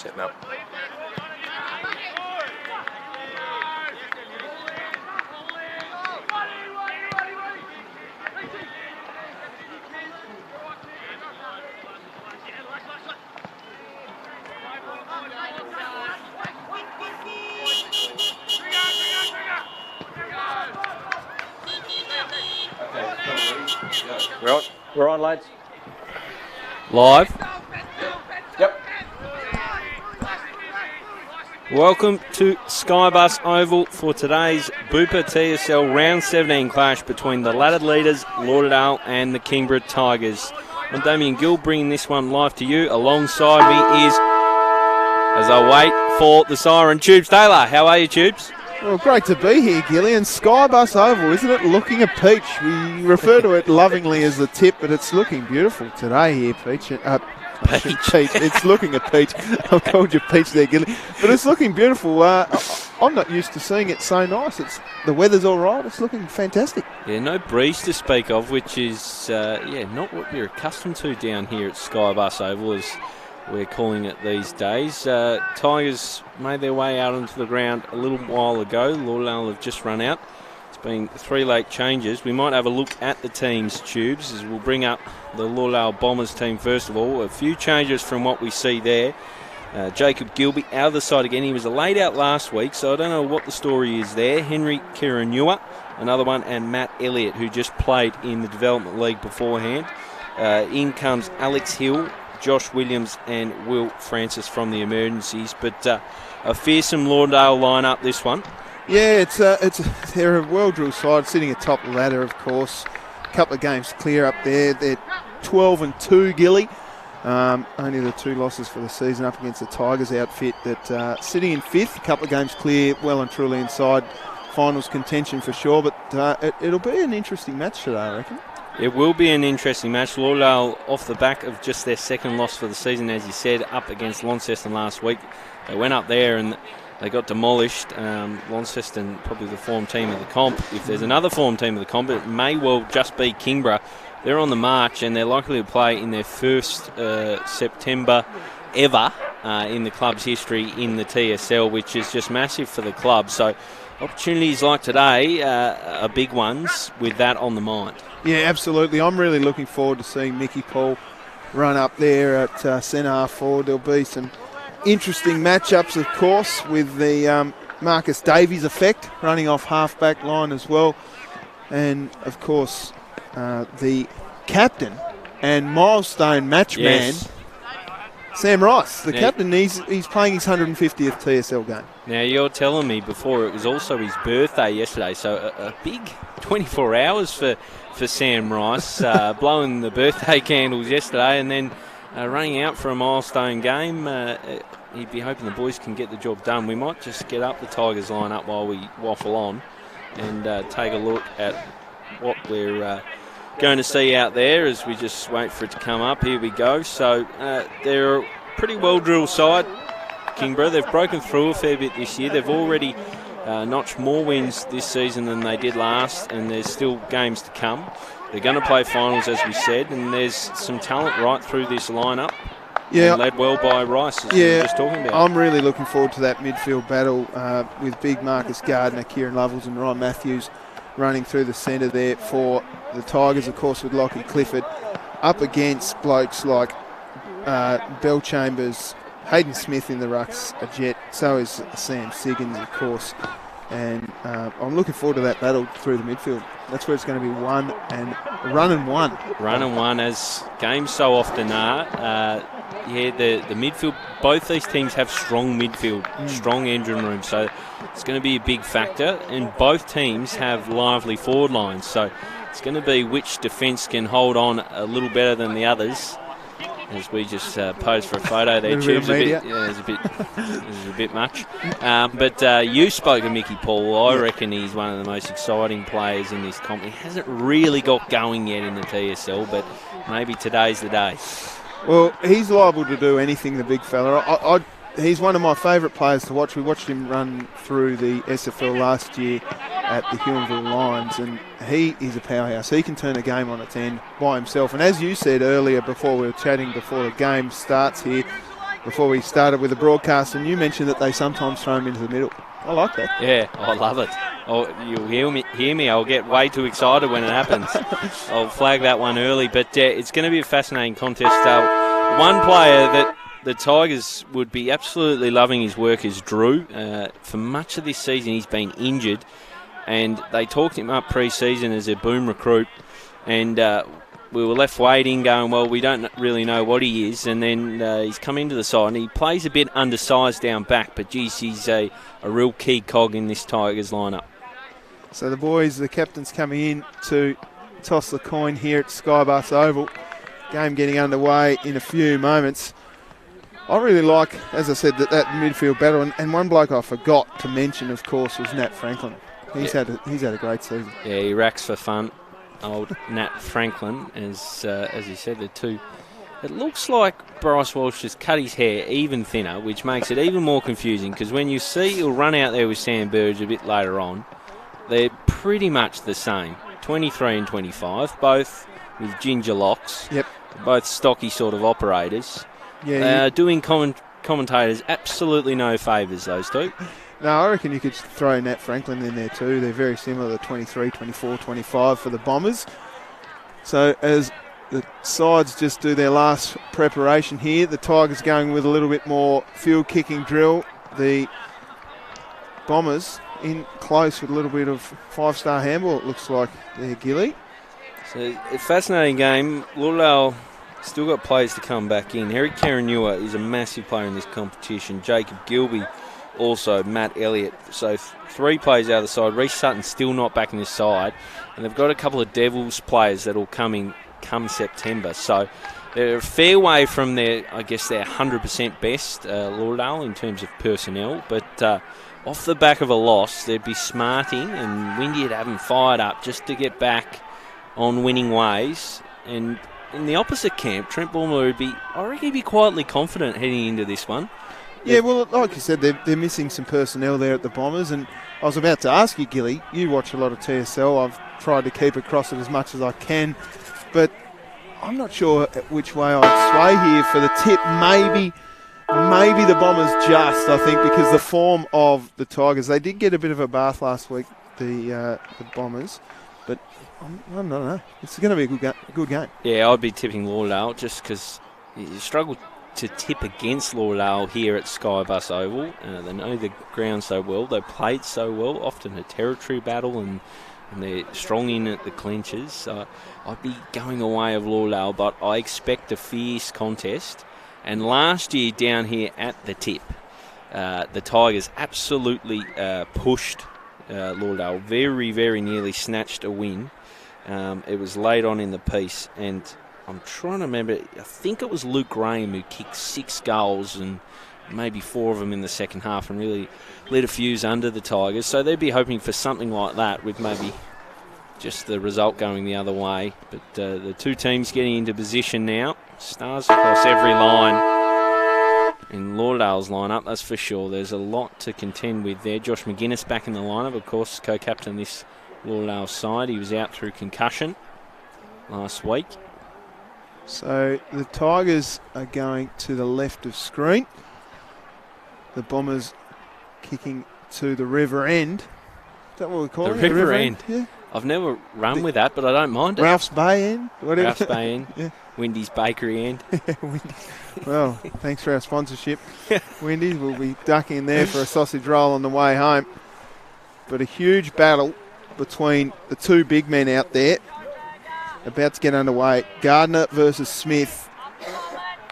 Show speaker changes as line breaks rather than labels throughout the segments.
setting up.
We're on, lads.
Live.
Yep.
Welcome to Skybus Oval for today's Booper TSL Round 17 clash between the laddered leaders, Lauderdale, and the Kingborough Tigers. I'm Damian Gill, bringing this one live to you. Alongside me is, as I wait for the siren, Tubes Taylor. How are you, Tubes?
Well, great to be here, Gillian. Skybus Oval, isn't it? Looking a peach. We refer to it lovingly as the tip, but it's looking beautiful today here, Peach. Peach. It's looking a peach. I've called you Peach there, Gillian. But it's looking beautiful. I'm not used to seeing it so nice. The weather's all right. It's looking fantastic.
Yeah, no breeze to speak of, which is, not what we're accustomed to down here at Skybus Oval, as we're calling it these days. Tigers made their way out onto the ground a little while ago. Lauderdale have just run out. It's been 3 late changes. We might have a look at the team's Tubes, as we'll bring up the Lauderdale Bombers team first of all. A few changes from what we see there. Jacob Gilby out of the side again. He was laid out last week, so I don't know what the story is there. Henry Kiranua, another one, and Matt Elliott, who just played in the Development League beforehand. In comes Alex Hill, Josh Williams and Will Francis from the emergencies, but a fearsome Lauderdale lineup this one.
Yeah, they're a well-drilled side sitting atop the ladder, of course. A couple of games clear up there. They're 12-2, Gilly. Only the 2 losses for the season up against the Tigers outfit that sitting in 5th, a couple of games clear, well and truly inside finals contention for sure, but it'll be an interesting match today, I reckon.
It will be an interesting match. Lauderdale, off the back of just their 2nd loss for the season, as you said, up against Launceston last week. They went up there and they got demolished. Launceston, probably the form team of the comp. If there's another form team of the comp, it may well just be Kingborough. They're on the march and they're likely to play in their first September ever in the club's history in the TSL, which is just massive for the club. So opportunities like today are big ones with that on the mind.
Yeah, absolutely. I'm really looking forward to seeing Mickey Paul run up there at centre half forward. There'll be some interesting matchups, of course, with the Marcus Davies effect running off half-back line as well. And, of course, the captain and milestone match man, Sam Rice. The captain, he's playing his 150th TSL game.
Now, you're telling me before it was also his birthday yesterday, so a big 24 hours for Sam Rice, blowing the birthday candles yesterday and then running out for a milestone game. He'd be hoping the boys can get the job done. We might just get up the Tigers line up while we waffle on and take a look at what we're going to see out there as we just wait for it to come up. Here we go. So they're a pretty well-drilled side, Kingborough. They've broken through a fair bit this year. They've already notched more wins this season than they did last, and there's still games to come. They're going to play finals, as we said, and there's some talent right through this lineup. Yeah, led well by Rice, as we were just talking about.
I'm really looking forward to that midfield battle with big Marcus Gardner, Kieran Lovels and Ryan Matthews running through the centre there for the Tigers, of course, with Lockie Clifford up against blokes like Bell Chambers, Hayden Smith in the rucks, a jet. So is Sam Siggins, of course. And I'm looking forward to that battle through the midfield. That's where it's going to be run and one.
Run and one, as games so often are. The midfield, both these teams have strong midfield, strong engine room. So it's going to be a big factor. And both teams have lively forward lines. So it's going to be which defence can hold on a little better than the others. As we just posed for a photo there, Tubes, it's a bit much. But you spoke of Mickey Paul. I reckon he's one of the most exciting players in this comp. He hasn't really got going yet in the TSL, but maybe today's the day.
Well, he's liable to do anything, the big fella. He's one of my favourite players to watch. We watched him run through the SFL last year at the Huonville Lions, and he is a powerhouse. He can turn a game on its end by himself. And as you said earlier, before we were chatting, before the game starts here, before we started with the broadcast, and you mentioned that they sometimes throw him into the middle. I like that.
Yeah, I love it. Oh, you'll hear me. I'll get way too excited when it happens. I'll flag that one early. But it's going to be a fascinating contest. One player that the Tigers would be absolutely loving his work is Drew. For much of this season, he's been injured. And they talked him up pre-season as a boom recruit. And we were left waiting, going, well, we don't really know what he is. And then he's come into the side, and he plays a bit undersized down back. But, geez, he's a real key cog in this Tigers lineup.
So the boys, the captain's coming in to toss the coin here at Skybus Oval. Game getting underway in a few moments. I really like, as I said, that midfield battle. And one bloke I forgot to mention, of course, was Nat Franklin. He's had a great season.
Yeah, he racks for fun. Old Nat Franklin, as you said, the two. It looks like Bryce Walsh has cut his hair even thinner, which makes it even more confusing, because when you see he'll run out there with Sam Burge a bit later on, they're pretty much the same. 23 and 25, both with ginger locks.
Yep.
Both stocky sort of operators.
Yeah.
Doing commentators absolutely no favours, those two.
No, I reckon you could throw Nat Franklin in there too. They're very similar, the 23, 24, 25 for the Bombers. So as the sides just do their last preparation here, the Tigers going with a little bit more field kicking drill. The Bombers in close with a little bit of five-star handball, it looks like there, Gilly.
So a fascinating game. Lauderdale still got players to come back in. Eric Karanua is a massive player in this competition. Jacob Gilby also, Matt Elliott. So three players out of the side. Reece Sutton's still not back in this side. And they've got a couple of Devils players that will come September. So they're a fair way from their 100% best, Lauderdale, in terms of personnel. But off the back of a loss, they'd be smarting, and Windy would have them fired up just to get back on winning ways. And in the opposite camp, Trent Bulmer would be, I reckon he'd be quietly confident heading into this one.
Yeah, well, like you said, they're missing some personnel there at the Bombers. And I was about to ask you, Gilly, you watch a lot of TSL. I've tried to keep across it as much as I can. But I'm not sure which way I'd sway here for the tip. Maybe the Bombers just, I think, because the form of the Tigers, they did get a bit of a bath last week, the Bombers. But I don't know. It's going to be a good game.
Yeah, I'd be tipping Lauderdale just because you struggle to tip against Lauderdale here at Skybus Oval. They know the ground so well. They played so well, often a territory battle, and they're strong in at the clinches. So I'd be going the way of Lauderdale, but I expect a fierce contest. And last year down here at the tip, the Tigers absolutely pushed Lauderdale, very, very nearly snatched a win. It was late on in the piece, and I'm trying to remember, I think it was Luke Graham who kicked 6 goals and maybe 4 of them in the second half and really lit a fuse under the Tigers. So they'd be hoping for something like that with maybe just the result going the other way. But the two teams getting into position now. Stars across every line in Lauderdale's lineup, that's for sure. There's a lot to contend with there. Josh McGuinness back in the lineup, of course, co-captain this Lauderdale side. He was out through concussion last week.
So the Tigers are going to the left of screen. The Bombers kicking to the river end. Is that what we call it?
The river end.
Yeah.
I've never run with that, but I don't mind it.
Ralph's Bay end? Whatever.
Ralph's Bay end.
Yeah.
Windy's Bakery end.
Well, thanks for our sponsorship. Windy's will be ducking there for a sausage roll on the way home. But a huge battle between the two big men out there. About to get underway. Gardner versus Smith.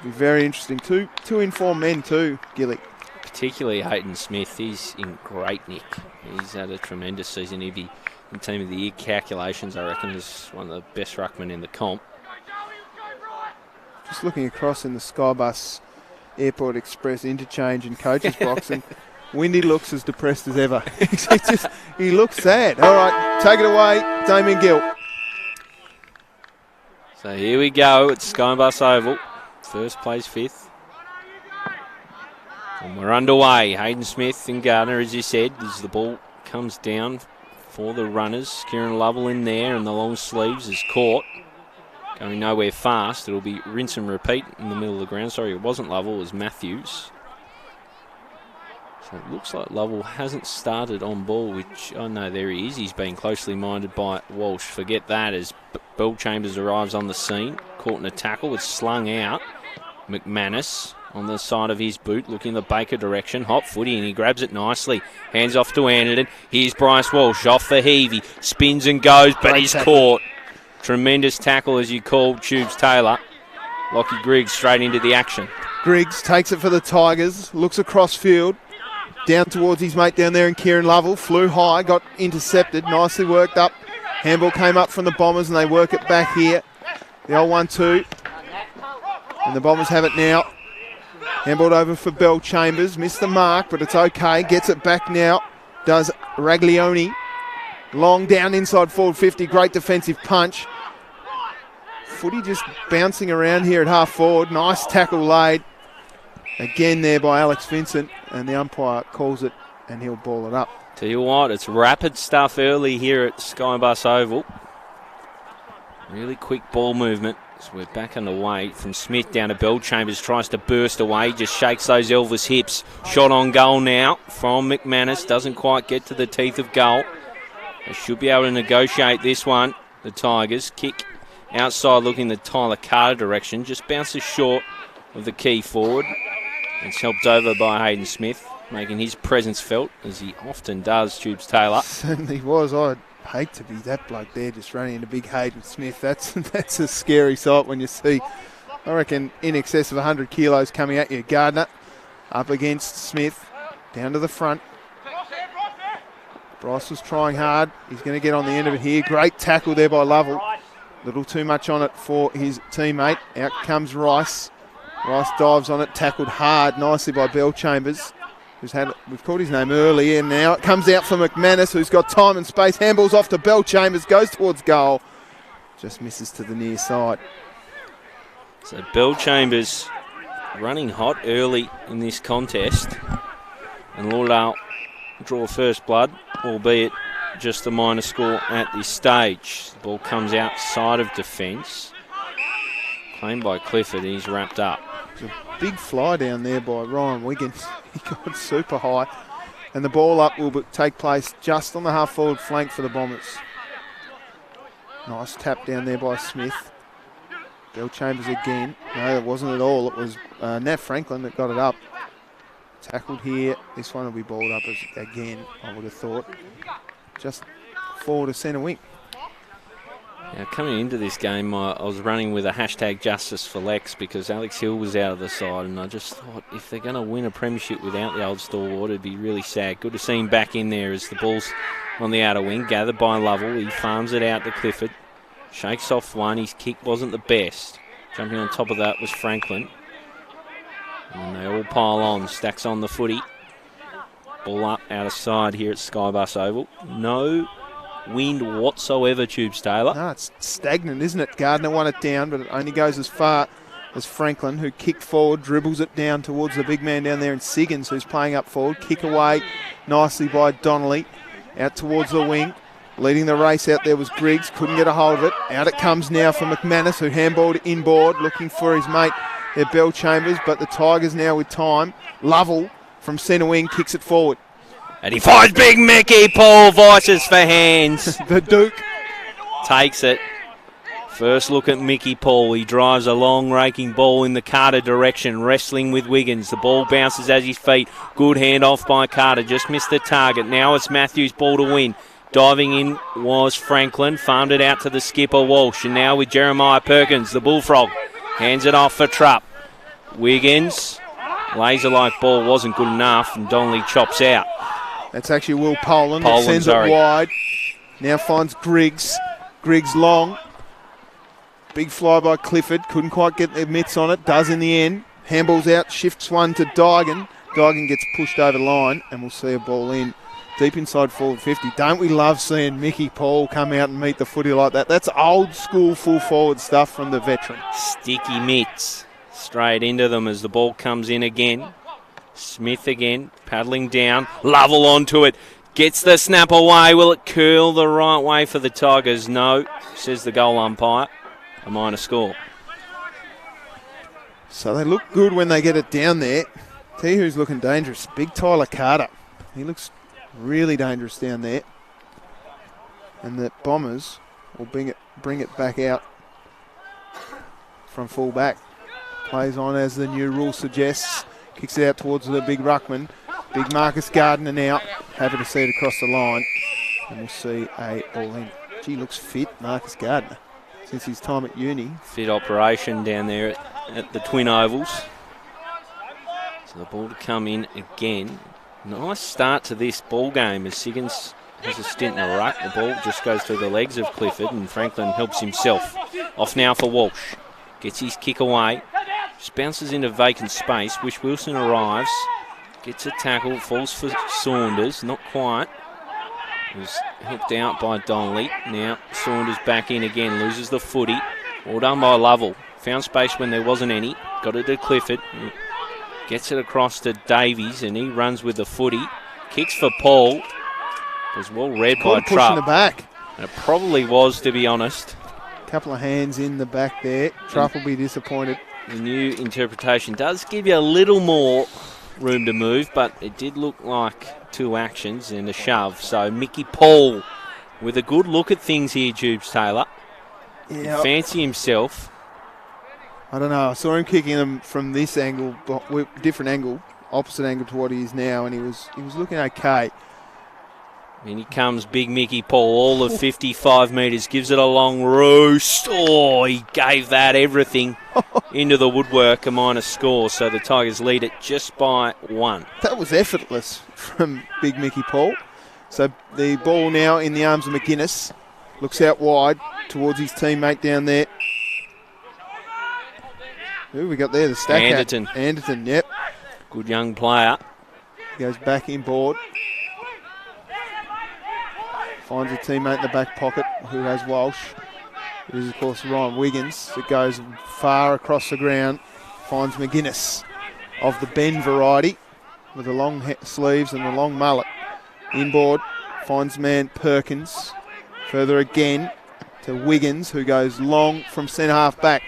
Be very interesting. Two informed men too, Gilly.
Particularly Hayden Smith. He's in great nick. He's had a tremendous season. He'd be in Team of the Year calculations, I reckon, is one of the best ruckmen in the comp.
Just looking across in the Skybus Airport Express interchange and coaches box, and Windy looks as depressed as ever. He looks sad. All right, take it away, Damian Gill.
So here we go at Skybus Oval. First place, 5th. And we're underway. Hayden Smith and Gardner, as you said, as the ball comes down for the runners. Kieran Lovell in there, and the long sleeves is caught. going nowhere fast. It'll be rinse and repeat in the middle of the ground. Sorry, it wasn't Lovell, it was Matthews. So it looks like Lovell hasn't started on ball, which, oh no, there he is. He's been closely minded by Walsh. Forget that as Bill Chambers arrives on the scene. Caught in a tackle, it's slung out. McManus on the side of his boot, looking the Baker direction. Hot footy, and he grabs it nicely. Hands off to Anderton. Here's Bryce Walsh off the heavey. Spins and goes, but he's caught. Tremendous tackle, as you called, Tubes Taylor. Lockie Griggs straight into the action.
Griggs takes it for the Tigers, looks across field, down towards his mate down there in Kieran Lovell. Flew high, got intercepted, nicely worked up. Handball came up from the Bombers, and they work it back here. The old 1-2. And the Bombers have it now. Handballed over for Bell Chambers. Missed the mark, but it's okay. Gets it back now. Does Raglioni. Long down inside forward 50. Great defensive punch. Footy just bouncing around here at half forward. Nice tackle laid. Again there by Alex Vincent. And the umpire calls it, and he'll ball it up.
Tell you what, it's rapid stuff early here at Skybus Oval. Really quick ball movement. So we're back underway from Smith down to Bell Chambers. Tries to burst away, just shakes those Elvis hips. Shot on goal now from McManus. Doesn't quite get to the teeth of goal. They should be able to negotiate this one. The Tigers kick outside looking the Tyler Carter direction. Just bounces short of the key forward. It's helped over by Hayden Smith, making his presence felt, as he often does, Tubes Taylor.
Certainly was. I'd hate to be that bloke there just running into big Hayden Smith. That's a scary sight when you see, I reckon, in excess of 100 kilos coming at you. Gardner up against Smith, down to the front. Bryce was trying hard. He's going to get on the end of it here. Great tackle there by Lovell. Little too much on it for his teammate. Out comes Rice. Rice dives on it, tackled hard nicely by Bell Chambers. We've called his name early, and now it comes out for McManus, who's got time and space. Handballs off to Bell Chambers, goes towards goal. Just misses to the near side.
So Bell Chambers running hot early in this contest. And Lauderdale draw first blood, albeit just a minor score at this stage. The ball comes outside of defence. Claimed by Clifford, he's wrapped up.
It's a big fly down there by Ryan Wiggins. He got super high. And the ball up will take place just on the half-forward flank for the Bombers. Nice tap down there by Smith. Bell Chambers again. No, it wasn't at all. It was Nat Franklin that got it up. Tackled here. This one will be balled up again, I would have thought. Just forward to centre wing.
Now, coming into this game, I was running with a hashtag Justice for Lex because Alex Hill was out of the side, and I just thought if they're going to win a premiership without the old stalwart, it'd be really sad. Good to see him back in there as the ball's on the outer wing, gathered by Lovell. He farms it out to Clifford. Shakes off one. His kick wasn't the best. Jumping on top of that was Franklin. And they all pile on. Stacks on the footy. Ball up out of side here at Skybus Oval. No wind whatsoever, Tubes Taylor.
No, it's stagnant, isn't it? Gardner won it down, but it only goes as far as Franklin, who kicked forward, dribbles it down towards the big man down there, and Siggins, who's playing up forward. Kick away nicely by Donnelly. Out towards the wing. Leading the race out there was Griggs. Couldn't get a hold of it. Out it comes now for McManus, who handballed inboard, looking for his mate, their Bell Chambers, but the Tigers now with time. Lovell from centre wing kicks it forward.
And he finds Big Mickey. Paul Vices for hands.
The Duke
takes it. First look at Mickey Paul. He drives a long raking ball in the Carter direction, wrestling with Wiggins. The ball bounces at his feet. Good hand off by Carter. Just missed the target. Now it's Matthews' ball to win. Diving in was Franklin. Farmed it out to the skipper Walsh. And now with Jeremiah Perkins, the Bullfrog. Hands it off for Trupp. Wiggins. Laser-like ball wasn't good enough, and Donnelly chops out.
That's actually Will Poland that sends it wide. Now finds Griggs. Griggs long. Big fly by Clifford. Couldn't quite get their mitts on it. Does in the end. Handballs out. Shifts one to Dygan. Dygan gets pushed over the line, and we'll see a ball in deep inside forward 50. Don't we love seeing Mickey Paul come out and meet the footy like that? That's old school full forward stuff from the veteran.
Sticky mitts. Straight into them as the ball comes in again. Smith again, paddling down. Lovell onto it. Gets the snap away. Will it curl the right way for the Tigers? No, says the goal umpire. a minor score.
So they look good when they get it down there. Tell you who's looking dangerous. Big Tyler Carter. He looks really dangerous down there. And the Bombers will bring it back out from full back. Plays on as the new rule suggests. Kicks it out towards the big ruckman. Big Marcus Gardner now. Happy to see it across the line. And we'll see a ball in. Gee, looks fit, Marcus Gardner, since his time at uni.
Fit operation down there at the Twin Ovals. So the ball to come in again. Nice start to this ball game as Siggins has a stint in the ruck. The ball just goes through the legs of Clifford and Franklin helps himself. Off now for Walsh. Gets his kick away. Just bounces into vacant space. Wish Wilson arrives. Gets a tackle. Falls for Saunders. Not quite. Was helped out by Donnelly. Now Saunders back in again. Loses the footy. All done by Lovell. Found space when there wasn't any. Got it to Clifford. Gets it across to Davies and he runs with the footy. Kicks for Paul. Was well read by Trupp.
Pushing the back.
And it probably was, to be honest.
Couple of hands in the back there. Trupp will be disappointed.
The new interpretation does give you a little more room to move, but it did look like two actions and a shove. So Mickey Paul with a good look at things here, Jubes Taylor.
Yeah.
Fancy himself.
I don't know. I saw him kicking them from this angle, different angle, opposite angle to what he is now, and he was looking okay.
In he comes, big Mickey Paul, all of 55 metres, gives it a long roost. Oh, he gave that everything into the woodwork, a minor score. So the Tigers lead it just by 1.
That was effortless from big Mickey Paul. So the ball now in the arms of McGuinness. Looks out wide towards his teammate down there. Who we got there? The stack. Anderton, yep.
Good young player.
Goes back inboard. Finds a teammate in the back pocket who has Walsh. It is, of course, Ryan Wiggins. It goes far across the ground. Finds McGuinness of the bend variety with the long sleeves and the long mullet. Inboard. Finds man Perkins. Further again to Wiggins, who goes long from centre half back.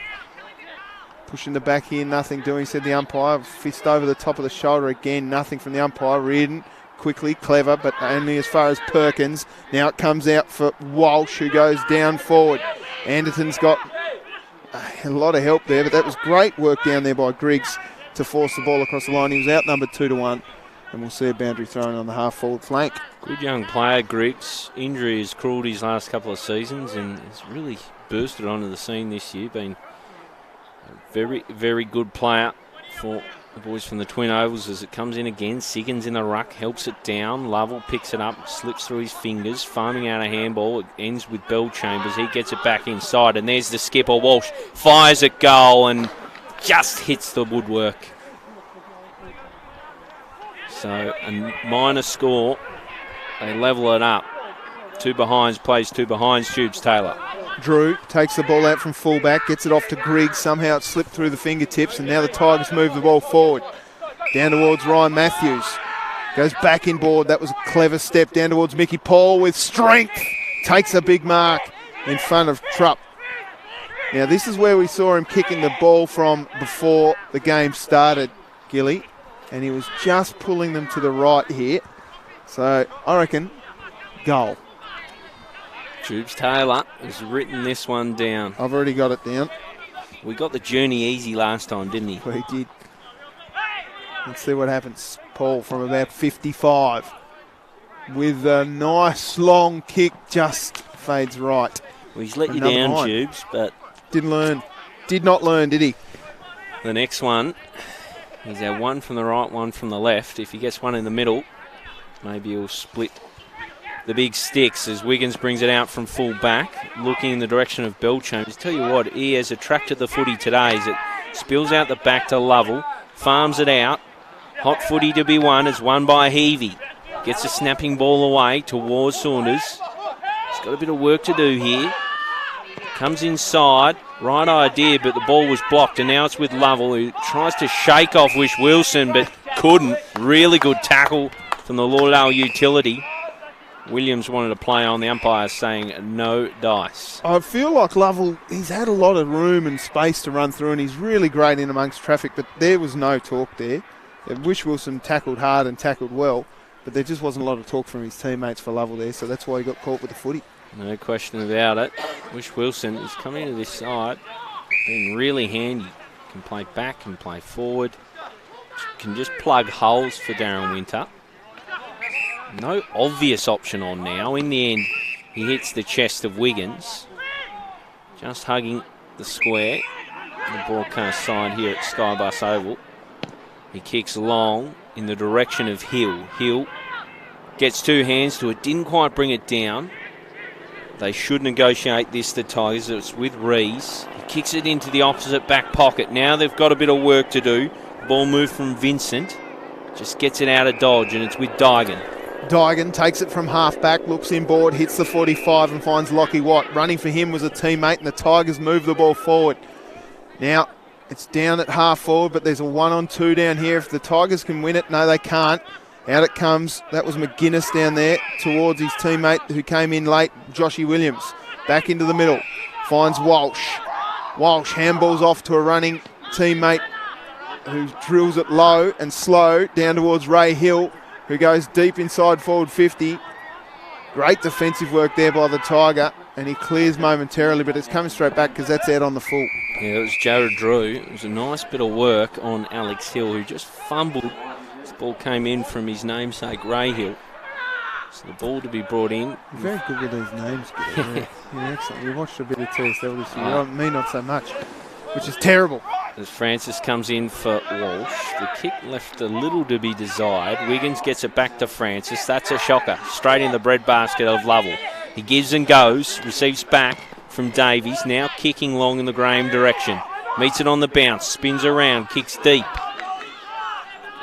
Pushing the back here, nothing doing, said the umpire. Fist over the top of the shoulder again, nothing from the umpire. Reardon, quickly, clever, but only as far as Perkins. Now it comes out for Walsh, who goes down forward. Anderton's got a lot of help there, but that was great work down there by Griggs to force the ball across the line. He was outnumbered 2-1, and we'll see a boundary thrown on the half-forward flank.
Good young player, Griggs. Injury has cruelled his last couple of seasons and has really bursted onto the scene this year. Been a very, very good player for the boys from the Twin Ovals as it comes in again. Siggins in the ruck, helps it down. Lovell picks it up, slips through his fingers, farming out a handball. It ends with Bell Chambers. He gets it back inside, and there's the skipper, Walsh. Fires a goal and just hits the woodwork. So a minor score. They level it up. Two behinds, plays two behinds, Tubes Taylor.
Drew takes the ball out from fullback, gets it off to Griggs. Somehow it slipped through the fingertips, and now the Tigers move the ball forward. Down towards Ryan Matthews. Goes back inboard. That was a clever step down towards Mickey Paul with strength. Takes a big mark in front of Trupp. Now this is where we saw him kicking the ball from before the game started, Gilly. And he was just pulling them to the right here. So I reckon goal.
Tubes Taylor has written this one down.
I've already got it down.
We got the journey easy last time, didn't he?
We did. Let's see what happens. Paul from about 55 with a nice long kick, just fades right.
Well, he's let you down, Tubes, but
Did not learn, did he?
The next one, he's had one from the right, one from the left. If he gets one in the middle, maybe he'll split the big sticks as Wiggins brings it out from full back, looking in the direction of Belchambers. Tell you what, he has attracted the footy today as it spills out the back to Lovell, farms it out. Hot footy to be won, is won by Heavey. Gets a snapping ball away towards Saunders. He's got a bit of work to do here. Comes inside, right idea, but the ball was blocked, and now it's with Lovell, who tries to shake off Wish Wilson, but couldn't. Really good tackle from the Lauderdale utility. Williams wanted to play on. The umpire saying no dice.
I feel like Lovell, he's had a lot of room and space to run through, and he's really great in amongst traffic, but there was no talk there. Wish Wilson tackled hard and tackled well, but there just wasn't a lot of talk from his teammates for Lovell there, so that's why he got caught with the footy.
No question about it. Wish Wilson is coming into this side, being really handy. Can play back, can play forward, can just plug holes for Darren Winter. No obvious option on now. In the end, he hits the chest of Wiggins. Just hugging the square. The broadcast side here at Skybus Oval. He kicks long in the direction of Hill. Hill gets two hands to it. Didn't quite bring it down. They should negotiate this, the Tigers. It's with Rees. He kicks it into the opposite back pocket. Now they've got a bit of work to do. Ball moved from Vincent. Just gets it out of dodge, and it's with Dygan.
Dygan takes it from half back, looks inboard, hits the 45 and finds Lockie Watt. Running for him was a teammate, and the Tigers move the ball forward. Now it's down at half forward, but there's a 1-on-2 down here. If the Tigers can win it, no, they can't. Out it comes. That was McGuinness down there towards his teammate who came in late, Joshy Williams. Back into the middle. Finds Walsh. Walsh handballs off to a running teammate who drills it low and slow down towards Ray Hill, who goes deep inside forward 50. Great defensive work there by the Tiger, and he clears momentarily, but it's coming straight back because that's out on the full.
Yeah, it was Jared Drew. It was a nice bit of work on Alex Hill, who just fumbled. This ball came in from his namesake, Ray Hill. So the ball to be brought in.
Very good with these names. Yeah, excellent. You watched a bit of TSL this year. Me, not so much, which is terrible.
As Francis comes in for Walsh, the kick left a little to be desired. Wiggins gets it back to Francis. That's a shocker. Straight in the breadbasket of Lovell. He gives and goes, receives back from Davies, now kicking long in the Graham direction. Meets it on the bounce, spins around, kicks deep.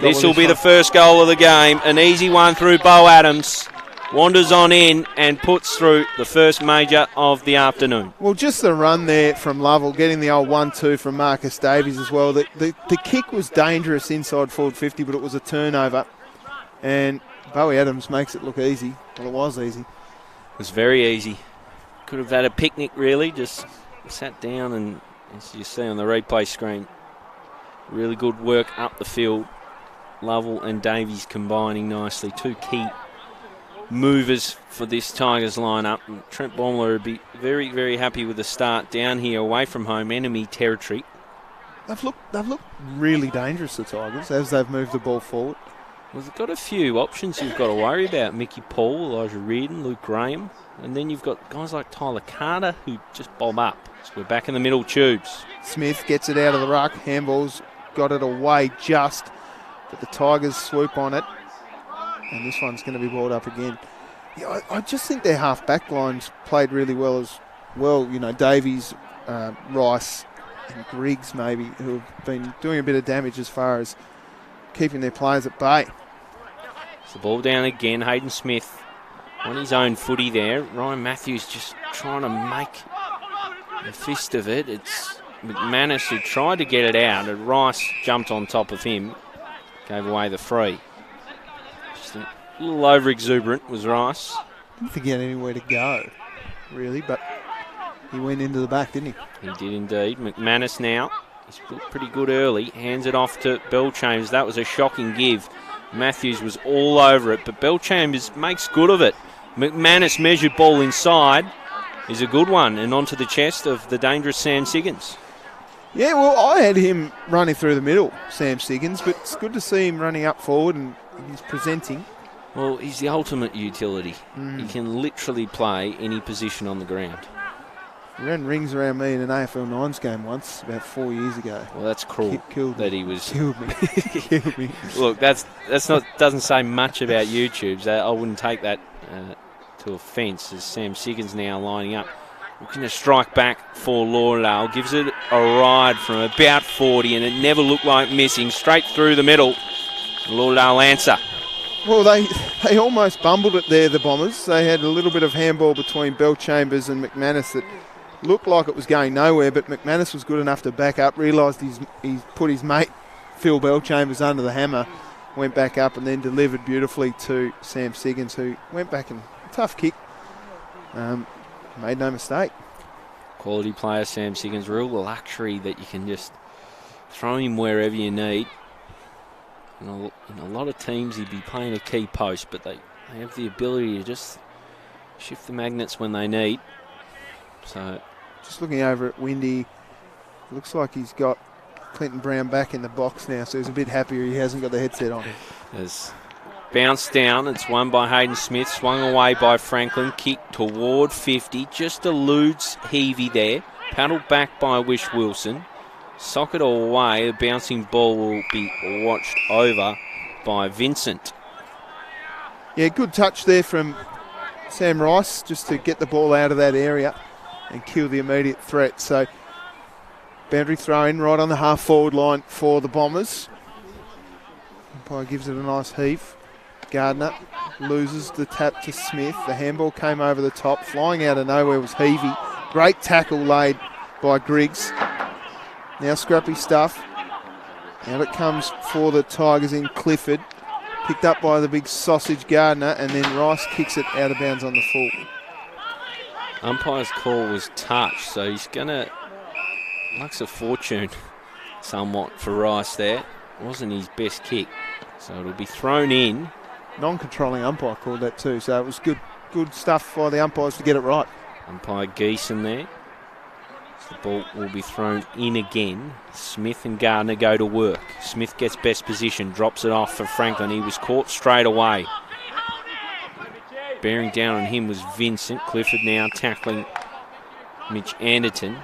This will be the first goal of the game. An easy one through Bo Adams. Wanders on in and puts through the first major of the afternoon.
Well, just the run there from Lovell, getting the old 1-2 from Marcus Davies as well. The kick was dangerous inside forward 50, but it was a turnover. And Bowie Adams makes it look easy. Well, it was easy.
It was very easy. Could have had a picnic, really. Just sat down and, as you see on the replay screen, really good work up the field. Lovell and Davies combining nicely. Two key movers for this Tigers lineup. And Trent Baumler would be very, very happy with the start down here away from home, enemy territory.
They've looked really dangerous, the Tigers, as they've moved the ball forward.
Well, they've got a few options you've got to worry about. Mickey Paul, Elijah Reardon, Luke Graham. And then you've got guys like Tyler Carter who just bomb up. So we're back in the middle tubes.
Smith gets it out of the ruck. Handball's got it away just, but the Tigers swoop on it. And this one's going to be brought up again. Yeah, I just think their half-back lines played really well as well. You know, Davies, Rice and Griggs maybe, who have been doing a bit of damage as far as keeping their players at bay.
It's the ball down again. Hayden Smith on his own footy there. Ryan Matthews just trying to make a fist of it. It's McManus who tried to get it out, and Rice jumped on top of him, gave away the free. Just a little over-exuberant was Rice.
Didn't think he had anywhere to go, really, but he went into the back, didn't he?
He did indeed. McManus now. He's looked pretty good early. Hands it off to Bellchambers. That was a shocking give. Matthews was all over it, but Bellchambers makes good of it. McManus measured ball inside is a good one, and onto the chest of the dangerous Sam Siggins.
Yeah, well, I had him running through the middle, Sam Siggins, but it's good to see him running up forward and he's presenting.
Well, he's the ultimate utility. He can literally play any position on the ground.
He ran rings around me in an AFL Nines game once, about 4 years ago.
Well, that's cruel.
Killed me.
That he was.
Killed me. Killed me.
Look, that's not doesn't say much about YouTube's. I wouldn't take that to offence. As Sam Siggins now lining up, looking to strike back for Lauderdale, gives it a ride from about 40, and it never looked like missing. Straight through the middle. Lauderdale answer.
Well, they almost bumbled it there, the Bombers. They had a little bit of handball between Bellchambers and McManus that looked like it was going nowhere, but McManus was good enough to back up, realised he put his mate Phil Bellchambers under the hammer, went back up and then delivered beautifully to Sam Siggins, who went back and tough kick. Made no mistake.
Quality player, Sam Siggins. Real luxury that you can just throw him wherever you need. In a lot of teams, he'd be playing a key post, but they have the ability to just shift the magnets when they need. So,
just looking over at Windy, looks like he's got Clinton Brown back in the box now, so he's a bit happier he hasn't got the headset on.
There's bounced down. It's won by Hayden Smith. Swung away by Franklin. Kick toward 50. Just eludes Heavey there. Paddled back by Wish Wilson. Socket away. The bouncing ball will be watched over by Vincent.
Yeah, good touch there from Sam Rice just to get the ball out of that area and kill the immediate threat. So, boundary throw in right on the half-forward line for the Bombers. Umpire gives it a nice heave. Gardner loses the tap to Smith. The handball came over the top. Flying out of nowhere was Heavey. Great tackle laid by Griggs. Now scrappy stuff. Out it comes for the Tigers in Clifford. Picked up by the big sausage Gardner, and then Rice kicks it out of bounds on the full.
Umpire's call was touch, so he's going to lux a fortune somewhat for Rice there. Wasn't his best kick, so it'll be thrown in.
Non-controlling umpire called that too, so it was good stuff for the umpires to get it right.
Umpire Geeson there. So the ball will be thrown in again. Smith and Gardner go to work. Smith gets best position, drops it off for Franklin. He was caught straight away. Bearing down on him was Vincent. Clifford now tackling Mitch Anderton.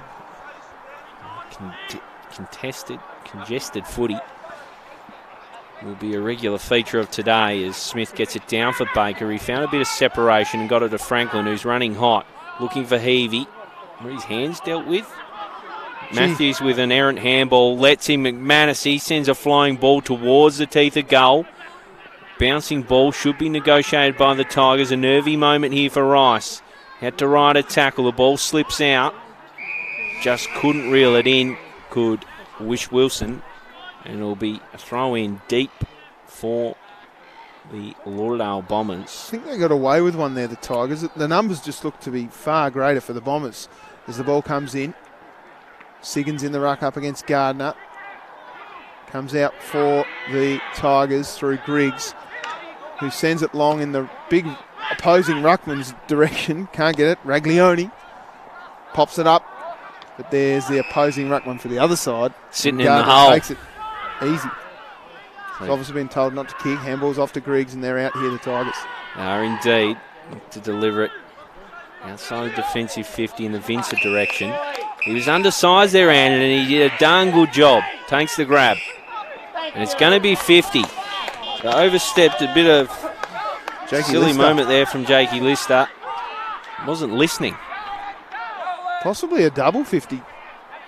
Congested footy will be a regular feature of today as Smith gets it down for Baker. He found a bit of separation and got it to Franklin, who's running hot, looking for Heavey. Were his hands dealt with? Matthews with an errant handball lets him. McManus, he sends a flying ball towards the teeth of goal. Bouncing ball should be negotiated by the Tigers. A nervy moment here for Rice. Had to ride a tackle. The ball slips out. Just couldn't reel it in. Could Wish Wilson. And it'll be a throw in deep for the Lauderdale Bombers.
I think they got away with one there, the Tigers. The numbers just look to be far greater for the Bombers as the ball comes in. Siggins in the ruck up against Gardner. Comes out for the Tigers through Griggs, who sends it long in the big opposing ruckman's direction. Can't get it. Raglione pops it up, but there's the opposing ruckman for the other side.
Sitting in the hole.
Takes it easy. He's obviously been told not to kick. Handball's off to Griggs, and they're out here, the Tigers.
They are indeed to deliver it outside defensive 50 in the Vincent direction. He was undersized there, and he did a darn good job. Takes the grab. And it's going to be 50. So overstepped a bit of silly moment there from Jakey Lister. Wasn't listening.
Possibly a double 50.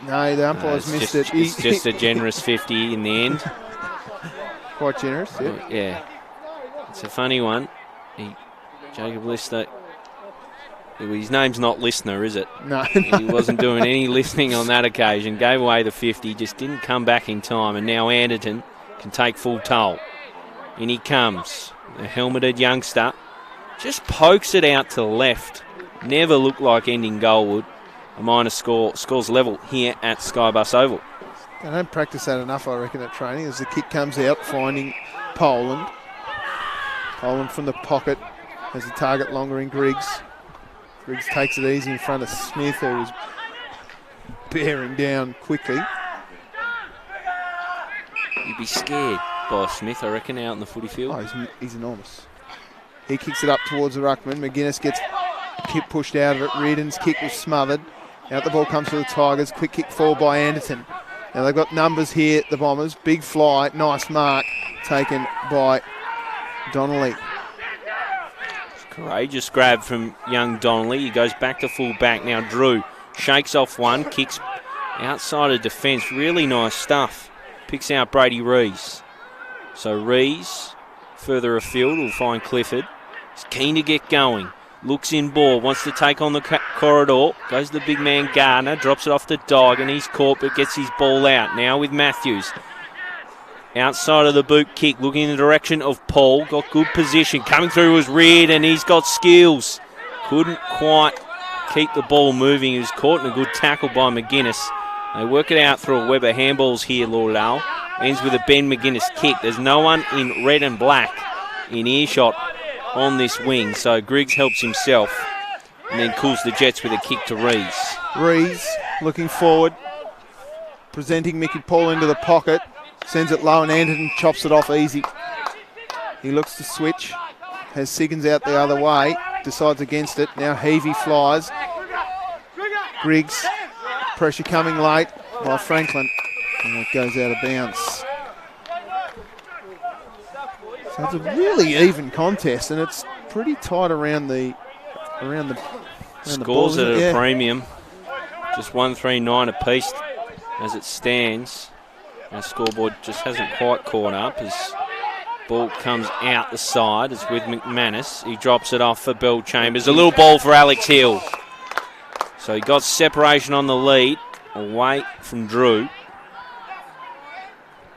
No, the umpires missed it.
It's just a generous 50 in the end.
Quite generous, yeah.
Yeah. It's a funny one. Jacob Lister, his name's not Listener, is it?
No.
He wasn't doing any listening on that occasion. Gave away the 50, just didn't come back in time. And now Anderton can take full toll. In he comes. The helmeted youngster just pokes it out to the left. Never looked like ending goalwood. A minor score. Scores level here at Skybus Oval.
They don't practice that enough, I reckon, at training. As the kick comes out, finding Poland. Poland from the pocket has the target longer in Griggs. Griggs takes it easy in front of Smith, who was bearing down quickly.
You'd be scared by Smith, I reckon, out in the footy field.
Oh, he's enormous. He kicks it up towards the ruckman. McGuinness gets pushed out of it. Reardon's kick was smothered. Out the ball comes to the Tigers. Quick kick forward by Anderton. Now they've got numbers here, the Bombers. Big fly, nice mark taken by Donnelly.
Courageous grab from young Donnelly. He goes back to full back. Now Drew shakes off one, kicks outside of defence. Really nice stuff. Picks out Brady Rees. So Rees, further afield, will find Clifford. He's keen to get going. Looks in ball, wants to take on the corridor. Goes the big man Gardner, drops it off to Dog, and he's caught but gets his ball out. Now with Matthews. Outside of the boot kick, looking in the direction of Paul. Got good position. Coming through was Reed, and he's got skills. Couldn't quite keep the ball moving. He was caught in a good tackle by McGuinness. They work it out through a web of handballs here, Lauderdale. Ends with a Ben McGuinness kick. There's no one in red and black in earshot on this wing, so Griggs helps himself and then cools the Jets with a kick to Rees.
Rees looking forward, presenting Mickey Paul into the pocket, sends it low and Anderton chops it off easy. He looks to switch, has Siggins out the other way, decides against it. Now Heavey flies. Griggs, pressure coming late by Franklin, and it goes out of bounds. So it's a really even contest, and it's pretty tight around the
Scores
the ball,
at a premium. Just 139 apiece as it stands. Our scoreboard just hasn't quite caught up as ball comes out the side. It's with McManus. He drops it off for Bell Chambers. A little ball for Alex Hill. So he got separation on the lead away from Drew.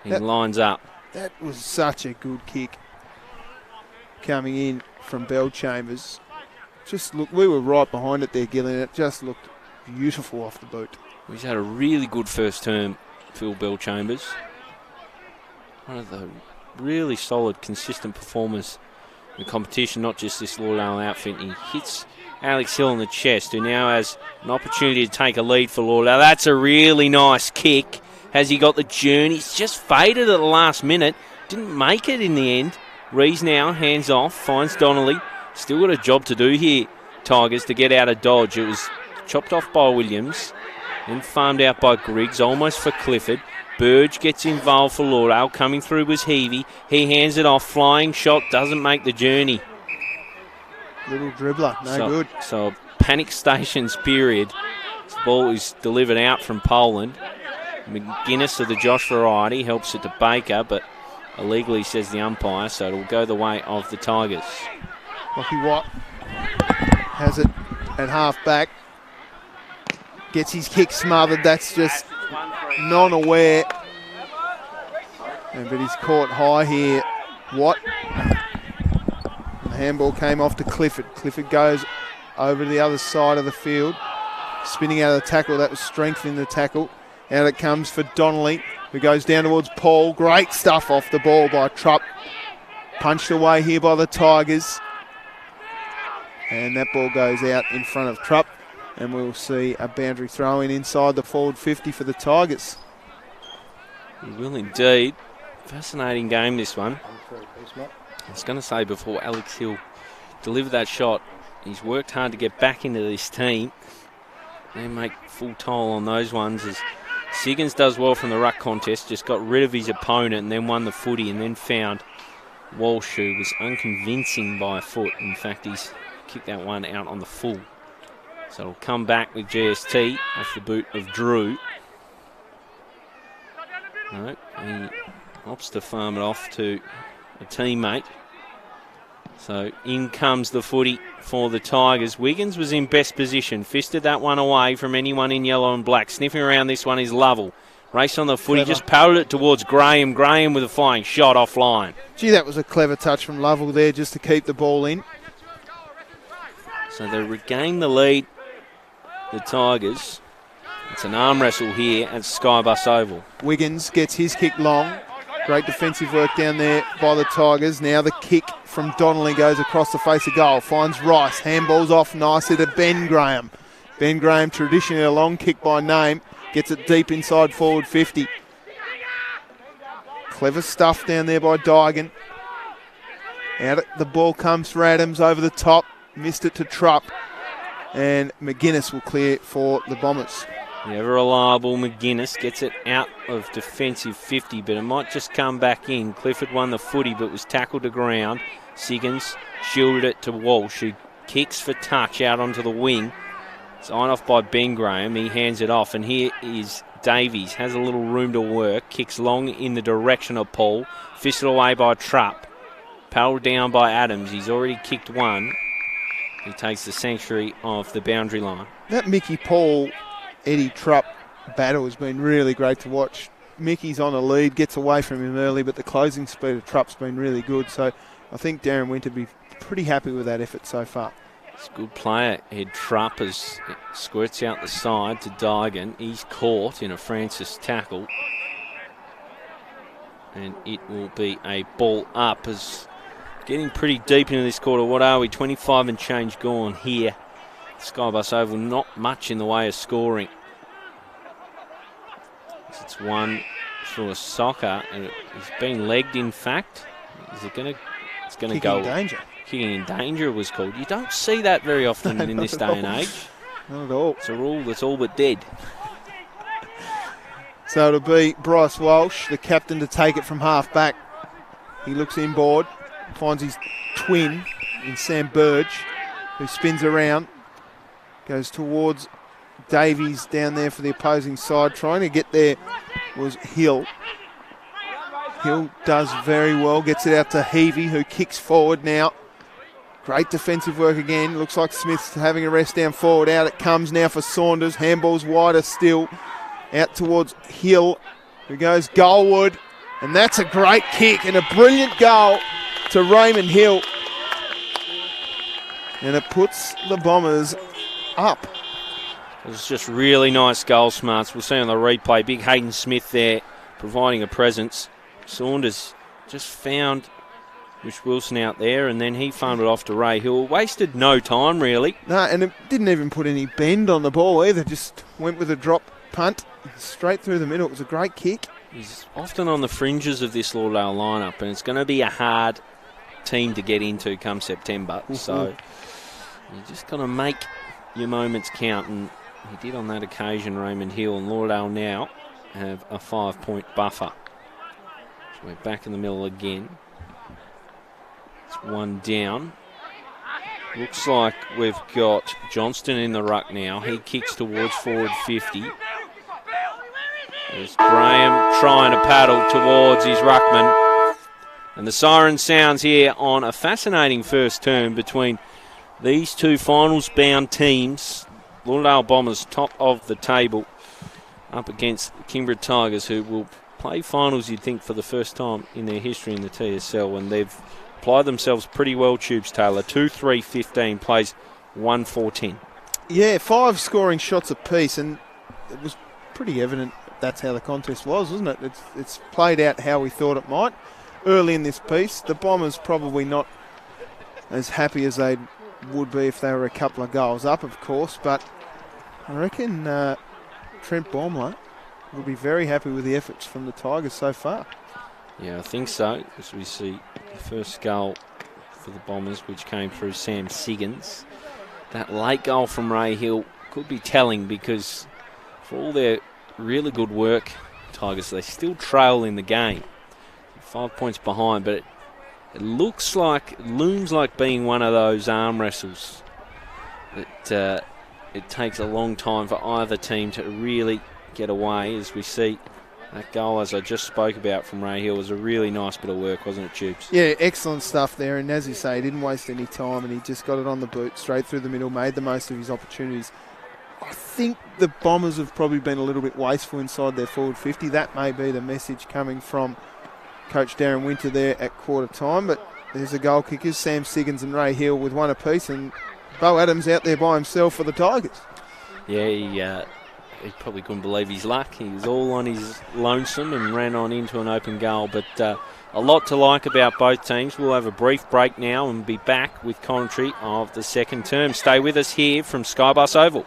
He lines up.
That was such a good kick coming in from Bell Chambers. Just look, we were right behind it there, Gill, and it just looked beautiful off the boot.
He's had a really good first term, Phil Bell Chambers. One of the really solid, consistent performers in the competition, not just this Lauderdale outfit. He hits Alex Hill in the chest, who now has an opportunity to take a lead for Lauderdale. That's a really nice kick. Has he got the journey? He's just faded at the last minute. Didn't make it in the end. Rees now, hands off, finds Donnelly. Still got a job to do here, Tigers, to get out of dodge. It was chopped off by Williams, then farmed out by Griggs, almost for Clifford. Burge gets involved for Lauderdale. Coming through was Heavey. He hands it off. Flying shot, doesn't make the journey.
Little dribbler, good.
So panic stations period. This ball is delivered out from Poland. McGuinness of the Josh variety helps it to Baker, but illegally, says the umpire, so it'll go the way of the Tigers.
Lockie Watt has it at half back. Gets his kick smothered. That's just non-aware. But he's caught high here. Watt. And the handball came off to Clifford. Clifford goes over to the other side of the field. Spinning out of the tackle. That was strengthening the tackle. Out it comes for Donnelly, who goes down towards Paul. Great stuff off the ball by Trupp. Punched away here by the Tigers. And that ball goes out in front of Trupp. And we'll see a boundary throw in inside the forward 50 for the Tigers.
We will indeed. Fascinating game, this one. I was going to say before Alex Hill delivered that shot, he's worked hard to get back into this team. They make full toll on those ones as Siggins does well from the ruck contest, just got rid of his opponent and then won the footy and then found Walsh, who was unconvincing by a foot. In fact, he's kicked that one out on the full. So it'll come back with GST off the boot of Drew. No, he opts to farm it off to a teammate. So in comes the footy for the Tigers. Wiggins was in best position. Fisted that one away from anyone in yellow and black. Sniffing around this one is Lovell. Race on the footy, just powered it towards Graham. Graham with a flying shot offline.
Gee, that was a clever touch from Lovell there just to keep the ball in.
So they regain the lead, the Tigers. It's an arm wrestle here at Skybus Oval.
Wiggins gets his kick long. Great defensive work down there by the Tigers. Now the kick from Donnelly goes across the face of goal. Finds Rice. Handballs off nicely to Ben Graham. Ben Graham, traditionally a long kick by name, gets it deep inside forward 50. Clever stuff down there by Dygan. The ball comes for Adams over the top. Missed it to Trupp. And McGuinness will clear for the Bombers.
The ever-reliable McGuinness gets it out of defensive 50, but it might just come back in. Clifford won the footy, but was tackled to ground. Siggins shielded it to Walsh, who kicks for touch out onto the wing. It's on off by Ben Graham. He hands it off, and here is Davies. Has a little room to work. Kicks long in the direction of Paul. Fisted away by Trupp. Paddled down by Adams. He's already kicked one. He takes the sanctuary of the boundary line.
That Mickey Paul Eddie Trupp battle has been really great to watch. Mickey's on a lead, gets away from him early, but the closing speed of Trupp's been really good. So I think Darren Winter be pretty happy with that effort so far.
It's a good player. Head Trupp as it squirts out the side to Digan. He's caught in a Francis tackle. And it will be a ball up as getting pretty deep into this quarter. What are we? 25 and change gone here. Skybus Oval, not much in the way of scoring. It's one for a soccer, and it's been legged. In fact, is it going to? It's going to go.
In danger.
Kicking in danger was called. You don't see that very often in this day and age.
Not at all.
It's a rule that's all but dead.
So it'll be Bryce Walsh, the captain, to take it from half back. He looks inboard, finds his twin in Sam Burge, who spins around, goes towards Davies down there for the opposing side. Trying to get there was Hill. Hill does very well, gets it out to Heavey, who kicks forward now. Great defensive work again. Looks like Smith's having a rest down forward. Out it comes now for Saunders. Handball's wider still. Out towards Hill, who goes goalward. And that's a great kick and a brilliant goal to Raymond Hill. And it puts the Bombers up.
It was just really nice goal smarts. We'll see on the replay. Big Hayden Smith there providing a presence. Saunders just found Rich Wilson out there, and then he farmed it off to Ray Hill. Wasted no time, really.
No, and it didn't even put any bend on the ball either. Just went with a drop punt straight through the middle. It was a great kick.
He's often on the fringes of this Lauderdale lineup, and it's going to be a hard team to get into come September. Mm-hmm. So you just got to make your moments count, and he did on that occasion, Raymond Hill. And Lauderdale now have a 5-point buffer. So we're back in the middle again. It's one down. Looks like we've got Johnston in the ruck now. He kicks towards forward 50. There's Graham trying to paddle towards his ruckman. And the siren sounds here on a fascinating first term between these two finals-bound teams. Lauderdale Bombers top of the table up against Kingborough Tigers, who will play finals, you'd think, for the first time in their history in the TSL, and they've applied themselves pretty well, Tubes Taylor. 2-3-15 plays 1-4-10.
Yeah, 5 scoring shots apiece, and it was pretty evident that's how the contest was, wasn't it? It's played out how we thought it might. Early in this piece, the Bombers probably not as happy as they would be if they were a couple of goals up, of course, but I reckon Trent Baumler will be very happy with the efforts from the Tigers so far.
Yeah, I think so, as we see the first goal for the Bombers, which came through Sam Siggins. That late goal from Ray Hill could be telling, because for all their really good work, Tigers, they still trail in the game. 5 points behind, but it looks like, looms like being one of those arm wrestles that it takes a long time for either team to really get away, as we see that goal, as I just spoke about, from Ray Hill, was a really nice bit of work, wasn't it, Tubes?
Yeah, excellent stuff there, and as you say, he didn't waste any time, and he just got it on the boot, straight through the middle, made the most of his opportunities. I think the Bombers have probably been a little bit wasteful inside their forward 50. That may be the message coming from Coach Darren Winter there at quarter time, but there's the goal kickers, Sam Siggins and Ray Hill with one apiece, and Bo Adams out there by himself for the Tigers.
Yeah, he probably couldn't believe his luck. He was all on his lonesome and ran on into an open goal, but a lot to like about both teams. We'll have a brief break now and be back with commentary of the second term. Stay with us here from Skybus Oval.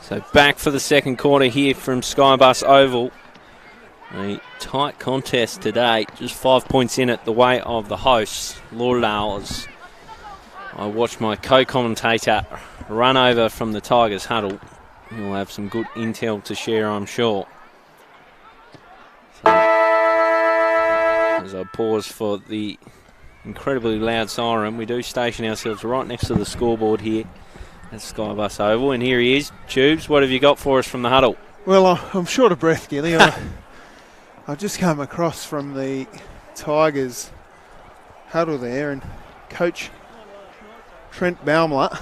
So back for the second quarter here from Skybus Oval. A tight contest today, just 5 points in it the way of the hosts, Lauderdale. As I watched my co-commentator run over from the Tigers huddle. He'll have some good intel to share, I'm sure. So, as I pause for the incredibly loud siren, we do station ourselves right next to the scoreboard here at Skybus Oval, and here he is. Tubes, what have you got for us from the huddle?
Well, I'm short of breath, Gilly. I just come across from the Tigers huddle there, and Coach Trent Baumler,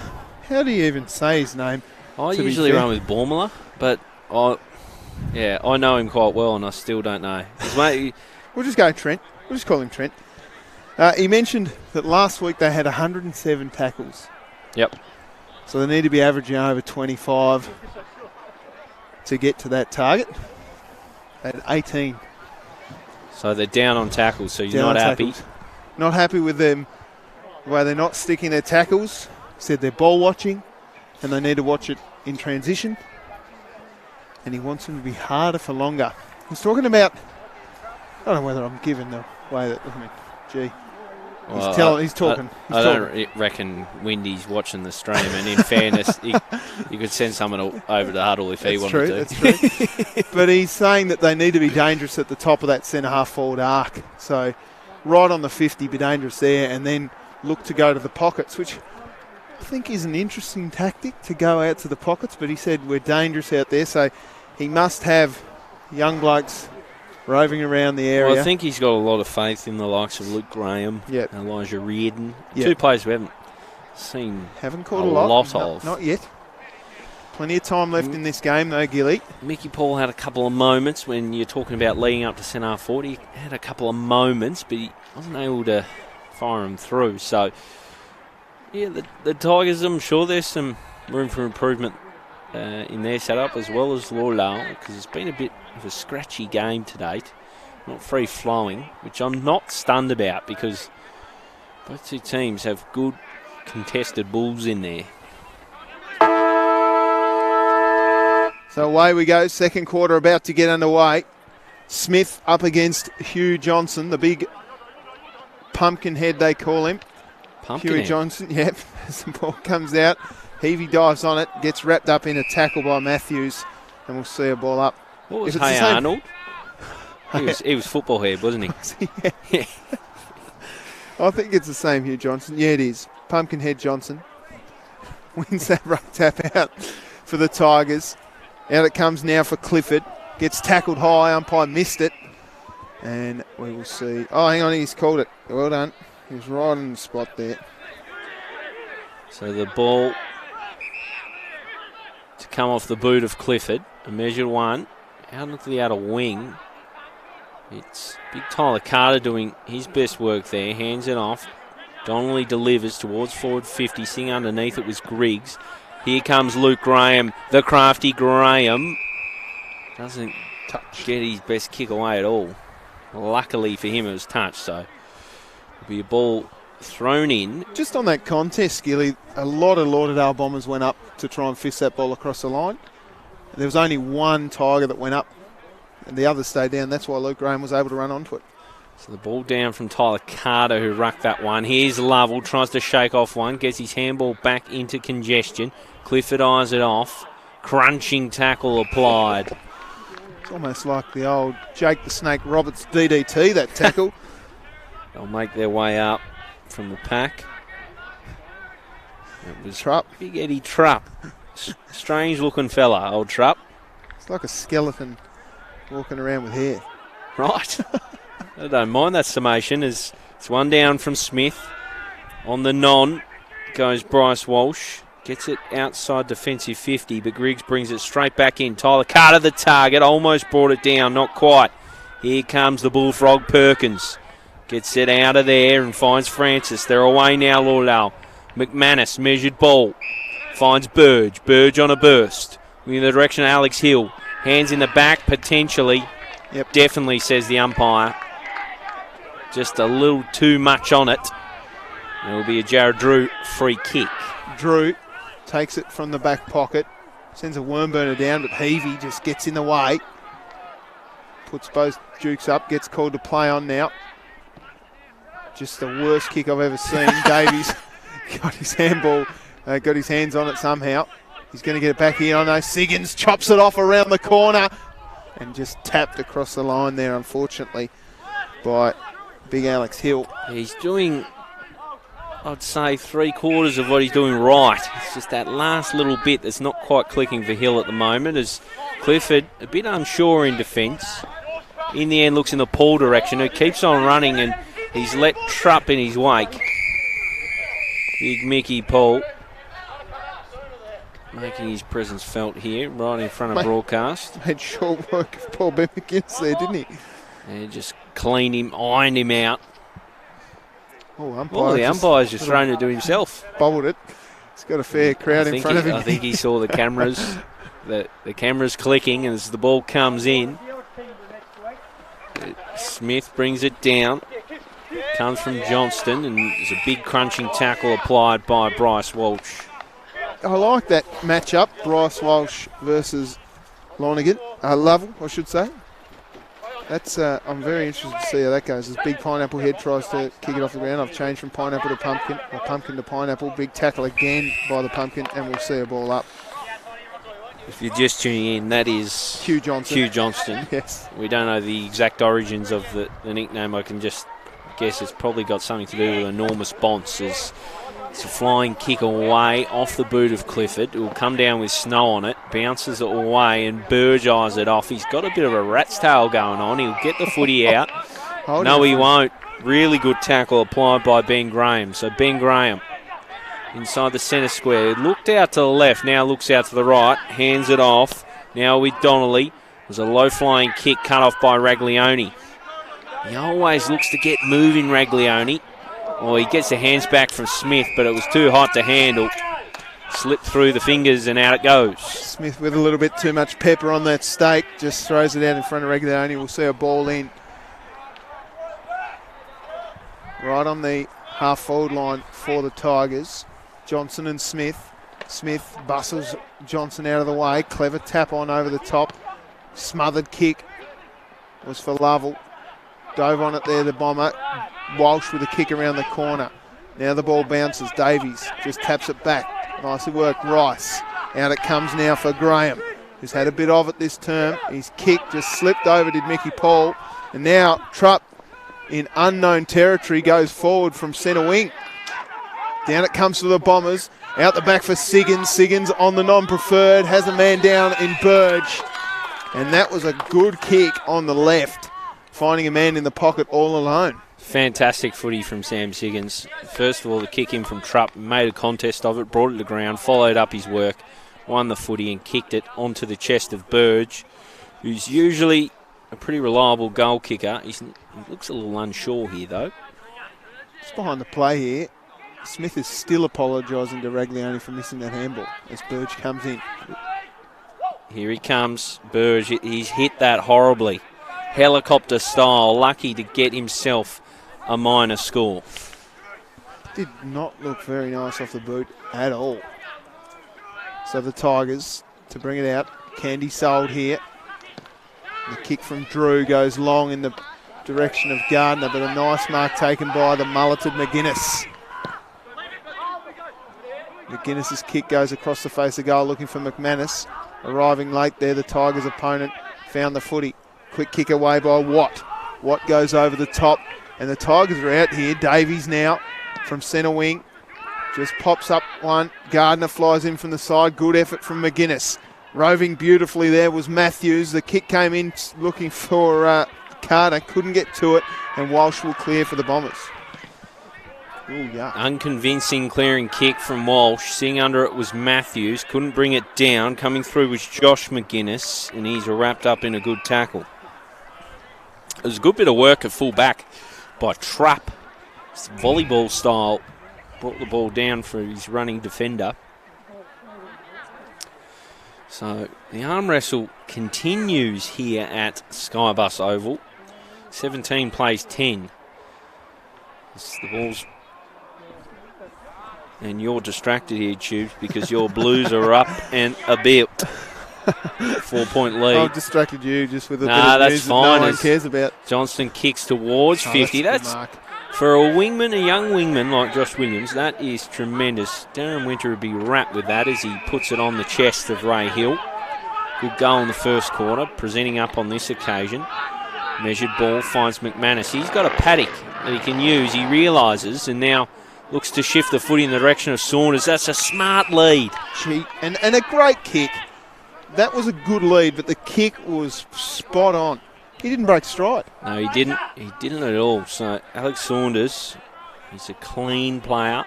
how do you even say his name?
I usually run with Baumler, but I know him quite well, and I still don't know.
We'll just go Trent. We'll just call him Trent. He mentioned that last week they had 107 tackles.
Yep.
So they need to be averaging over 25 to get to that target. They had 18.
So they're down on tackles, so you're not happy?
Tackles. Not happy with them, the way they're not sticking their tackles. Said they're ball watching, and they need to watch it in transition. And he wants them to be harder for longer. He's talking about, I don't know whether I'm giving the way that, gee.
Well,
he's talking.
I don't reckon Windy's watching the stream, and in fairness, you could send someone over the huddle if he wanted to.
That's true. But he's saying that they need to be dangerous at the top of that centre half forward arc. So right on the 50, be dangerous there, and then look to go to the pockets, which I think is an interesting tactic, to go out to the pockets. But he said we're dangerous out there, so he must have young blokes roving around the area.
Well, I think he's got a lot of faith in the likes of Luke Graham, Elijah Reardon. Two players we haven't seen
caught a
lot
of.
of.
Not yet. Plenty of time left in this game, though, Gilly.
Mickey Paul had a couple of moments when you're talking about leading up to centre half forward. He had a couple of moments, but he wasn't able to fire them through. So, yeah, the Tigers, I'm sure there's some room for improvement in their setup, as well as Lauderdale, because it's been a bit of a scratchy game to date, not free flowing, which I'm not stunned about, because both two teams have good contested balls in there.
So away we go, second quarter about to get underway. Smith up against Hugh Johnson, the big pumpkin head they call him. Hugh Johnson, yep, as the ball comes out. Heavey dives on it, gets wrapped up in a tackle by Matthews, and we'll see a ball up.
What was Hey Arnold? He was football head, wasn't he?
Yeah. I think it's the same Hugh Johnson. Yeah, it is. Pumpkinhead Johnson wins that ruck tap out for the Tigers. Out it comes now for Clifford. Gets tackled high, umpire missed it. And we will see. Oh, hang on, he's called it. Well done. He was right on the spot there.
So the ball to come off the boot of Clifford. A measure one. Out into the outer wing. It's big Tyler Carter doing his best work there. Hands it off. Donnelly delivers towards forward 50. Sitting underneath it was Griggs. Here comes Luke Graham. The crafty Graham. Doesn't get his best kick away at all. Luckily for him it was touched. So it'll be a ball thrown in.
Just on that contest, Skilly, a lot of Lauderdale Bombers went up to try and fist that ball across the line. There was only one Tiger that went up, and the others stayed down. That's why Luke Graham was able to run onto it.
So the ball down from Tyler Carter, who rucked that one. Here's Lovell, tries to shake off one, gets his handball back into congestion. Clifford eyes it off. Crunching tackle applied.
It's almost like the old Jake the Snake Roberts DDT, that tackle.
They'll make their way up from the pack. It was
Trupp.
Big Eddie Trupp. Strange looking fella, old Trupp.
It's like a skeleton walking around with hair.
Right. I don't mind that summation. It's one down from Smith. On the non goes Bryce Walsh. Gets it outside defensive 50, but Griggs brings it straight back in. Tyler Carter, the target, almost brought it down, not quite. Here comes the Bullfrog Perkins. Gets it out of there and finds Francis. They're away now, Lauderdale. McManus, measured ball. Finds Burge. Burge on a burst. In the direction of Alex Hill. Hands in the back, potentially.
Yep.
Definitely, says the umpire. Just a little too much on it. It will be a Jared Drew free kick.
Drew takes it from the back pocket. Sends a worm burner down, but Heavey just gets in the way. Puts both Dukes up. Gets called to play on now. Just the worst kick I've ever seen. Davies got his handball, got his hands on it somehow. He's going to get it back in. I know Siggins chops it off around the corner and just tapped across the line there, unfortunately, by big Alex Hill.
He's doing, I'd say, 3/4 of what he's doing right. It's just that last little bit that's not quite clicking for Hill at the moment, as Clifford, a bit unsure in defence. In the end, looks in the Paul direction, who keeps on running, and he's let Trupp in his wake. Big Mickey Paul making his presence felt here, right in front of broadcast.
Made short work of Paul Ben McGuinness there, didn't he?
And just cleaned him, ironed him out.
Oh,
the umpire's just thrown it to himself.
Bobbled it. He's got a fair crowd in front of him.
I think he saw the cameras, the cameras clicking, and as the ball comes in, Smith brings it down. Comes from Johnston, and there's a big crunching tackle applied by Bryce Walsh.
I like that matchup, Bryce Walsh versus Lonergan. Lovell, I should say. That's I'm very interested to see how that goes. As Big Pineapple Head tries to kick it off the ground. I've changed from Pineapple to Pumpkin, or Pumpkin to Pineapple. Big tackle again by the Pumpkin, and we'll see a ball up.
If you're just tuning in, that is
Hugh Johnston.
Hugh Johnston.
Yes.
We don't know the exact origins of the nickname. I can just guess it's probably got something to do with enormous bonce. It's a flying kick away off the boot of Clifford. It will come down with snow on it, bounces it away, and Burge eyes it off. He's got a bit of a rat's tail going on. He'll get the footy out. No, he won't. Really good tackle applied by Ben Graham. So Ben Graham inside the centre square. Looked out to the left, now looks out to the right. Hands it off. Now with Donnelly. There's a low-flying kick cut off by Raglione. He always looks to get moving, Raglione. Well, he gets the hands back from Smith, but it was too hot to handle. Slipped through the fingers and out it goes.
Smith with a little bit too much pepper on that steak. Just throws it out in front of Raglione. We'll see a ball in. Right on the half-forward line for the Tigers. Johnson and Smith. Smith bustles Johnson out of the way. Clever tap on over the top. Smothered kick was for Lovell. Dove on it there, the Bomber. Walsh with a kick around the corner. Now the ball bounces. Davies just taps it back. Nicely worked. Rice. Out it comes now for Graham, who's had a bit of it this term. His kick just slipped over, did Mickey Paul. And now Trupp, in unknown territory, goes forward from centre wing. Down it comes to the Bombers. Out the back for Siggins. Siggins on the non-preferred. Has a man down in Burge. And that was a good kick on the left, finding a man in the pocket all alone.
Fantastic footy from Sam Siggins. First of all, the kick in from Trupp, made a contest of it, brought it to ground, followed up his work, won the footy and kicked it onto the chest of Burge, who's usually a pretty reliable goal kicker. He looks a little unsure here, though.
Just behind the play here, Smith is still apologising to Raglione for missing that handball as Burge comes in.
Here he comes, Burge. He's hit that horribly. Helicopter style, lucky to get himself a minor score.
Did not look very nice off the boot at all. So the Tigers to bring it out. Candy sold here. The kick from Drew goes long in the direction of Gardner, but a nice mark taken by the mulleted McGuinness. McGuinness's kick goes across the face of goal, looking for McManus. Arriving late there, the Tigers' opponent found the footy. Quick kick away by Watt. Watt goes over the top, and the Tigers are out here. Davies now from centre wing. Just pops up one. Gardner flies in from the side. Good effort from McGuinness. Roving beautifully there was Matthews. The kick came in looking for Carter. Couldn't get to it, and Walsh will clear for the Bombers. Ooh, yeah.
Unconvincing clearing kick from Walsh. Sitting under it was Matthews. Couldn't bring it down. Coming through was Josh McGuinness, and he's wrapped up in a good tackle. It was a good bit of work at full back by Trapp. It's volleyball style. Brought the ball down for his running defender. So the arm wrestle continues here at Skybus Oval. 17 plays 10. The ball's... And you're distracted here, Tubes, because your Blues are up and about. 4-point lead.
I've distracted you just with a bit of
that's
news
fine.
that no one cares about.
Johnston kicks towards 50.
That's a good mark.
For a wingman, a young wingman like Josh Williams, that is tremendous. Darren Winter would be wrapped with that as he puts it on the chest of Ray Hill. Good goal in the first quarter, presenting up on this occasion. Measured ball finds McManus. He's got a paddock that he can use. He realises and now looks to shift the footy in the direction of Saunders. That's a smart lead.
And a great kick. That was a good lead, but the kick was spot on. He didn't break stride.
No, he didn't. He didn't at all. So Alex Saunders, he's a clean player.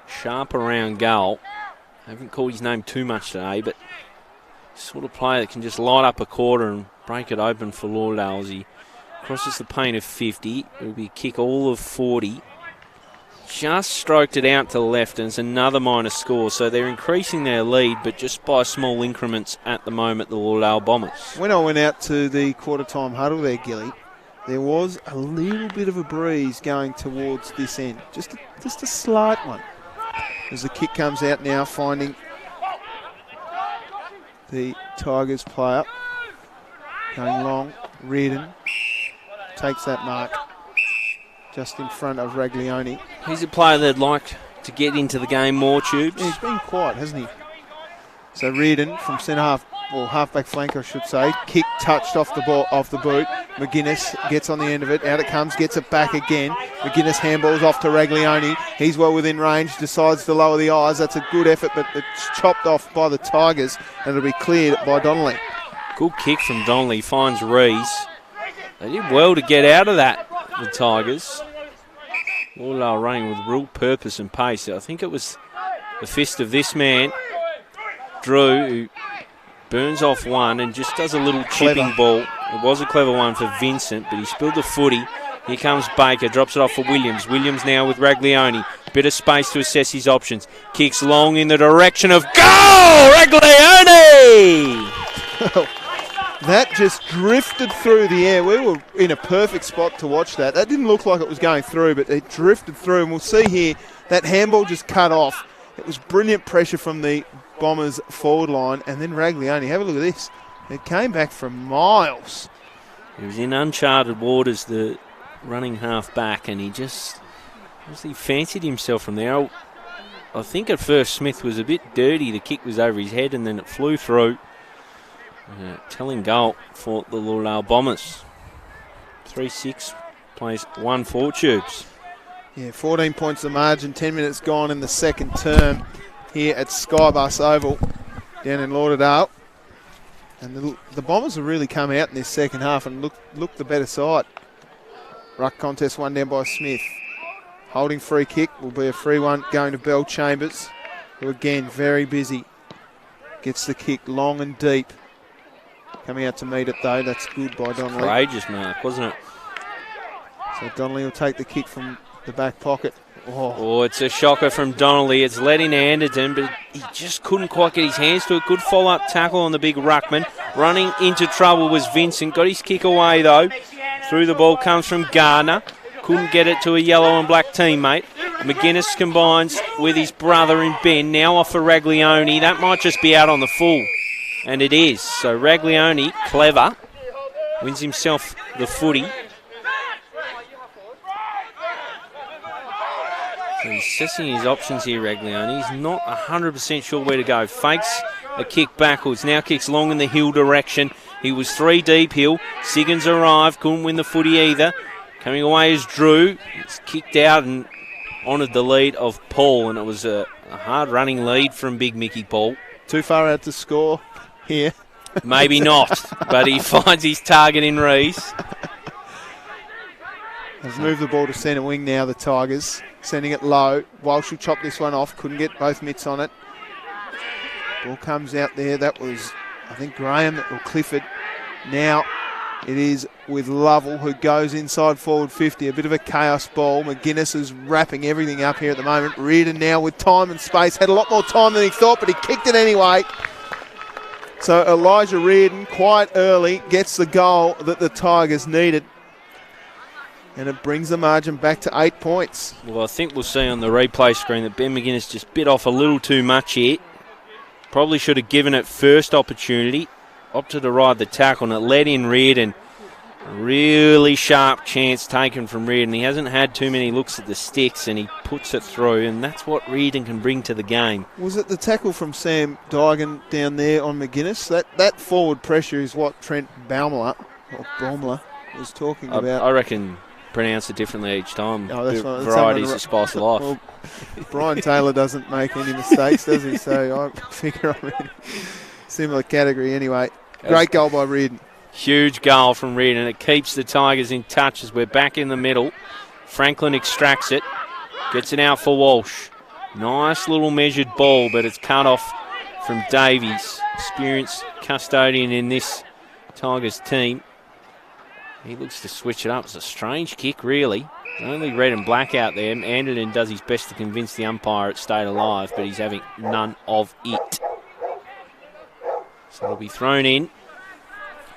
Sharp around goal. I haven't called his name too much today, but sort of player that can just light up a quarter and break it open for Lauderdale as he crosses the paint of 50. It'll be a kick all of 40. Just stroked it out to the left, and it's another minor score. So they're increasing their lead, but just by small increments at the moment, the Lauderdale Bombers.
When I went out to the quarter-time huddle there, Gilly, there was a little bit of a breeze going towards this end. Just a slight one. As the kick comes out now, finding the Tigers player. Going long, Reardon takes that mark. Just in front of Raglioni.
He's a player they'd like to get into the game more, Tubes.
Yeah, he's been quiet, hasn't he? So Reardon from centre half, or half-back flank, I should say. Kick touched off the ball, off the boot. McGuinness gets on the end of it. Out it comes, gets it back again. McGuinness handballs off to Raglioni. He's well within range, decides to lower the eyes. That's a good effort, but it's chopped off by the Tigers, and it'll be cleared by Donnelly.
Good kick from Donnelly, finds Rees. They did well to get out of that, the Tigers. Lauderdale running with real purpose and pace. I think it was the fist of this man, Drew, who burns off one and just does a little chipping ball. It was a clever one for Vincent, but he spilled the footy. Here comes Baker, drops it off for Williams. Williams now with Raglioni. Bit of space to assess his options. Kicks long in the direction of goal! Raglioni!
That just drifted through the air. We were in a perfect spot to watch that. That didn't look like it was going through, but it drifted through. And we'll see here, that handball just cut off. It was brilliant pressure from the Bombers forward line. And then Raglioni, have a look at this. It came back from miles.
He was in uncharted waters, the running half back, and he just obviously fancied himself from there. I think at first Smith was a bit dirty. The kick was over his head, and then it flew through. Telling goal for the Lauderdale Bombers. 3-6 plays 1-4 Tubes.
Yeah, 14 points the margin, 10 minutes gone in the second term here at Skybus Oval down in Lauderdale. And the Bombers have really come out in this second half and look the better side. Ruck contest one down by Smith. Holding free kick will be a free one going to Bell Chambers, who again very busy. Gets the kick long and deep. Coming out to meet it though, that's good by Donnelly.
Courageous mark, wasn't it?
So Donnelly will take the kick from the back pocket.
Oh, it's a shocker from Donnelly. It's led in Anderton, but he just couldn't quite get his hands to it. Good follow-up tackle on the big ruckman. Running into trouble was Vincent. Got his kick away though. Through the ball comes from Gardner. Couldn't get it to a yellow and black teammate. McGuinness combines with his brother in Ben. Now off for Raglioni. That might just be out on the full. And it is. So Raglioni, clever, wins himself the footy. So he's assessing his options here, Raglioni. He's not 100% sure where to go. Fakes a kick backwards. Now kicks long in the Hill direction. He was 3 deep, Hill. Siggins arrived. Couldn't win the footy either. Coming away is Drew. He's kicked out and honoured the lead of Paul. And it was a hard-running lead from Big Mickey Paul.
Too far out to score here.
Maybe not, but he finds his target in Rees.
They've moved the ball to centre wing now, the Tigers. Sending it low. Walsh will chop this one off. Couldn't get both mitts on it. Ball comes out there. That was, I think, Graham or Clifford. Now it is with Lovell, who goes inside forward 50. A bit of a chaos ball. McGuinness is wrapping everything up here at the moment. Reardon now with time and space. Had a lot more time than he thought, but he kicked it anyway. So Elijah Reardon, quite early, gets the goal that the Tigers needed. And it brings the margin back to 8 points.
Well, I think we'll see on the replay screen that Ben McGuinness just bit off a little too much here. Probably should have given it first opportunity. Opted to ride the tackle, and it led in Reardon. Really sharp chance taken from Reardon. He hasn't had too many looks at the sticks, and he puts it through, and that's what Reardon can bring to the game.
Was it the tackle from Sam Dygan down there on McGuinness? That forward pressure is what Trent Baumler was talking about.
I reckon pronounce it differently each time.
Oh, that's right.
Varieties of spice of life.
Well, Brian Taylor doesn't make any mistakes, does he? So I figure I'm in similar category anyway. Great goal by Reardon.
Huge goal from Reardon. It keeps the Tigers in touch as we're back in the middle. Franklin extracts it. Gets it out for Walsh. Nice little measured ball, but it's cut off from Davies. Experienced custodian in this Tigers team. He looks to switch it up. It's a strange kick, really. Only red and black out there. Anderton does his best to convince the umpire it stayed alive, but he's having none of it. So it'll be thrown in.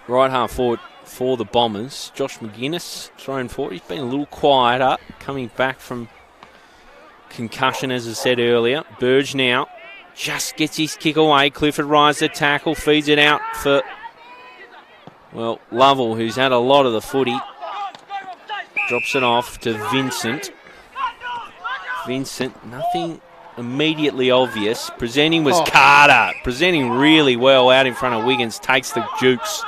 Right half forward for the Bombers. Josh McGuinness thrown forward. He's been a little quieter, coming back from concussion, as I said earlier. Burge now just gets his kick away. Clifford rides the tackle, feeds it out for, well, Lovell, who's had a lot of the footy. Drops it off to Vincent. Vincent, nothing immediately obvious. Presenting was Carter. Presenting really well out in front of Wiggins. Takes the jukes.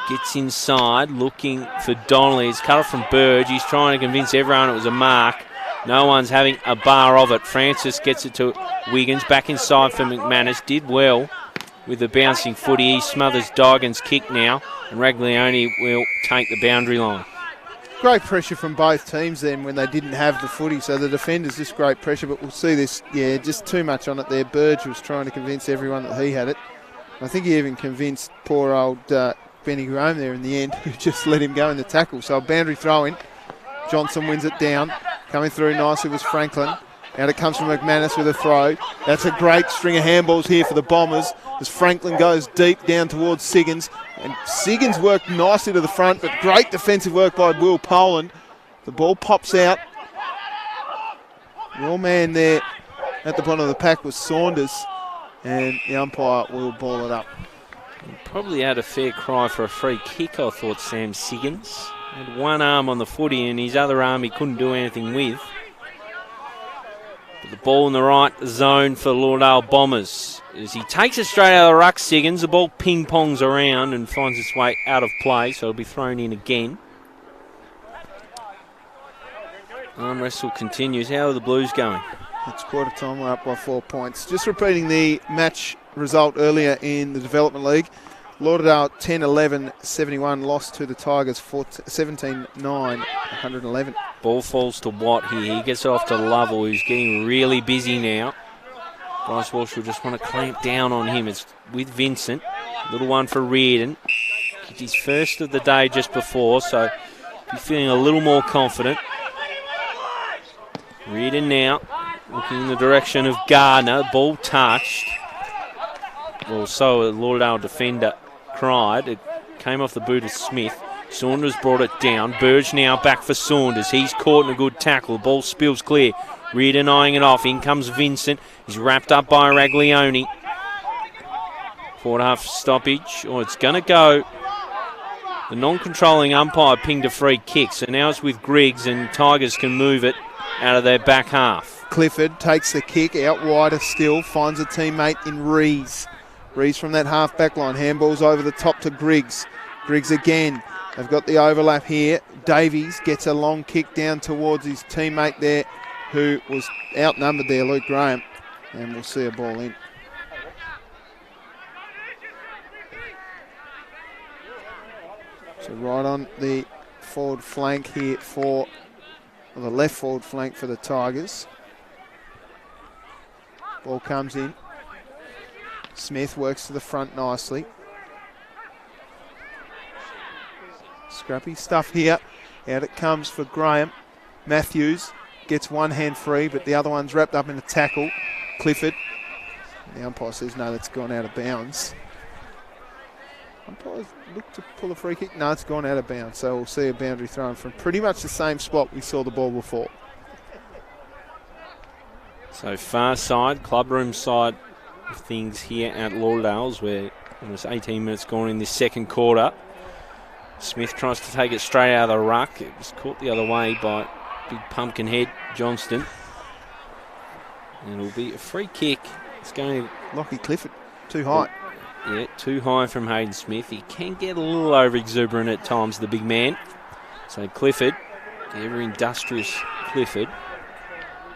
Gets inside, looking for Donnelly. It's cut off from Burge. He's trying to convince everyone it was a mark. No one's having a bar of it. Francis gets it to Wiggins. Back inside for McManus. Did well with the bouncing footy. He smothers Dygan's kick now. And Raglione will take the boundary line.
Great pressure from both teams then when they didn't have the footy. So the defenders, just great pressure. But we'll see this, just too much on it there. Burge was trying to convince everyone that he had it. I think he even convinced poor old Benny Graham there in the end, who just let him go in the tackle. So a boundary throw in. Johnson wins it down. Coming through nicely was Franklin. Out it comes from McManus with a throw. That's a great string of handballs here for the Bombers as Franklin goes deep down towards Siggins. And Siggins worked nicely to the front, but great defensive work by Will Poland. The ball pops out. Your man there at the bottom of the pack was Saunders, and the umpire will ball it up.
He probably had a fair cry for a free kick, I thought, Sam Siggins. Had one arm on the footy and his other arm he couldn't do anything with. But the ball in the right zone for Lauderdale Bombers. As he takes it straight out of the ruck, Siggins, the ball ping-pongs around and finds its way out of play, so it'll be thrown in again. Arm wrestle continues. How are the Blues going?
It's quarter time, we're up by 4 points. Just repeating the match result earlier in the Development League. Lauderdale 10-11-71, lost to the Tigers 17-9-111.
Ball falls to Watt here. He gets it off to Lovell, who's getting really busy now. Bryce Walsh will just want to clamp down on him. It's with Vincent. Little one for Reardon. Kicked his first of the day just before, so he's feeling a little more confident. Reardon now looking in the direction of Gardner. Ball touched. Well, so a Lauderdale defender cried. It came off the boot of Smith. Saunders brought it down. Burge now back for Saunders. He's caught in a good tackle. The ball spills clear. Reardon eyeing it off. In comes Vincent. He's wrapped up by Raglione. Forward half stoppage. Oh, it's going to go. The non-controlling umpire pinged a free kick. So now it's with Griggs and Tigers can move it out of their back half.
Clifford takes the kick out wider still. Finds a teammate in Rees. Rees from that half back line. Handballs over the top to Griggs. Griggs again. They've got the overlap here. Davies gets a long kick down towards his teammate there who was outnumbered there, Luke Graham. And we'll see a ball in. So right on the forward flank here or the left forward flank for the Tigers. Ball comes in. Smith works to the front nicely. Scrappy stuff here. Out it comes for Graham. Matthews gets one hand free, but the other one's wrapped up in a tackle. Clifford. The umpire says no, that's gone out of bounds. Umpires look to pull a free kick. No, it's gone out of bounds. So we'll see a boundary thrown from pretty much the same spot we saw the ball before.
So far side, clubroom side of things here at Lauderdale's, where almost 18 minutes gone in this second quarter. Smith tries to take it straight out of the ruck. It was caught the other way by big Pumpkinhead Johnston. And it'll be a free kick. It's going to
Lockie Clifford, too high.
Yeah, too high from Hayden Smith. He can get a little over-exuberant at times, the big man. So Clifford, the ever-industrious Clifford,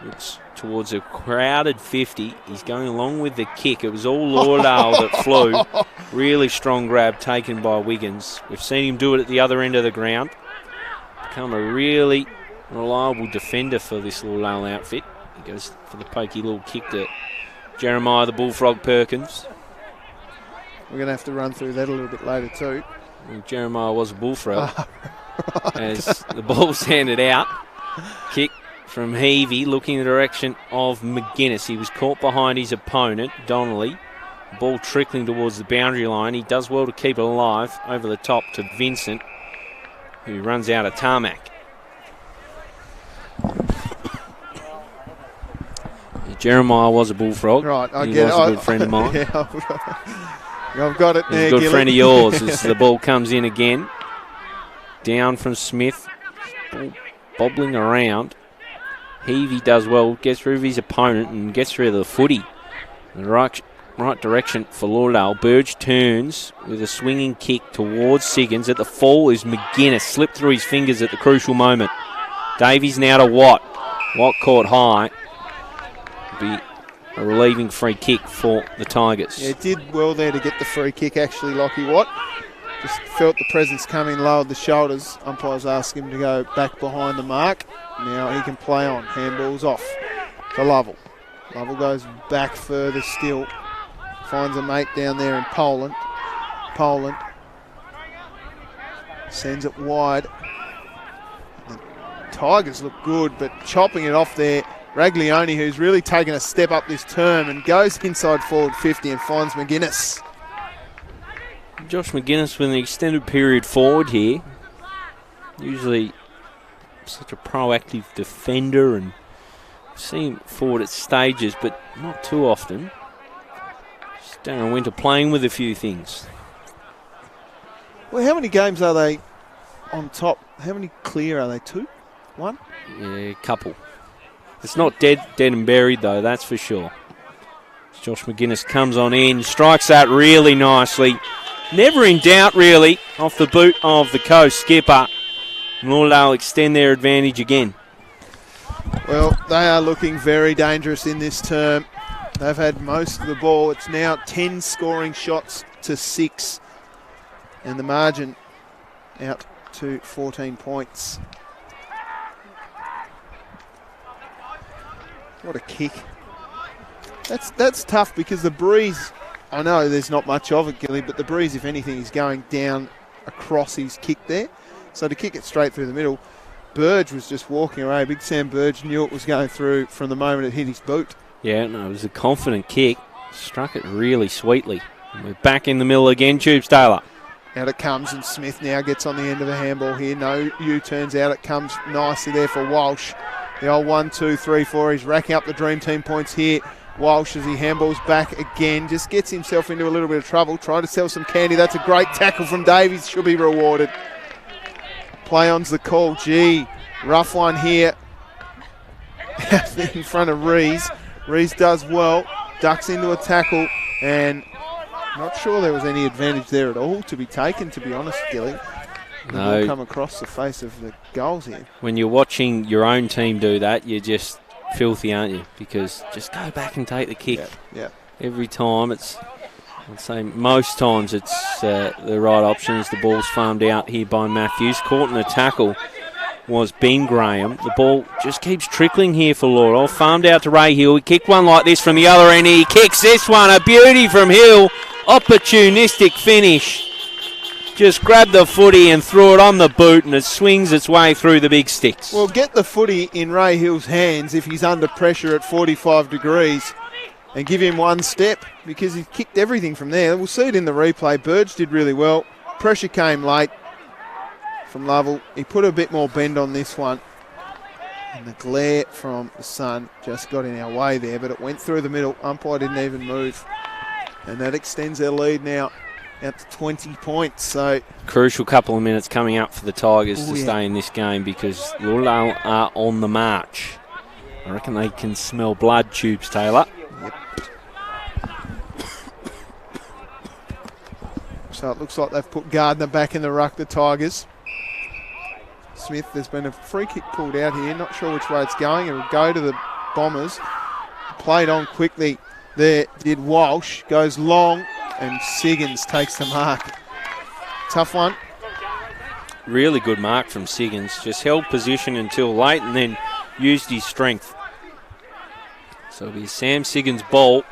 looks towards a crowded 50. He's going along with the kick. It was all Lauderdale that flew. Really strong grab taken by Wiggins. We've seen him do it at the other end of the ground. Become a really reliable defender for this Lauderdale outfit. He goes for the pokey little kick to Jeremiah the Bullfrog Perkins.
We're going to have to run through that a little bit later too.
Well, Jeremiah was a bullfrog. As the ball's handed out. Kick from Heavey, looking in the direction of McGuinness. He was caught behind his opponent, Donnelly. Ball trickling towards the boundary line. He does well to keep it alive over the top to Vincent, who runs out of tarmac. Jeremiah was a bullfrog.
Right, I
he
get
was
it.
a good friend of mine.
Yeah, I've got it there,
He's a good
Gilly.
friend of yours as the ball comes in again. Down from Smith. Ball bobbling around. Heavey does well, gets through his opponent and gets through the footy. The right direction for Lauderdale. Burge turns with a swinging kick towards Siggins. At the fall is McGuinness. Slipped through his fingers at the crucial moment. Davies now to Watt. Watt caught high. Be a relieving free kick for the Tigers.
Yeah, did well there to get the free kick, actually, Lockie Watt. Just felt the presence coming, lowered the shoulders. Umpires asked him to go back behind the mark. Now he can play on. Handball's off to Lovell. Lovell goes back further still. Finds a mate down there in Poland. Poland sends it wide. The Tigers look good, but chopping it off there. Raglione, who's really taken a step up this term and goes inside forward 50 and finds McGuinness.
Josh McGuinness with an extended period forward here. Usually such a proactive defender, and seen forward at stages, but not too often. Just Darren Winter playing with a few things.
Well, how many games are they on top? How many clear are they? 2? 1?
Yeah, a couple. It's not dead and buried, though, that's for sure. Josh McGuinness comes on in, strikes that really nicely. Never in doubt, really, off the boot of the Coast skipper. Lauderdale extend their advantage again.
Well, they are looking very dangerous in this term. They've had most of the ball. It's now 10 scoring shots to 6. And the margin out to 14 points. What a kick. That's tough because the breeze, I know there's not much of it, Gilly, but the breeze, if anything, is going down across his kick there. So to kick it straight through the middle, Burge was just walking away. Big Sam Burge knew it was going through from the moment it hit his boot.
Yeah, no, it was a confident kick. Struck it really sweetly. And we're back in the middle again, Tubes Taylor.
Out it comes, and Smith now gets on the end of a handball here. No U-turns out. It comes nicely there for Walsh. The old 1, 2, 3, 4. He's racking up the dream team points here. Walsh, as he handballs back again, just gets himself into a little bit of trouble. Trying to sell some candy. That's a great tackle from Davies. Should be rewarded. Play on's the call. Gee, rough one here in front of Rees. Rees does well. Ducks into a tackle, and not sure there was any advantage there at all to be taken, to be honest, Gilly.
No.
Will come across the face of the goals here.
When you're watching your own team do that, you're just filthy, aren't you? Because just go back and take the kick.
Yeah.
Every time it's I'd say most times it's the right option as the ball's farmed out here by Matthews. Caught in the tackle was Ben Graham. The ball just keeps trickling here for Lauderdale. Farmed out to Ray Hill. He kicked one like this from the other end. He kicks this one. A beauty from Hill. Opportunistic finish. Just grabbed the footy and threw it on the boot, and it swings its way through the big sticks.
Well, get the footy in Ray Hill's hands if he's under pressure at 45 degrees and give him one step, because he kicked everything from there. We'll see it in the replay. Burge did really well. Pressure came late from Lovell. He put a bit more bend on this one. And the glare from the sun just got in our way there, but it went through the middle. Umpire didn't even move. And that extends their lead now out to 20 points. So
crucial couple of minutes coming up for the Tigers to stay in this game, because Lauderdale are on the march. I reckon they can smell blood tubes, Taylor.
Yep. So it looks like they've put Gardner back in the ruck, the Tigers. Smith, there's been a free kick pulled out here. Not sure which way it's going. It'll go to the Bombers. Played on quickly there did Walsh. Goes long, and Siggins takes the mark. Tough one.
Really good mark from Siggins. Just held position until late and then used his strength. So it'll be Sam Siggins' ball.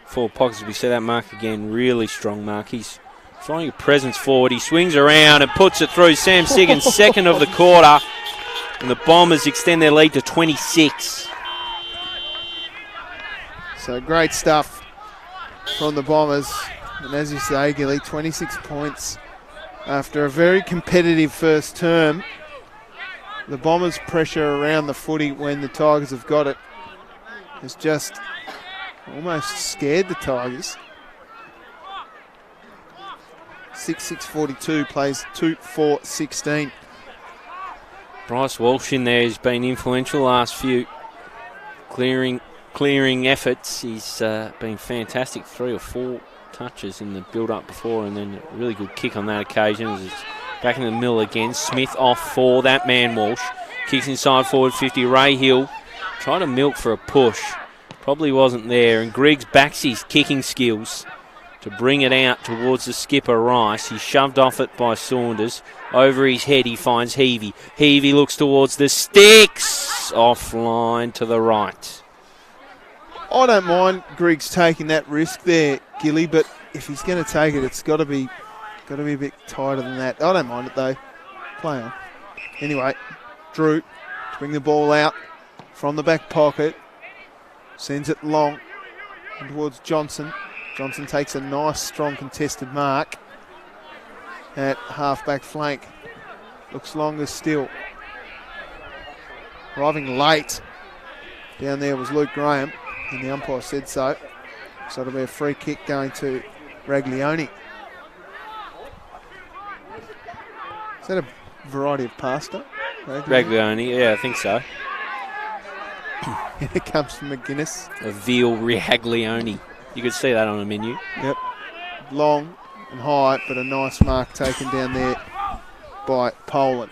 4 pockets. We see that mark again. Really strong mark. He's finding a presence forward. He swings around and puts it through. Sam Siggins, second of the quarter. And the Bombers extend their lead to 26.
So great stuff from the Bombers. And as you say, Gilly, 26 points after a very competitive first term. The Bombers' pressure around the footy when the Tigers have got it has just almost scared the Tigers. 6-6-42 plays 2-4-16.
Bryce Walsh in there has been influential last few clearing efforts. He's been fantastic. 3 or 4 touches in the build-up before, and then a really good kick on that occasion. As it's back in the middle again. Smith off for that man Walsh. Kicks inside forward 50. Ray Hill tried to milk for a push. Probably wasn't there. And Griggs backs his kicking skills to bring it out towards the skipper Rice. He's shoved off it by Saunders. Over his head he finds Heavey. Heavey looks towards the sticks. Offline to the right.
I don't mind Griggs taking that risk there, Gilly, but if he's going to take it, it's got to be a bit tighter than that. I don't mind it though. Play on. Anyway, Drew to bring the ball out from the back pocket. Sends it long towards Johnson. Johnson takes a nice, strong contested mark at half-back flank. Looks longer still. Arriving late down there was Luke Graham, and the umpire said so. So it'll be a free kick going to Raglione. Is that a variety of pasta?
Raglione, yeah, I think so.
Here comes from McGuinness.
A veal raglione. You could see that on the menu.
Yep. Long and high, but a nice mark taken down there by Poland.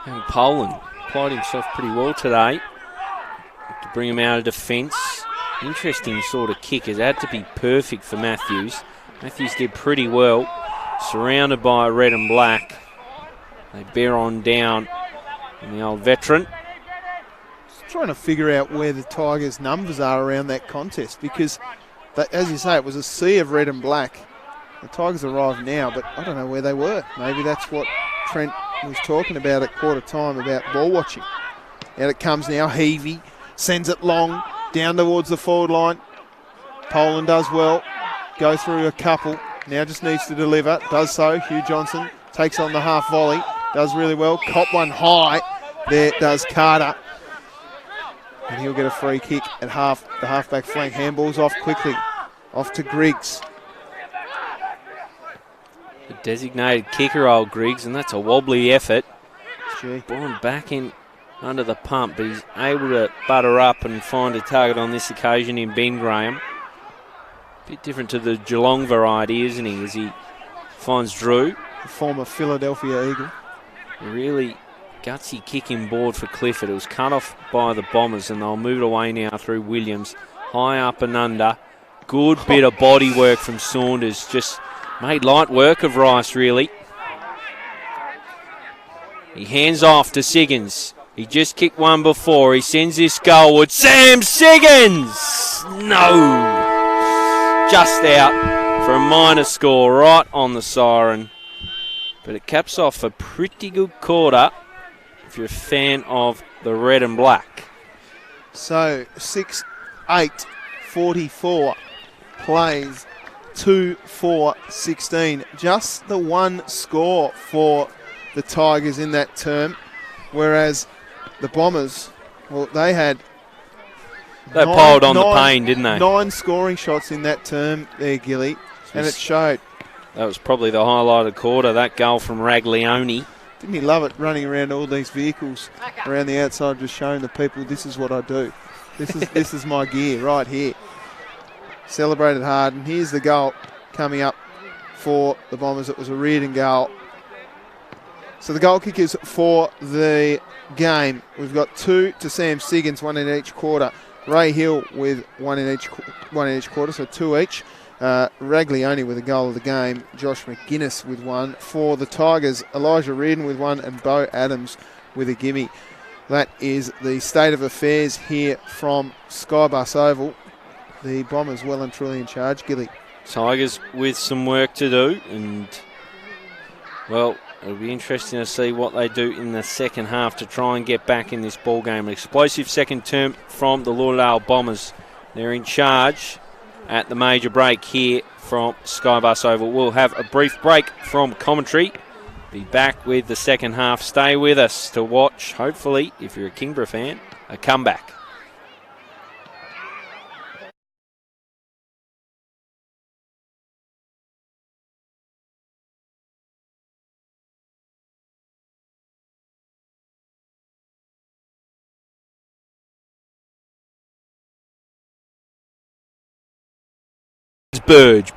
And Poland applied himself pretty well today to bring him out of defence. Interesting sort of kick. It had to be perfect for Matthews. Matthews did pretty well. Surrounded by red and black. They bear on down on the old veteran.
Trying to figure out where the Tigers' numbers are around that contest, because, as you say, it was a sea of red and black. The Tigers arrived now, but I don't know where they were. Maybe that's what Trent was talking about at quarter time about ball watching. Out it comes now. Heavey sends it long down towards the forward line. Poland does well. Go through a couple. Now just needs to deliver. Does so. Hugh Johnson takes on the half volley. Does really well. Cop one high. There does Carter. And he'll get a free kick at the half-back flank. Handballs off quickly. Off to Griggs.
The designated kicker, old Griggs, and that's a wobbly effort.
Gee.
Born back in under the pump, but he's able to butter up and find a target on this occasion in Ben Graham. Bit different to the Geelong variety, isn't he, as he finds Drew.
The former Philadelphia Eagle.
Really gutsy kicking board for Clifford. It was cut off by the Bombers, and they'll move it away now through Williams. high up and under. Good bit of body work from Saunders. Just made light work of Rice, really. He hands off to Siggins. He just kicked one before. He sends this goalward. Sam Siggins! No! Just out for a minor score right on the siren. But it caps off a pretty good quarter if you're a fan of the red and black.
So 6-8-44 plays 2-4-16. Just the one score for the Tigers in that term, whereas the Bombers, well, they had
piled on the pain, didn't they?
9 scoring shots in that term there, Gilly, and it showed.
That was probably the highlight of the quarter, that goal from Raglione.
Didn't he love it, running around all these vehicles around the outside, just showing the people this is what I do. This is my gear right here. Celebrated hard, and here's the goal coming up for the Bombers. It was a Reardon goal. So the goal kickers for the game, we've got 2 to Sam Siggins, 1 in each quarter. Ray Hill with one in each quarter, so 2 each. Raglione with a goal of the game. Josh McGuinness with 1 for the Tigers. Elijah Reardon with 1, and Beau Adams with a gimme. That is the state of affairs here from Skybus Oval. The Bombers well and truly in charge. Gilly.
Tigers with some work to do, and well, it'll be interesting to see what they do in the second half to try and get back in this ball game. An explosive second term from the Lauderdale Bombers. They're in charge at the major break here from Skybus Oval. We'll have a brief break from commentary. Be back with the second half. Stay with us to watch, hopefully, if you're a Kingborough fan, a comeback.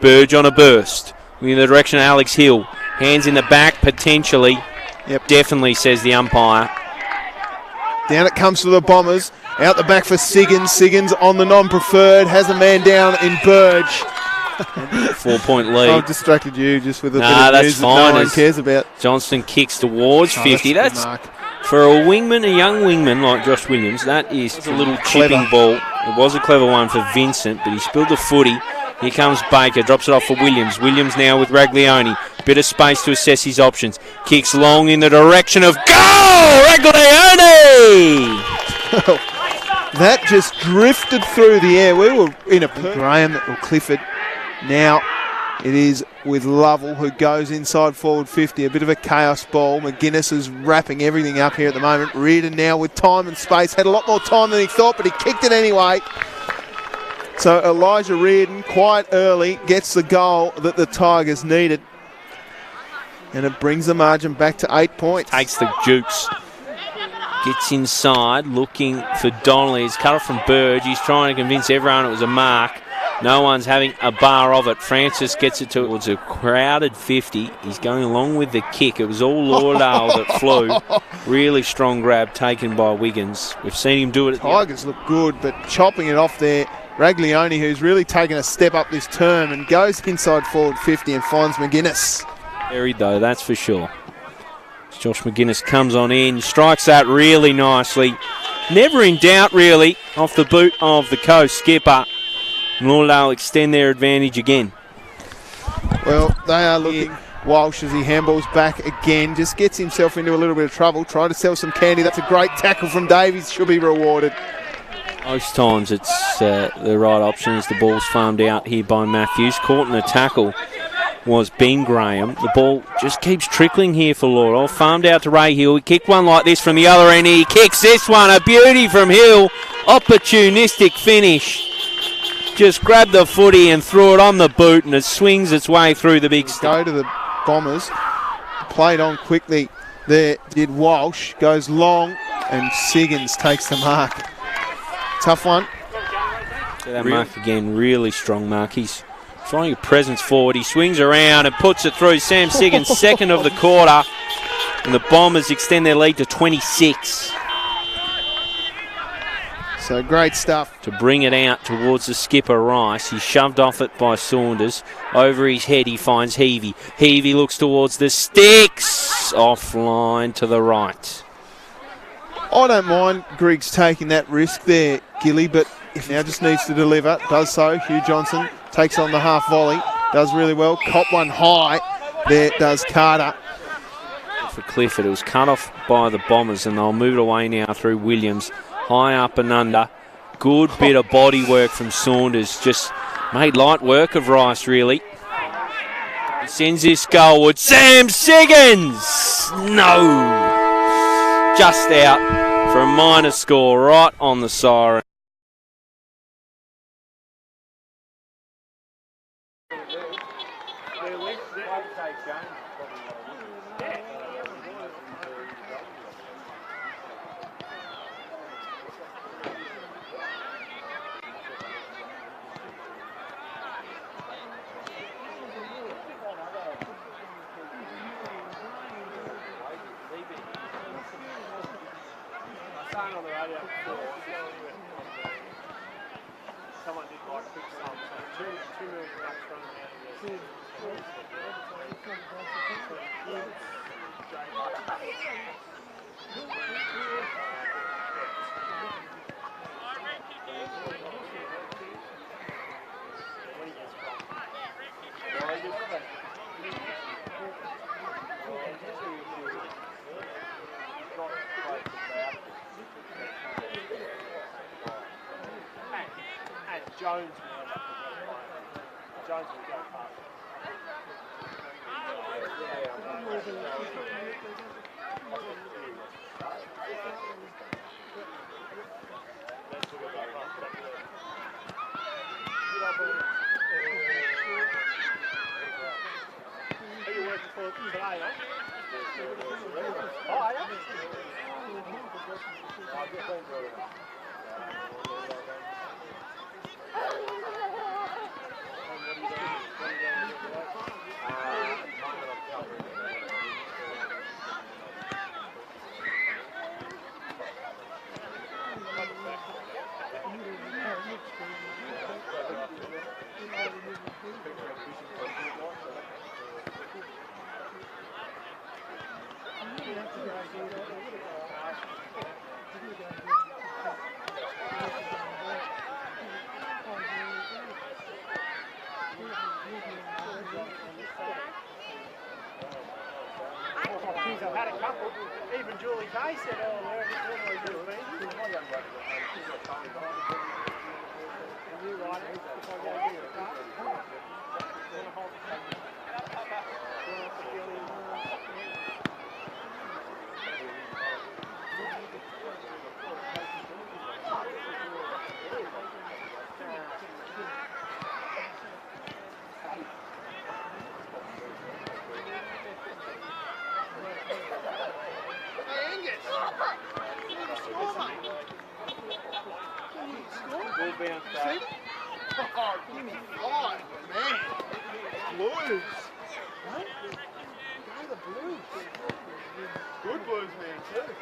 Burge on a burst in the direction of Alex Hill. Hands in the back, potentially.
Yep.
Definitely, says the umpire.
Down it comes to the Bombers. Out the back for Siggins. Siggins on the non-preferred. Has a man down in Burge.
4-point lead.
I've distracted you just with a bit of
that's
news
fine.
that no one cares about.
Johnston kicks towards 50.
That's
for a wingman, a young wingman like Josh Williams, that is a little chipping ball. It was a clever one for Vincent, but he spilled the footy. Here comes Baker, drops it off for Williams. Williams now with Raglione. Bit of space to assess his options. Kicks long in the direction of goal! Raglione!
That just drifted through the air. We were in a Graham or Clifford. Now it is with Lovell, who goes inside forward 50. A bit of a chaos ball. McGuinness is wrapping everything up here at the moment. Reardon now with time and space. Had a lot more time than he thought, but he kicked it anyway. So Elijah Reardon, quite early, gets the goal that the Tigers needed. And it brings the margin back to 8 points.
Takes the jukes. Gets inside, looking for Donnelly. He's cut off from Burge. He's trying to convince everyone it was a mark. No one's having a bar of it. Francis gets it towards a crowded 50. He's going along with the kick. It was all Lauderdale that flew. Really strong grab taken by Wiggins. We've seen him do it.
Tigers look good, but chopping it off there. Raglione, who's really taken a step up this term and goes inside forward 50 and finds McGuinness.
Buried though, that's for sure. Josh McGuinness comes on in, strikes that really nicely. Never in doubt, really, off the boot of the coast skipper. Lauderdale extend their advantage again.
Well, they are looking. Walsh, as he handballs back again, just gets himself into a little bit of trouble. Trying to sell some candy. That's a great tackle from Davies. Should be rewarded.
Most times it's the right option as the ball's farmed out here by Matthews. Caught in the tackle was Ben Graham. The ball just keeps trickling here for Lauderdale. Farmed out to Ray Hill. He kicked one like this from the other end. He kicks this one. A beauty from Hill. Opportunistic finish. Just grabbed the footy and threw it on the boot, and it swings its way through the big
Go to the Bombers. Played on quickly. There did Walsh. Goes long, and Siggins takes the mark. Tough one.
That mark again, really strong mark. He's throwing a presence forward. He swings around and puts it through. Sam Siggins, second of the quarter. And the Bombers extend their lead to 26.
So great stuff.
To bring it out towards the skipper, Rice. He's shoved off it by Saunders. Over his head, he finds Heavey. Heavey looks towards the sticks. Offline to the right.
I don't mind Griggs taking that risk there, Gilly, but now just needs to deliver. Does so. Hugh Johnson takes on the half volley. Does really well. Cop one high. There does Carter.
For Clifford, it was cut off by the Bombers, and they'll move it away now through Williams. High up and under. Good bit of body work from Saunders. Just made light work of Rice, really. He sends this goalward. Sam Siggins! No! Just out for a minor score right on the siren.
Jones will go past. Are you working for today, mate? Oh, are you? I've had a couple. Even Julie Kay said earlier, oh, give me five, man. Blues. Huh? Go the Blues. Good Blues, man, too.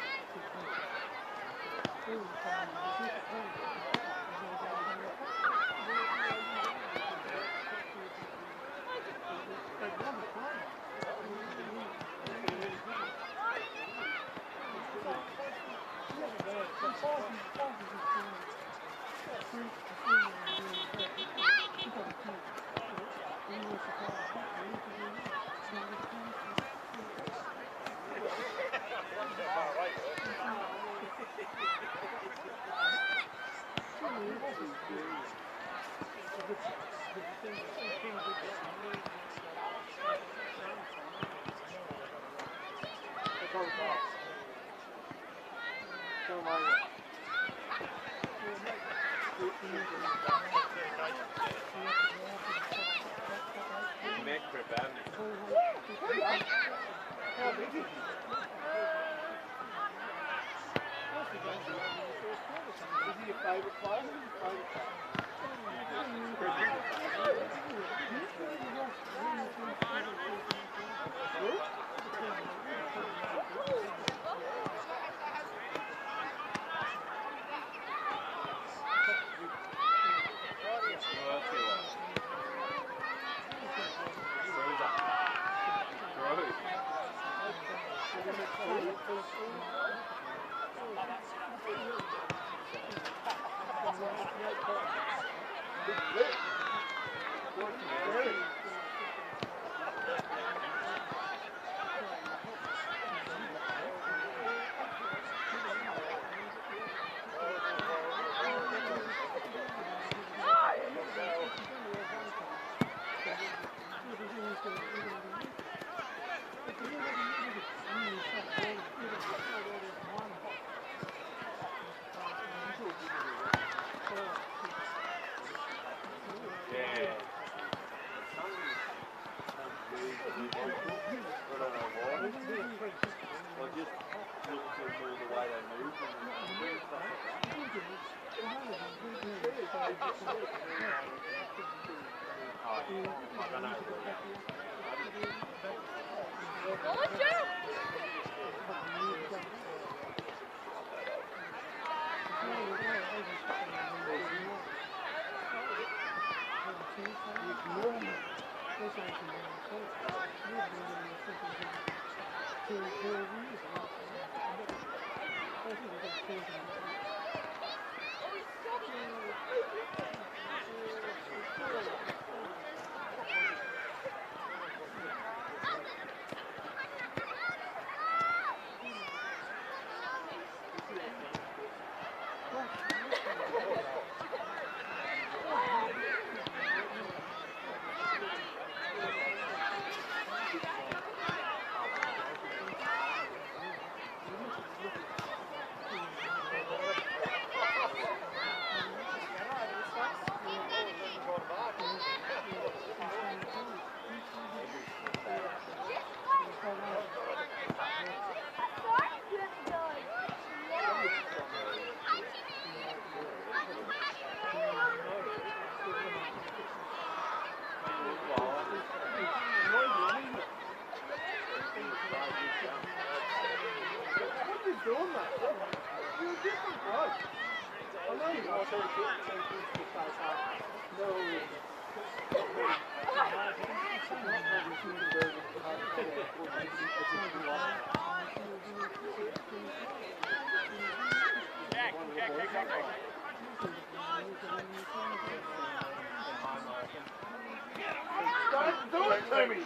Don't do it to me!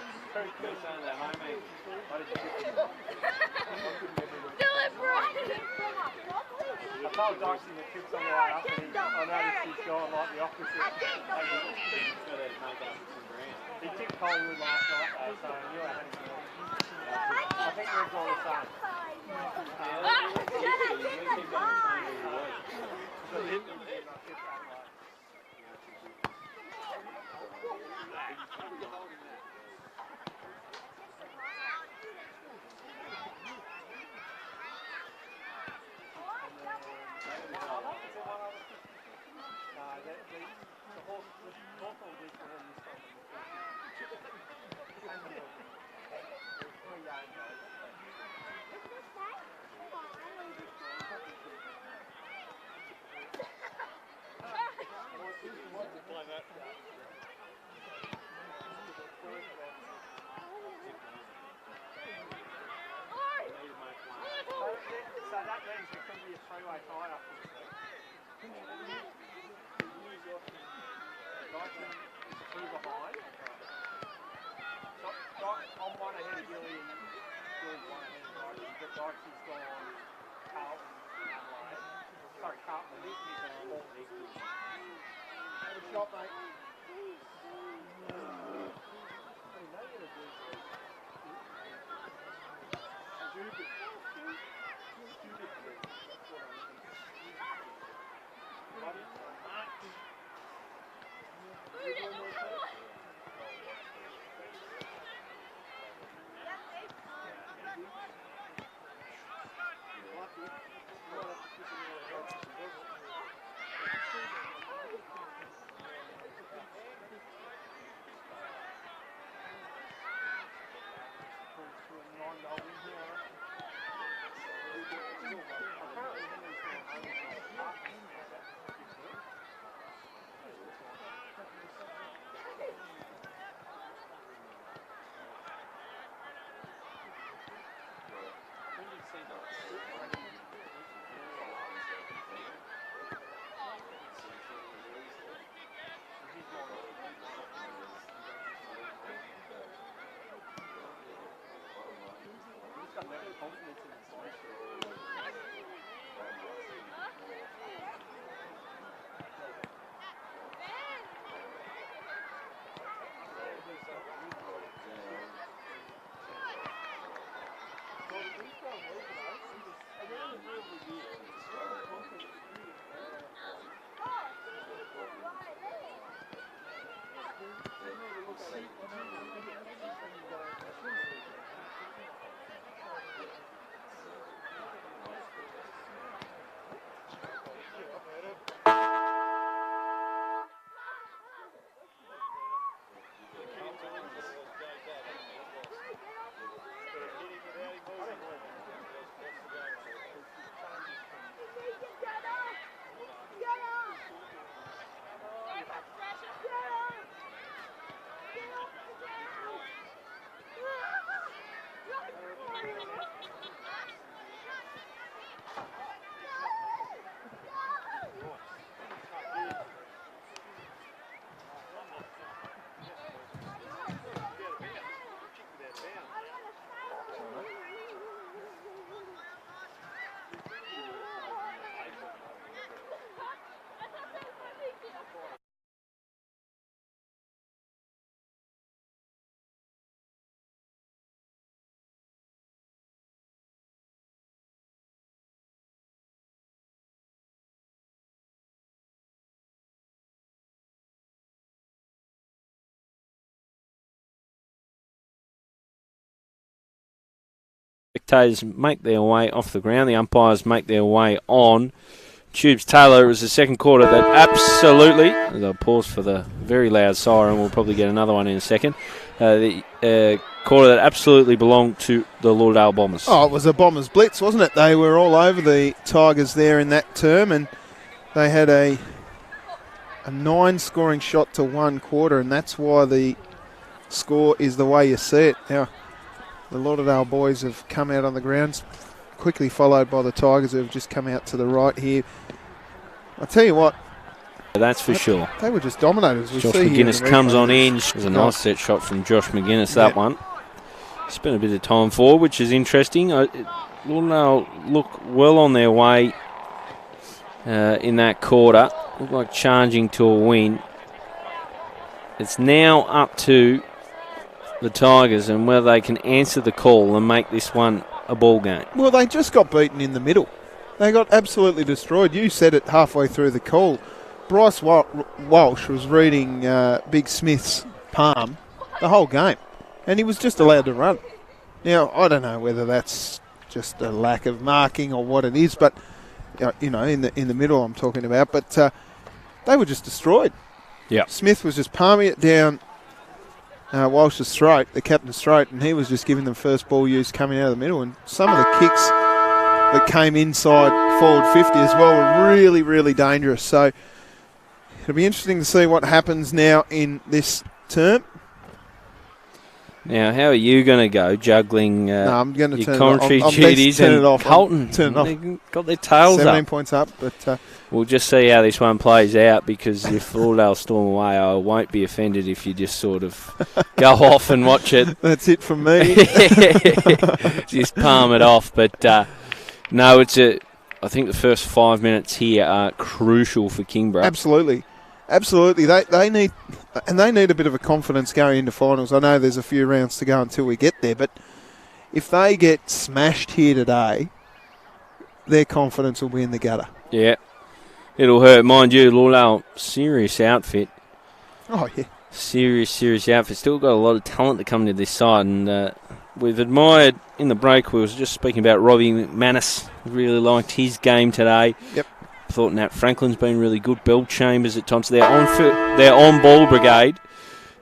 Do it, bro!
I told Doxy the kids on the way up and I noticed he's going like the opposite. He tipped Collingwood last night though, so I knew I had him. I think we're all the same. So that means there could be a three-way tie up this week. Dyson is two behind. I'm one ahead of Gilly and Gilly's one ahead of Dyson. But Dyson's gone Carlton and Adelaide. Sorry, Carlton and All equal. Have a shot, mate.
spectators make their way off the ground. The umpires make their way on. Tubes Taylor, it was the second quarter that absolutely, they'll pause for the very loud siren, we'll probably get another one in a second, the quarter that absolutely belonged to the Lauderdale Bombers.
Oh, it was a Bombers blitz, wasn't it? They were all over the Tigers there in that term, and they had a 9-scoring shot to 1 quarter, and that's why the score is the way you see it. Now, the Lauderdale boys have come out on the grounds, quickly followed by the Tigers, who have just come out to the right here. I'll tell you what.
That's for sure.
They were just dominators.
Josh McGuinness comes on in. It was a nice set shot from Josh McGuinness, that one. Spent a bit of time forward, which is interesting. Lauderdale look well on their way in that quarter. Look like charging to a win. It's now up to the Tigers and whether they can answer the call and make this one a ball game.
Well, they just got beaten in the middle. They got absolutely destroyed. You said it halfway through the call. Bryce Walsh was reading Big Smith's palm the whole game, and he was just allowed to run. Now, I don't know whether that's just a lack of marking or what it is, but in the middle I'm talking about. But they were just destroyed. Yeah, Smith was just palming it down Walsh's throat, the captain's throat, and he was just giving them first ball use coming out of the middle. And some of the kicks that came inside forward 50 as well were really, really dangerous. So it'll be interesting to see what happens now in this term.
Now, how are you going to go juggling
I'm going to
your
turn
commentary
it off.
duties?
Turn it off.
Colton,
turn it off.
They've got their tails
17
up.
points up, but
we'll just see how this one plays out, because if Lauderdale storm away, I won't be offended if you just sort of go off and watch it.
That's it from me.
Just palm it off. But no, I think the first 5 minutes here are crucial for Kingborough.
Absolutely. They need a bit of a confidence going into finals. I know there's a few rounds to go until we get there, but if they get smashed here today, their confidence will be in the gutter. Yeah.
It'll hurt. Mind you, Lauderdale, serious outfit.
Oh, yeah.
Serious outfit. Still got a lot of talent to come to this side, and we've admired, in the break, we was just speaking about Robbie McManus. Really liked his game today.
Yep.
Thought Nat Franklin's been really good. Bell Chambers at times. Their on-ball brigade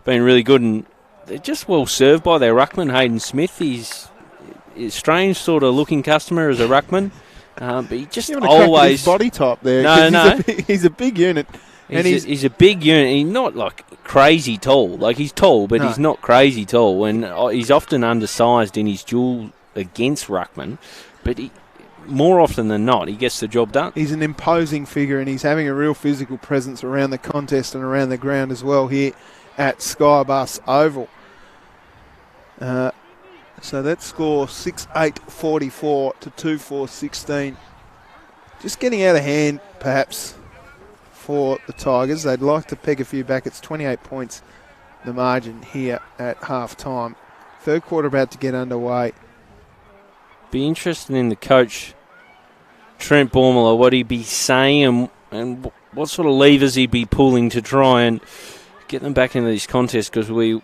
been really good, and they're just well served by their ruckman, Hayden Smith. He's a strange sort of looking customer as a ruckman, but he just always...
His body type there.
No.
He's a big unit.
He's a big unit. He's not like crazy tall. Like, he's tall, but he's not crazy tall, and he's often undersized in his duel against ruckman, but more often than not, he gets the job done.
He's an imposing figure, and he's having a real physical presence around the contest and around the ground as well here at Skybus Oval. So that score 6-8-44 to 2-4-16. Just getting out of hand, perhaps, for the Tigers. They'd like to peg a few back. It's 28 points, the margin here at half-time. Third quarter about to get underway.
Be interested in the coach, Trent Bormala, what he'd be saying and what sort of levers he'd be pulling to try and get them back into this contest, because we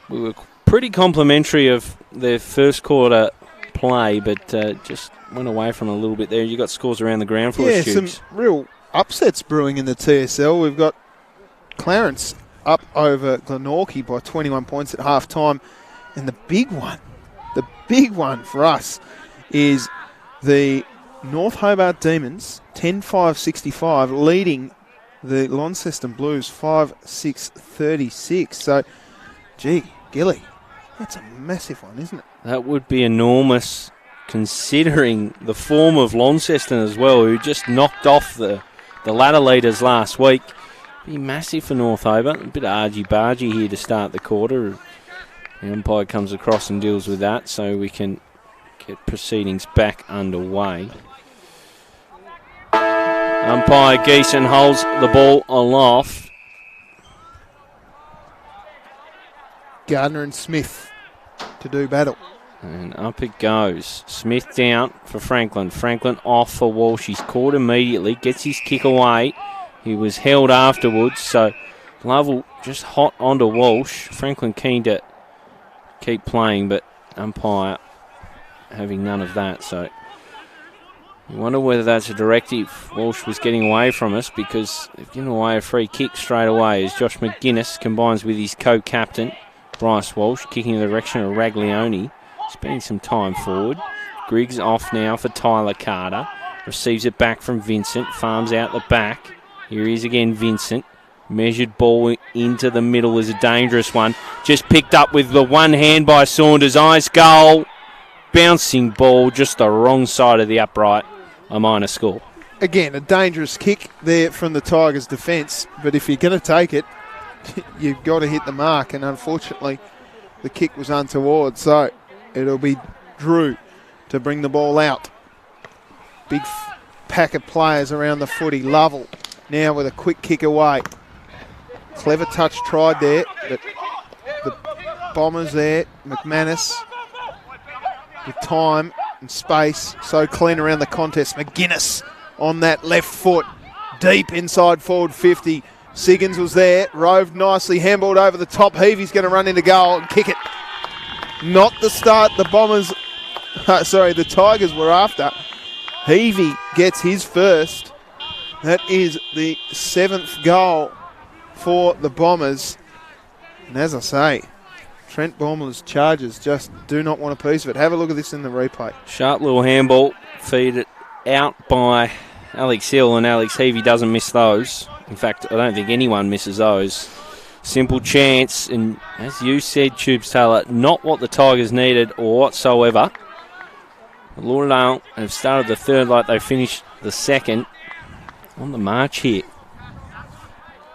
were pretty complimentary of their first quarter play, but just went away from a little bit there. You got scores around the ground for us,
some real upsets brewing in the TSL. We've got Clarence up over Glenorchy by 21 points at half-time, and the big one for us is the North Hobart Demons, 10-5-65, leading the Launceston Blues 5-6-36. So, gee, Gilly, that's a massive one, isn't it?
That would be enormous, considering the form of Launceston as well, who just knocked off the ladder leaders last week. Be massive for North Hobart. A bit of argy-bargy here to start the quarter. The umpire comes across and deals with that, so we can get proceedings back underway. Umpire Geeson holds the ball aloft.
Gardner and Smith to do battle.
And up it goes. Smith down for Franklin. Franklin off for Walsh. He's caught immediately. Gets his kick away. He was held afterwards, so Lovell just hot onto Walsh. Franklin keen to keep playing, but umpire having none of that. So you wonder whether that's a directive Walsh was getting away from us, because they've given away a free kick straight away as Josh McGuinness combines with his co-captain, Bryce Walsh, kicking in the direction of Raglione, spending some time forward. Griggs off now for Tyler Carter. Receives it back from Vincent. Farms out the back. Here he is again, Vincent. Measured ball into the middle is a dangerous one. Just picked up with the one hand by Saunders. Ice goal. Bouncing ball just the wrong side of the upright. A minor score.
Again, a dangerous kick there from the Tigers' defence, but if you're going to take it, you've got to hit the mark, and unfortunately the kick was untoward, so it'll be Drew to bring the ball out. Big pack of players around the footy. Lovell now with a quick kick away. Clever touch tried there, but the Bombers there, McManus with time and space, so clean around the contest. McGuinness on that left foot, deep inside forward 50. Siggins was there, roved nicely, handballed over the top. Heavey's going to run into goal and kick it. Not the start the Bombers, the Tigers were after. Heavey gets his first. That is the 7th goal for the Bombers. And as I say, Trent Bomber's Chargers just do not want a piece of it. Have a look at this in the replay.
Sharp little handball, feed it out by Alex Hill, and Alex Heavey doesn't miss those. In fact, I don't think anyone misses those. Simple chance, and as you said, Tubes Taylor, not what the Tigers needed or whatsoever. Lauderdale have started the third like they finished the second. On the march here.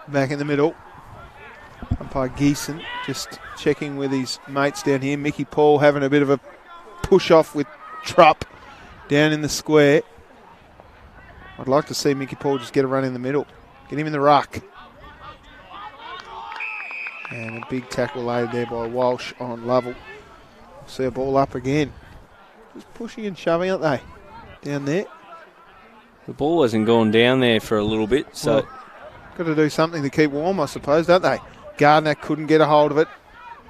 Back in the middle. Umpire Geeson just checking with his mates down here. Mickey Paul having a bit of a push off with Trupp down in the square. I'd like to see Mickey Paul just get a run in the middle. Get him in the ruck. And a big tackle laid there by Walsh on Lovell. See a ball up again. Just pushing and shoving, aren't they? Down there.
The ball hasn't gone down there for a little bit, so...
Well, got to do something to keep warm, I suppose, don't they? Gardner couldn't get a hold of it.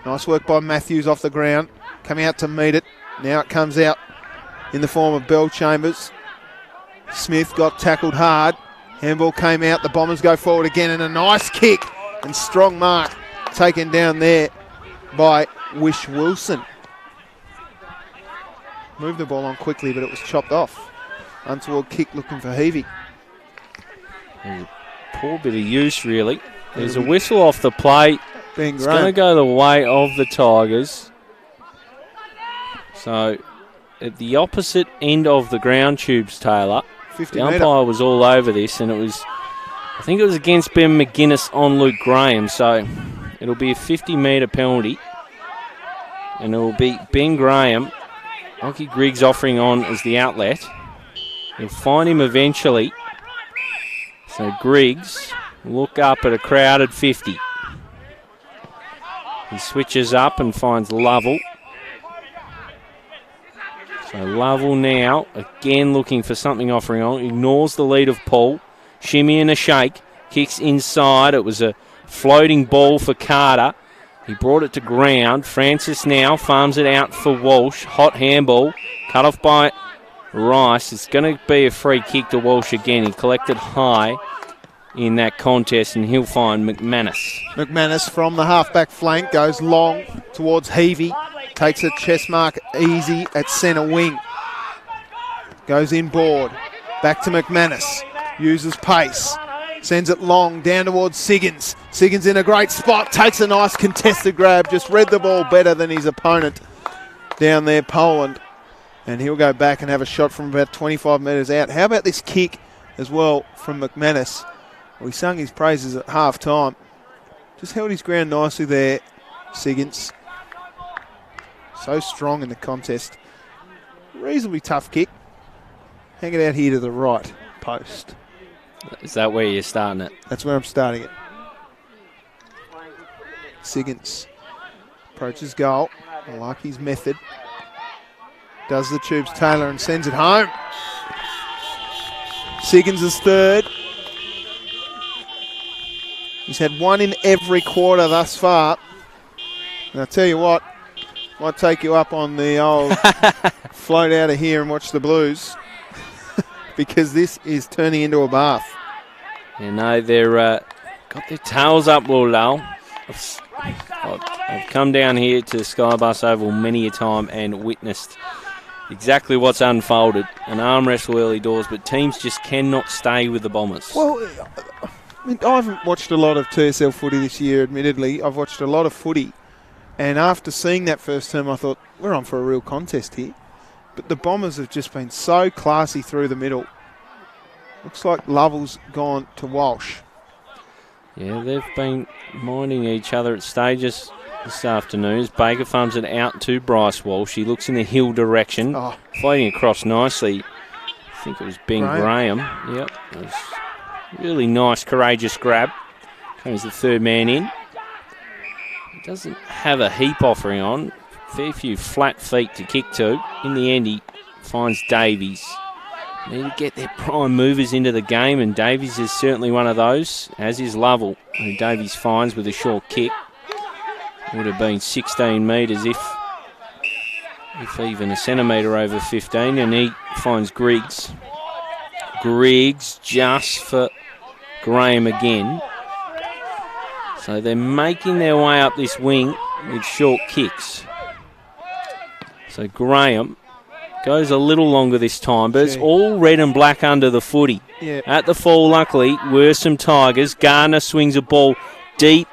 Nice work by Matthews off the ground. Coming out to meet it. Now it comes out in the form of Bell Chambers. Smith got tackled hard. Handball came out. The Bombers go forward again, and a nice kick and strong mark taken down there by Wish Wilson. Moved the ball on quickly, but it was chopped off. Untoward kick looking for Heavey.
Poor bit of use, really. There's a whistle off the play. It's going to go the way of the Tigers. So, at the opposite end of the ground, Tubes Taylor, the umpire was all over this, and I think it was against Ben McGuinness on Luke Graham. So, it'll be a 50-metre penalty, and it will be Ben Graham. Lockie Griggs offering on as the outlet. He'll find him eventually. So Griggs look up at a crowded 50. He switches up and finds Lovell. So Lovell now, again looking for something offering on. Ignores the lead of Paul. Shimmy and a shake. Kicks inside. It was a floating ball for Carter. He brought it to ground. Francis now farms it out for Walsh. Hot handball. Cut off by Rice. It's going to be a free kick to Walsh again. He collected high in that contest, and he'll find McManus.
McManus from the half-back flank goes long towards Heavey. Takes a chest mark easy at centre wing. Goes inboard. Back to McManus. Uses pace. Sends it long down towards Siggins. Siggins in a great spot. Takes a nice contested grab. Just read the ball better than his opponent down there, Poland. And he'll go back and have a shot from about 25 metres out. How about this kick as well from McManus? Well, he sung his praises at half-time. Just held his ground nicely there, Siggins. So strong in the contest. Reasonably tough kick. Hang it out here to the right post.
Is that where you're starting it?
That's where I'm starting it. Siggins approaches goal. I like his method. Does the Tubes Taylor and sends it home. Siggins is third. He's had one in every quarter thus far. And I'll tell you what, might take you up on the old float out of here and watch the Blues because this is turning into a bath.
You know, they're got their tails up, Lauderdale. I've come down here to Skybus Oval many a time and witnessed exactly what's unfolded. An arm wrestle early doors, but teams just cannot stay with the Bombers.
Well, I mean, I haven't watched a lot of TSL footy this year, admittedly. I've watched a lot of footy. And after seeing that first term, I thought, we're on for a real contest here. But the Bombers have just been so classy through the middle. Looks like Lovell's gone to Walsh.
Yeah, they've been minding each other at stages this afternoon. As Baker farms it out to Bryce Walsh. He looks in the hill direction, fighting across nicely. I think it was Ben Graham. Yep, it was a really nice, courageous grab. Comes the third man in. He doesn't have a heap offering on. Fair few flat feet to kick to. In the end, he finds Davies. Need to get their prime movers into the game, and Davies is certainly one of those, as is Lovell, who Davies finds with a short kick. Would have been 16 metres if even a centimetre over 15, and he finds Griggs. Griggs just for Graham again. So they're making their way up this wing with short kicks. So Graham goes a little longer this time, but it's all red and black under the footy.
Yeah.
At the fall, luckily, were some Tigers. Gardner swings a ball deep,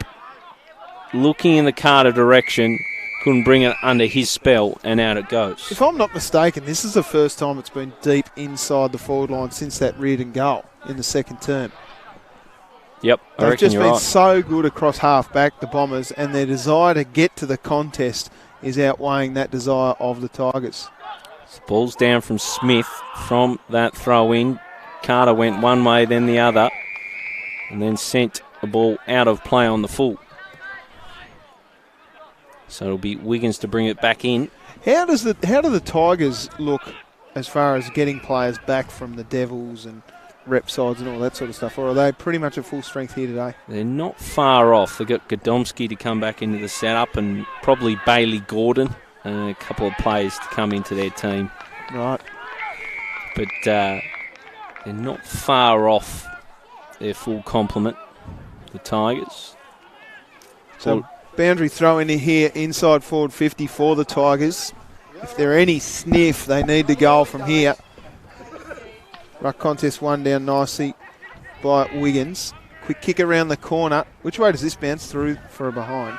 looking in the Carter direction. Couldn't bring it under his spell, and out it goes.
If I'm not mistaken, this is the first time it's been deep inside the forward line since that Reardon goal in the second term.
Yep,
They've just been so good across half-back, the Bombers, and their desire to get to the contest is outweighing that desire of the Tigers.
Ball's down from Smith from that throw-in. Carter went one way, then the other, and then sent the ball out of play on the full. So it'll be Wiggins to bring it back in.
How do the Tigers look as far as getting players back from the Devils and rep sides and all that sort of stuff, or are they pretty much at full strength here today?
They're not far off. They've got Godomski to come back into the setup, and probably Bailey Gordon and a couple of players to come into their team.
Right.
But they're not far off their full complement, the Tigers.
So boundary throw in here, inside forward 50 for the Tigers. If they're any sniff, they need the goal from here. Ruck contest won down nicely by Wiggins. Quick kick around the corner. Which way does this bounce? Through for a behind.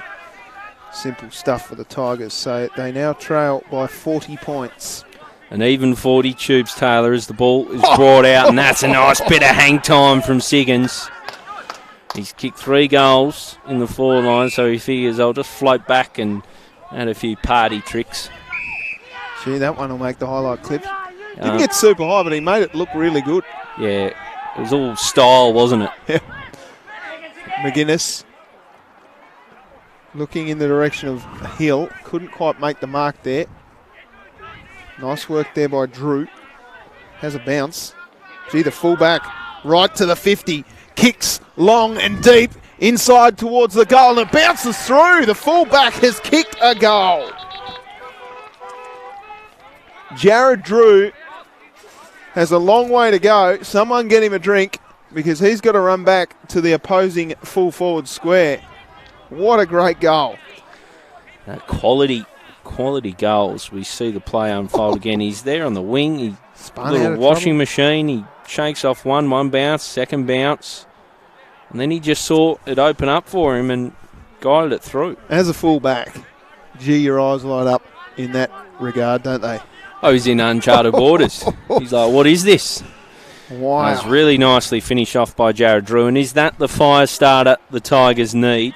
Simple stuff for the Tigers. So they now trail by 40 points.
An even 40 Tubes Taylor as the ball is brought out, and that's a nice bit of hang time from Siggins. He's kicked 3 goals in the forward line, so he figures I'll just float back and add a few party tricks.
Gee, that one will make the highlight clip. Didn't get super high, but he made it look really good.
Yeah, it was all style, wasn't it?
Yeah. McGuinness looking in the direction of Hill. Couldn't quite make the mark there. Nice work there by Drew. Has a bounce. Gee, the fullback right to the 50. Kicks long and deep inside towards the goal, and it bounces through. The fullback has kicked a goal. Jared Drew has a long way to go. Someone get him a drink because he's got to run back to the opposing full forward square. What a great goal.
That quality goals. We see the play unfold again. He's there on the wing. He
spun
little
out
washing
trouble.
machine. He shakes off one bounce, second bounce, and then he just saw it open up for him and guided it through.
As a fullback, gee, your eyes light up in that regard, don't they?
Oh, he's in uncharted waters. He's like, what is this?
Wow.
It's really nicely finished off by Jared Drew. And is that the fire starter the Tigers need?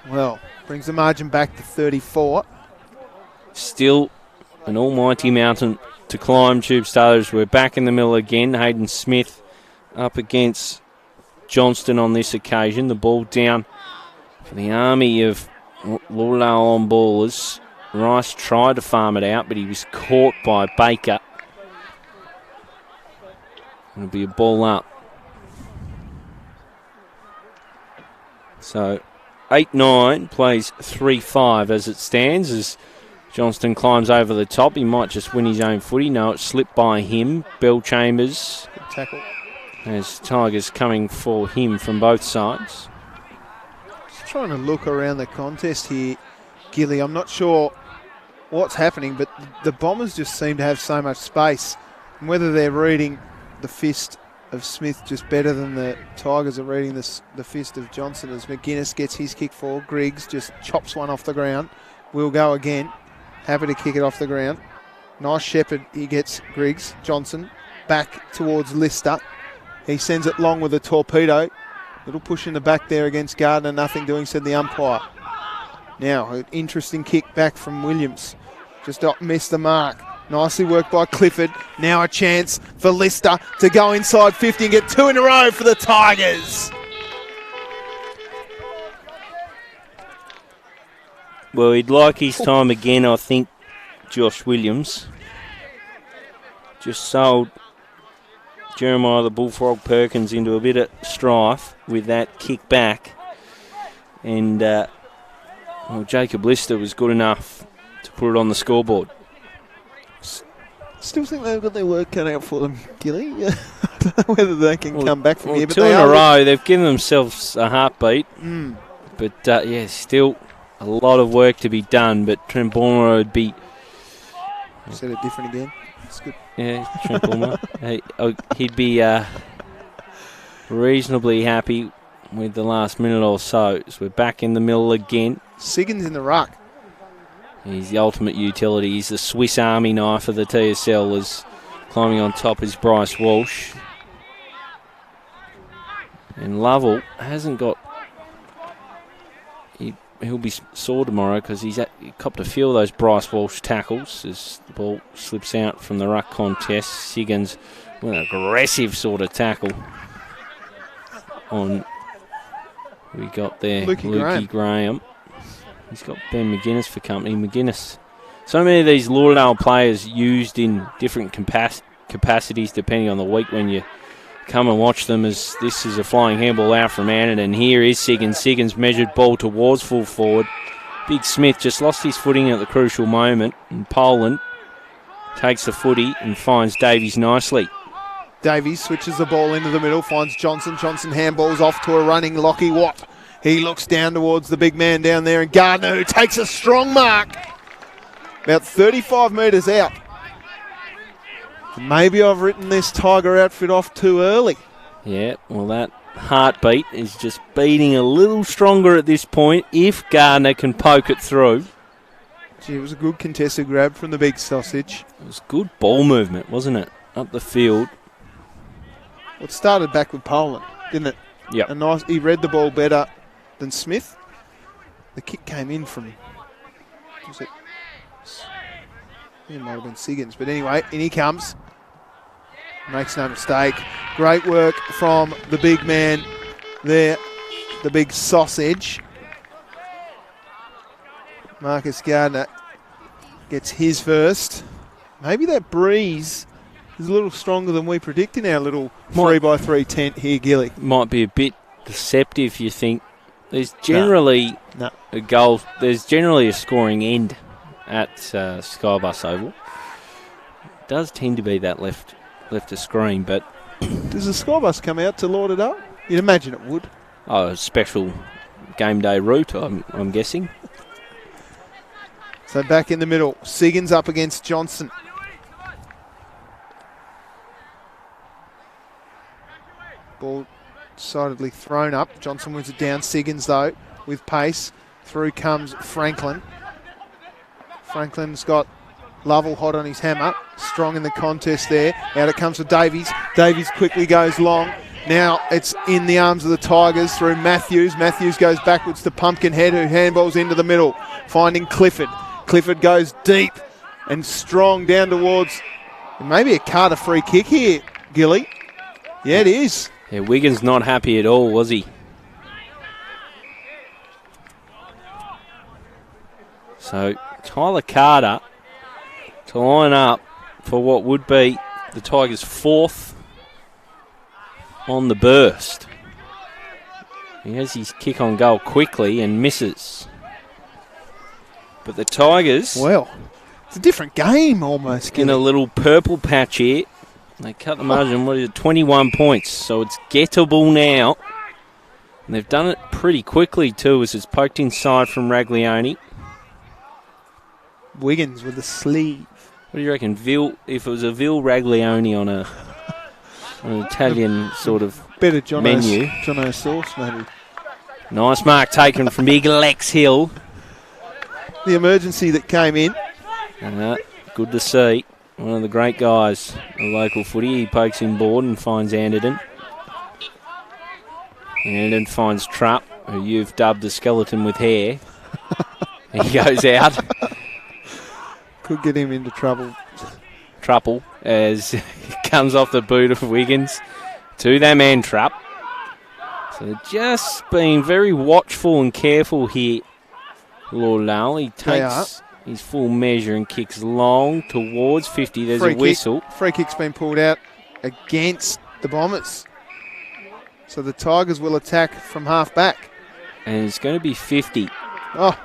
Well, brings the margin back to 34.
Still an almighty mountain to climb, Tube Stars. We're back in the middle again. Hayden Smith up against Johnston on this occasion. The ball down for the army of Lauderdale on ballers. Rice tried to farm it out, but he was caught by Baker. It'll be a ball up. So 8-9 plays 3-5 as it stands, as Johnston climbs over the top. He might just win his own footy. No, it slipped by him. Bell Chambers.
Good tackle.
As Tigers coming for him from both sides.
Just trying to look around the contest here, Gilly. I'm not sure what's happening, but the Bombers just seem to have so much space. And whether they're reading the fist of Smith just better than the Tigers are reading the fist of Johnson, as McGuinness gets his kick forward. Griggs just chops one off the ground. Will go again. Happy to kick it off the ground. Nice shepherd. He gets Griggs. Johnson back towards Lister. He sends it long with a torpedo. Little push in the back there against Gardner. Nothing doing, said the umpire. Now, an interesting kick back from Williams. Just missed the mark. Nicely worked by Clifford. Now a chance for Lister to go inside 50 and get 2 in a row for the Tigers.
Well, he'd like his time again, I think, Josh Williams. Just sold Jeremiah the Bullfrog Perkins into a bit of strife with that kick back. And Jacob Lister was good enough to put it on the scoreboard.
Still think they've got their work cut out for them, Gilly. I don't know whether they can come back from here. But
2 in a row, they've given themselves a heartbeat. But, still a lot of work to be done. But Trent Bulmer would be...
Said it different again. It's good.
Yeah, Trent Bulmer. He'd be reasonably happy with the last minute or so. So we're back in the middle again.
Siggins in the ruck.
He's the ultimate utility. He's the Swiss Army knife of the TSL. As climbing on top is Bryce Walsh. And Lovell hasn't got... He'll be sore tomorrow because he copped a few of those Bryce Walsh tackles as the ball slips out from the ruck contest. Siggins with an aggressive sort of tackle on... We got there Lukey Graham. He's got Ben McGuinness for company. McGuinness. So many of these Lauderdale players used in different capacities depending on the week when you come and watch them, as this is a flying handball out from Annan. And here is Siggins. Siggins measured ball towards full forward. Big Smith just lost his footing at the crucial moment. And Poland takes the footy and finds Davies nicely.
Davies switches the ball into the middle, finds Johnson. Johnson handballs off to a running Lockie Watt. He looks down towards the big man down there, and Gardner, who takes a strong mark. About 35 metres out. Maybe I've written this Tiger outfit off too early.
Yeah, well, that heartbeat is just beating a little stronger at this point if Gardner can poke it through.
Gee, it was a good contested grab from the big sausage.
It was good ball movement, wasn't it? Up the field.
Well, it started back with Poland, didn't it?
Yeah.
He read the ball better than Smith. The kick came in from... Was it? I think it might have been Siggins. But anyway, in he comes. Makes no mistake. Great work from the big man there. The big sausage. Marcus Gardner gets his first. Maybe that breeze is a little stronger than we predict in our little 3x3 tent here, Gilly.
Might be a bit deceptive, you think. There's generally a goal. There's generally a scoring end at Skybus Oval. It does tend to be that left of screen, but
does the Skybus come out to Lauderdale? You'd imagine it would.
Oh, a special game day route, I'm guessing.
So back in the middle, Siggins up against Johnson. Ball decidedly thrown up. Johnson wins it down. Siggins, though, with pace. Through comes Franklin. Franklin's got Lovell hot on his hammer. Strong in the contest there. Out it comes for Davies. Davies quickly goes long. Now it's in the arms of the Tigers through Matthews. Matthews goes backwards to Pumpkinhead, who handballs into the middle, finding Clifford. Clifford goes deep and strong down towards... Maybe a Carter free kick here, Gilly. Yeah, it is.
Yeah, Wiggins not happy at all, was he? So Tyler Carter to line up for what would be the Tigers' fourth on the burst. He has his kick on goal quickly and misses. But the Tigers,
Well, it's a different game almost.
in a little purple patch here. They cut the margin, 21 points. So it's gettable now. And they've done it pretty quickly too, as it's poked inside from Raglioni.
Wiggins with the sleeve.
What do you reckon? If it was a Vil Raglioni on an Italian sort of
Bit of
menu.
Johnno sauce, maybe.
Nice mark taken from big Lex Hill.
The emergency that came in.
Good to see. One of the great guys of local footy. He pokes him board and finds Anderton. Anderton finds Trupp, who you've dubbed a skeleton with hair. He goes out.
Could get him into trouble.
Truppel as he comes off the boot of Wiggins to that man Trupp. So they're just being very watchful and careful here. Lauderdale, he takes his full measure and kicks long towards 50. There's a whistle.
Free kick's been pulled out against the Bombers. So the Tigers will attack from half back.
And it's going to be 50.
Oh,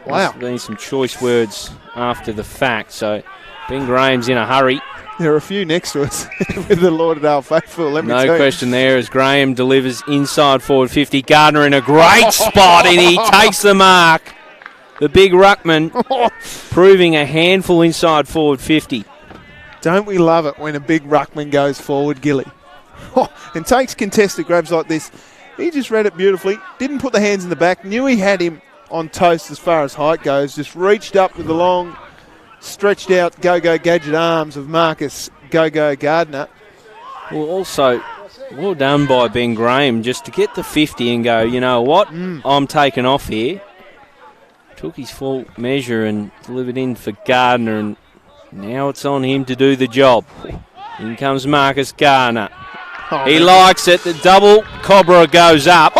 wow.
There's been some choice words after the fact. So Ben Graham's in a hurry.
There are a few next to us with the Lauderdale faithful, let me tell you.
No question there as Graham delivers inside forward 50. Gardner in a great spot and he takes the mark. The big ruckman proving a handful inside forward 50.
Don't we love it when a big ruckman goes forward, Gilly? And takes contested grabs like this. He just read it beautifully. Didn't put the hands in the back. Knew he had him on toast as far as height goes. Just reached up with the long, stretched out go-go gadget arms of Marcus Go-Go Gardner.
Well, also, well done by Ben Graham just to get the 50 and go, you know what, I'm taking off here. Took his full measure and delivered in for Gardner, and now it's on him to do the job. In comes Marcus Gardner. He likes it. The double Cobra goes up.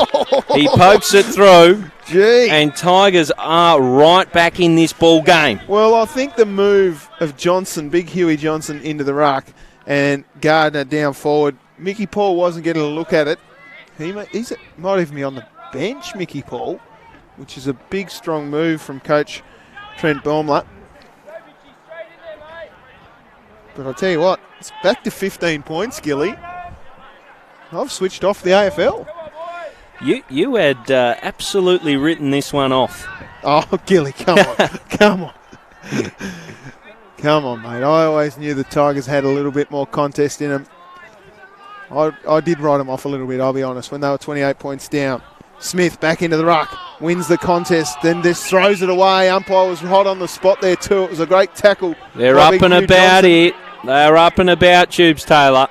He pokes it through.
Gee.
And Tigers are right back in this ball game.
Well, I think the move of Johnson, big Huey Johnson, into the ruck and Gardner down forward, Mickey Paul wasn't getting a look at it. He might even be on the bench, Mickey Paul, which is a big, strong move from coach Trent Baumler. But I'll tell you what, it's back to 15 points, Gilly. I've switched off the AFL.
You had absolutely written this one off.
Oh, Gilly, come on. Come on. Come on, mate. I always knew the Tigers had a little bit more contest in them. I did write them off a little bit, I'll be honest, when they were 28 points down. Smith back into the ruck, wins the contest, then just throws it away. Umpire was hot on the spot there too. It was a great tackle.
They're up and about it. They're up and about, Tubes Taylor.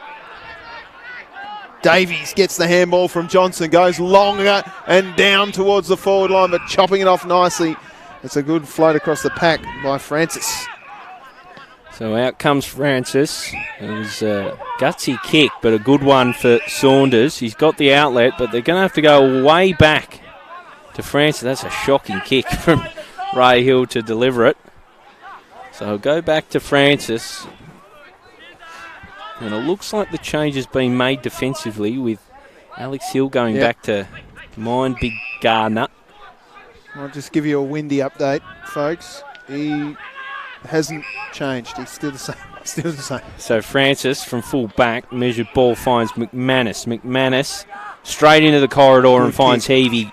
Davies gets the handball from Johnson, goes longer and down towards the forward line, but chopping it off nicely. It's a good float across the pack by Francis.
So out comes Francis. It was a gutsy kick, but a good one for Saunders. He's got the outlet, but they're going to have to go way back to Francis. That's a shocking kick from Ray Hill to deliver it. So go back to Francis. And it looks like the change has been made defensively with Alex Hill going back to mind big Gardner.
I'll just give you a windy update, folks. He hasn't changed. He's still the same. Still the same.
So Francis from full back, measured ball finds McManus. McManus straight into the corridor and finds Heavey.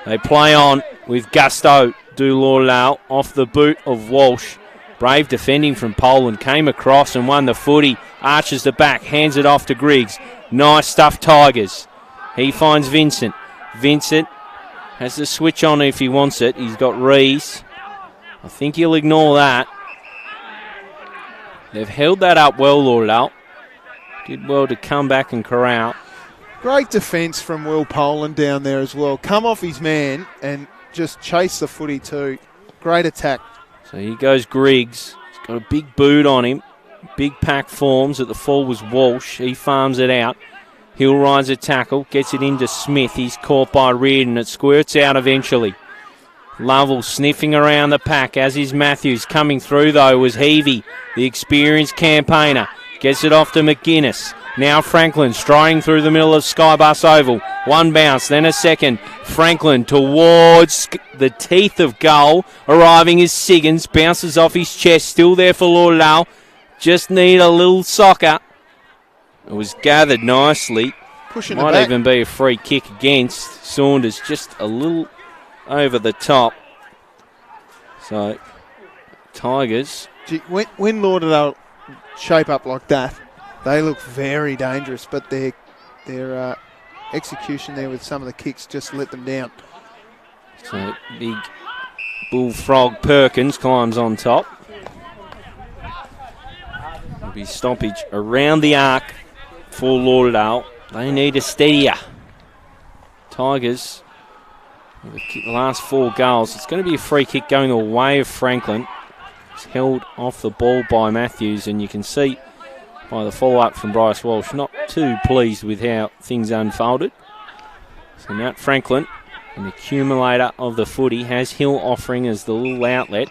They play on with gusto. Do Lauderdale off the boot of Walsh. Brave defending from Poland, came across and won the footy. Arches the back, hands it off to Griggs. Nice stuff, Tigers. He finds Vincent. Vincent has the switch on if he wants it. He's got Rees. I think he'll ignore that. They've held that up well, Lauderdale. Did well to come back and corral.
Great defence from Will Poland down there as well. Come off his man and just chase the footy too. Great attack.
So here goes Griggs. He's got a big boot on him. Big pack forms. At the fall was Walsh. He farms it out. Hill rides a tackle. Gets it into Smith. He's caught by Reardon. It squirts out eventually. Lovell sniffing around the pack, as is Matthews. Coming through, though, was Heavey, the experienced campaigner. Gets it off to McGuinness. Now Franklin striding through the middle of Skybus Oval. One bounce, then a second. Franklin towards the teeth of goal. Arriving is Siggins. Bounces off his chest. Still there for Lauderdale. Just need a little soccer. It was gathered nicely.
Pushing
Might even be a free kick against Saunders. Just a little over the top. So, Tigers.
Gee, when Lauderdale shape up like that, they look very dangerous, but their execution there with some of the kicks just let them down.
So, big bullfrog Perkins climbs on top. There'll be stoppage around the arc for Lauderdale. They need a steadier. Tigers, the last 4 goals. It's going to be a free kick going away of Franklin. It's held off the ball by Matthews, and you can see by the follow-up from Bryce Walsh, not too pleased with how things unfolded. So Matt Franklin, an accumulator of the footy, has Hill offering as the little outlet.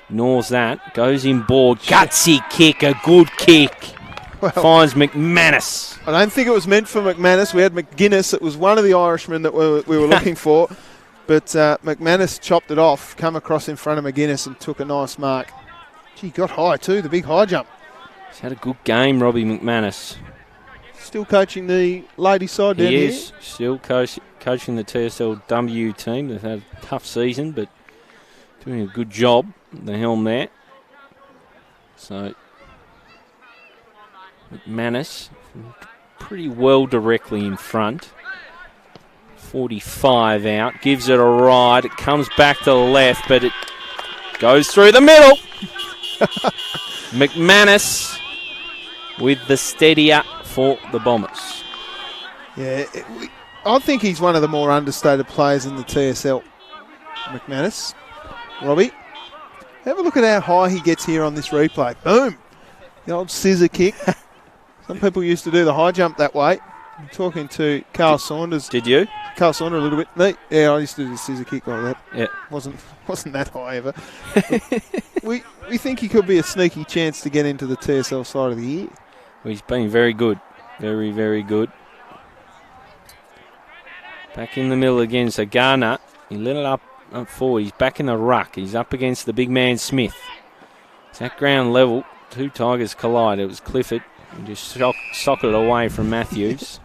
Ignores that, goes in board, gutsy kick, a good kick. Well, finds McManus.
I don't think it was meant for McManus. We had McGuinness. It was one of the Irishmen that we were looking for. But McManus chopped it off, come across in front of McGuinness and took a nice mark. Gee, got high too, the big high jump.
He's had a good game, Robbie McManus.
Still coaching the ladies' side down here?
He is, still coaching the TSLW team. They've had a tough season, but doing a good job at the helm there. So McManus pretty well directly in front. 45 out, gives it a ride. It comes back to the left, but it goes through the middle. McManus with the steadier for the Bombers.
Yeah, I think he's one of the more understated players in the TSL, McManus. Robbie, have a look at how high he gets here on this replay. Boom! The old scissor kick. Some people used to do the high jump that way. I'm talking to Carl Saunders.
Did you?
Carl Saunders a little bit. Me? Yeah, I used to do the scissor kick like that.
Yeah.
Wasn't that high ever. we think he could be a sneaky chance to get into the TSL side of the year.
Well, he's been very good. Very, very good. Back in the middle again. So Garner, he let it up forward. He's back in the ruck. He's up against the big man Smith. It's at ground level. 2 Tigers collide. It was Clifford. And just socked it away from Matthews.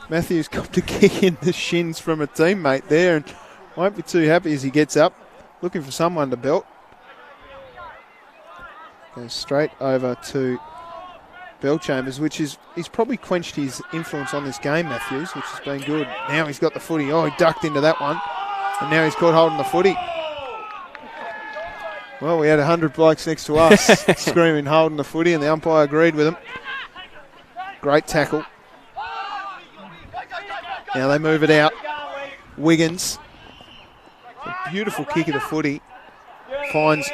Matthews got to kick in the shins from a teammate there and won't be too happy as he gets up. Looking for someone to belt. Goes straight over to Bellchambers, he's probably quenched his influence on this game, Matthews, which has been good. Now he's got the footy. Oh, he ducked into that one. And now he's caught holding the footy. Well, we had 100 blokes next to us screaming, holding the footy, and the umpire agreed with him. Great tackle. Now they move it out. Wiggins. A beautiful kick of the footy. Finds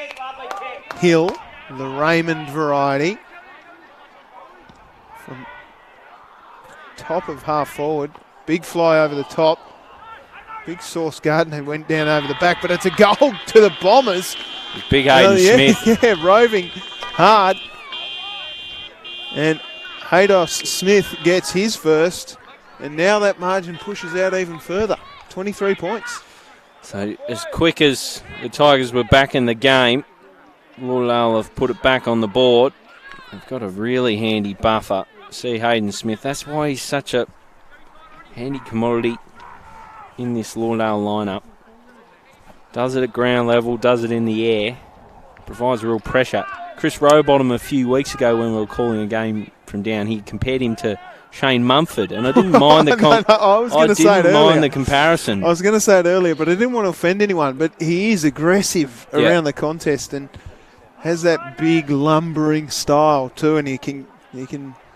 Hill, the Raymond variety. From top of half forward. Big fly over the top. Big Sauce Gardner went down over the back, but it's a goal to the Bombers.
Big Hayden Smith.
Yeah, roving hard. And Haydos Smith gets his first. And now that margin pushes out even further. 23 points.
So as quick as the Tigers were back in the game, Lauderdale have put it back on the board. They've got a really handy buffer. See Hayden Smith. That's why he's such a handy commodity in this Lauderdale lineup. Does it at ground level, does it in the air. Provides real pressure. Chris Rowbottom a few weeks ago when we were calling a game from down, he compared him to Shane Mumford, and I didn't mind the the comparison.
I was going to say it earlier, but I didn't want to offend anyone. But he is aggressive around the contest and has that big lumbering style too, and he can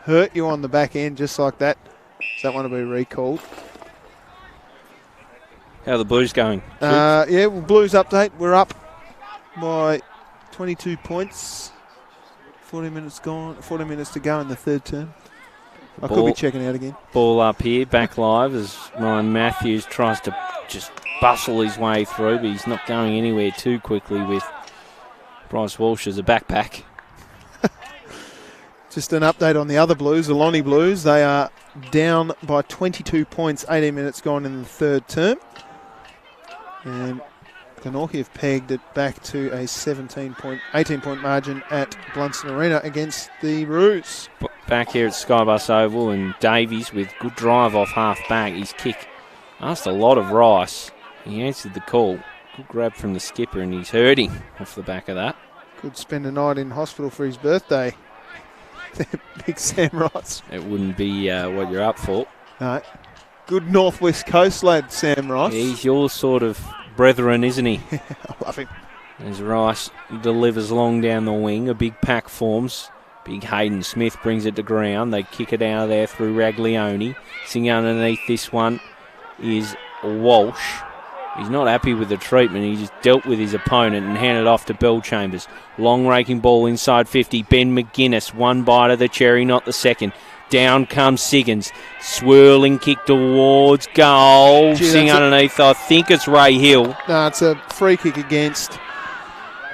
hurt you on the back end just like that. Does that want to be recalled?
How are the Blues going?
Blues update. We're up by 22 points. 40 minutes to go in the third term. I could be checking out again.
Ball up here, back live as Ryan Matthews tries to just bustle his way through, but he's not going anywhere too quickly with Bryce Walsh as a backpack.
Just an update on the other Blues, the Lonnie Blues. They are down by 22 points, 18 minutes gone in the third term. And Glenorchy have pegged it back to a 18-point margin at Blunston Arena against the Roos.
Back here at Skybus Oval, and Davies with good drive off half back. His kick asked a lot of Rice. He answered the call. Good grab from the skipper, and he's hurting off the back of that.
Could spend a night in hospital for his birthday. Big Sam Rice.
It wouldn't be what you're up for.
No. Good Northwest Coast lad, Sam Rice.
He's your sort of brethren, isn't he?
I love him. As
Rice delivers long down the wing, a big pack forms. Big Hayden Smith brings it to ground. They kick it out of there through Raglione. Sitting underneath this one is Walsh. He's not happy with the treatment. He just dealt with his opponent and handed off to Bell Chambers. Long raking ball inside 50. Ben McGuinness, one bite of the cherry, not the second. Down comes Siggins. Swirling kick towards goal. Sitting underneath, I think it's Ray Hill.
No, it's a free kick against.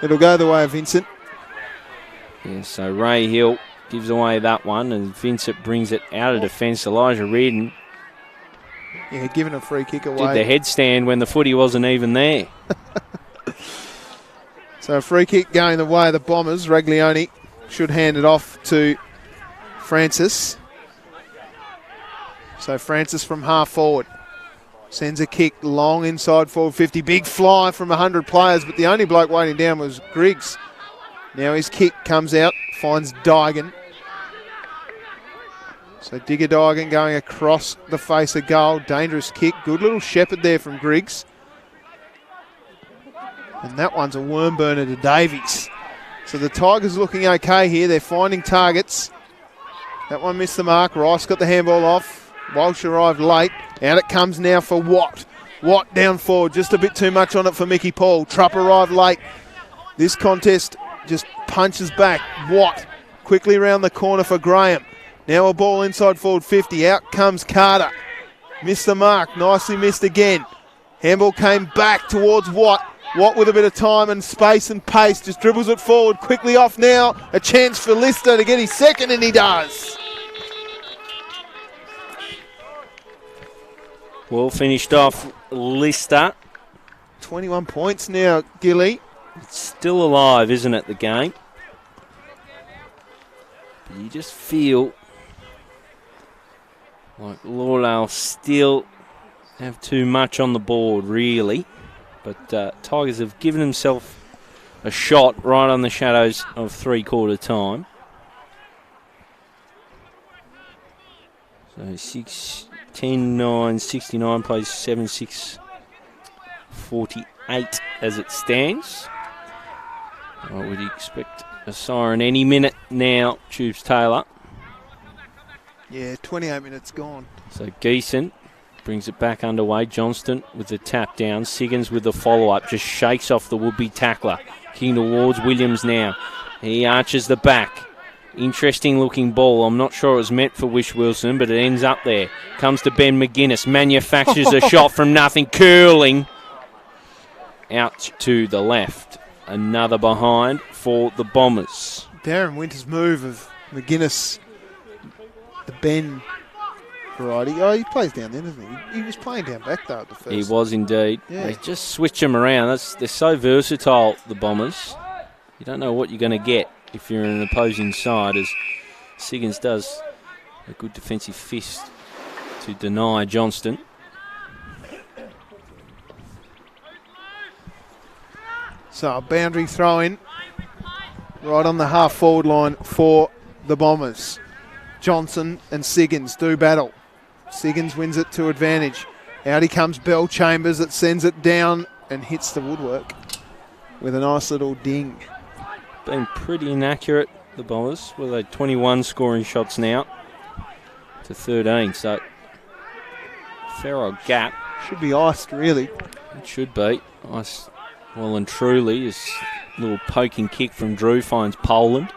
It'll go the way of Vincent.
Yeah, so Ray Hill gives away that one, and Vincent brings it out of defence. Elijah Reardon.
Yeah, giving a free kick away.
Did the headstand when the footy wasn't even there.
So a free kick going the way of the Bombers. Raglione should hand it off to Francis. So Francis from half forward sends a kick long inside forward 50. Big fly from 100 players, but the only bloke waiting down was Griggs. Now his kick comes out, finds Dygan. So Digger Dygan going across the face of goal. Dangerous kick. Good little shepherd there from Griggs. And that one's a worm burner to Davies. So the Tigers looking okay here. They're finding targets. That one missed the mark. Rice got the handball off. Walsh arrived late. Out it comes now for Watt. Watt down forward. Just a bit too much on it for Mickey Paul. Trupp arrived late. This contest just punches back. Watt quickly around the corner for Graham. Now a ball inside forward 50. Out comes Carter. Missed the mark. Nicely missed again. Handball came back towards Watt. Watt with a bit of time and space and pace. Just dribbles it forward. Quickly off now. A chance for Lister to get his second, and he does.
Well finished off Lister.
21 points now, Gilly.
It's still alive, isn't it, the game? But you just feel like Lauderdale still have too much on the board, really. But Tigers have given themselves a shot right on the shadows of three-quarter time. So 6, 10, 9, 69 plays 7, 6, 48 as it stands. I would expect a siren any minute now, Tubes Taylor.
Yeah, 28 minutes gone.
So Geeson brings it back underway. Johnston with the tap down. Siggins with the follow-up. Just shakes off the would-be tackler. Kicking towards Williams now. He arches the back. Interesting looking ball. I'm not sure it was meant for Wish Wilson, but it ends up there. Comes to Ben McGuinness. Manufactures a shot from nothing. Curling out to the left. Another behind for the Bombers.
Darren Winter's move of McGuinness, the Ben variety. Oh, he plays down there, doesn't he? He was playing down back, though, at the first.
He was indeed.
Yeah.
They just switch him around. They're so versatile, the Bombers. You don't know what you're going to get if you're an opposing side, as Siggins does a good defensive fist to deny Johnston.
So a boundary throw in right on the half forward line for the Bombers. Johnson and Siggins do battle. Siggins wins it to advantage. Out he comes Bell Chambers, that sends it down and hits the woodwork with a nice little ding.
Been pretty inaccurate, the Bombers. Well, they're 21 scoring shots now to 13, so fair old gap.
Should be iced, really.
It should be. Ice, well and truly. This little poking kick from Drew finds Poland.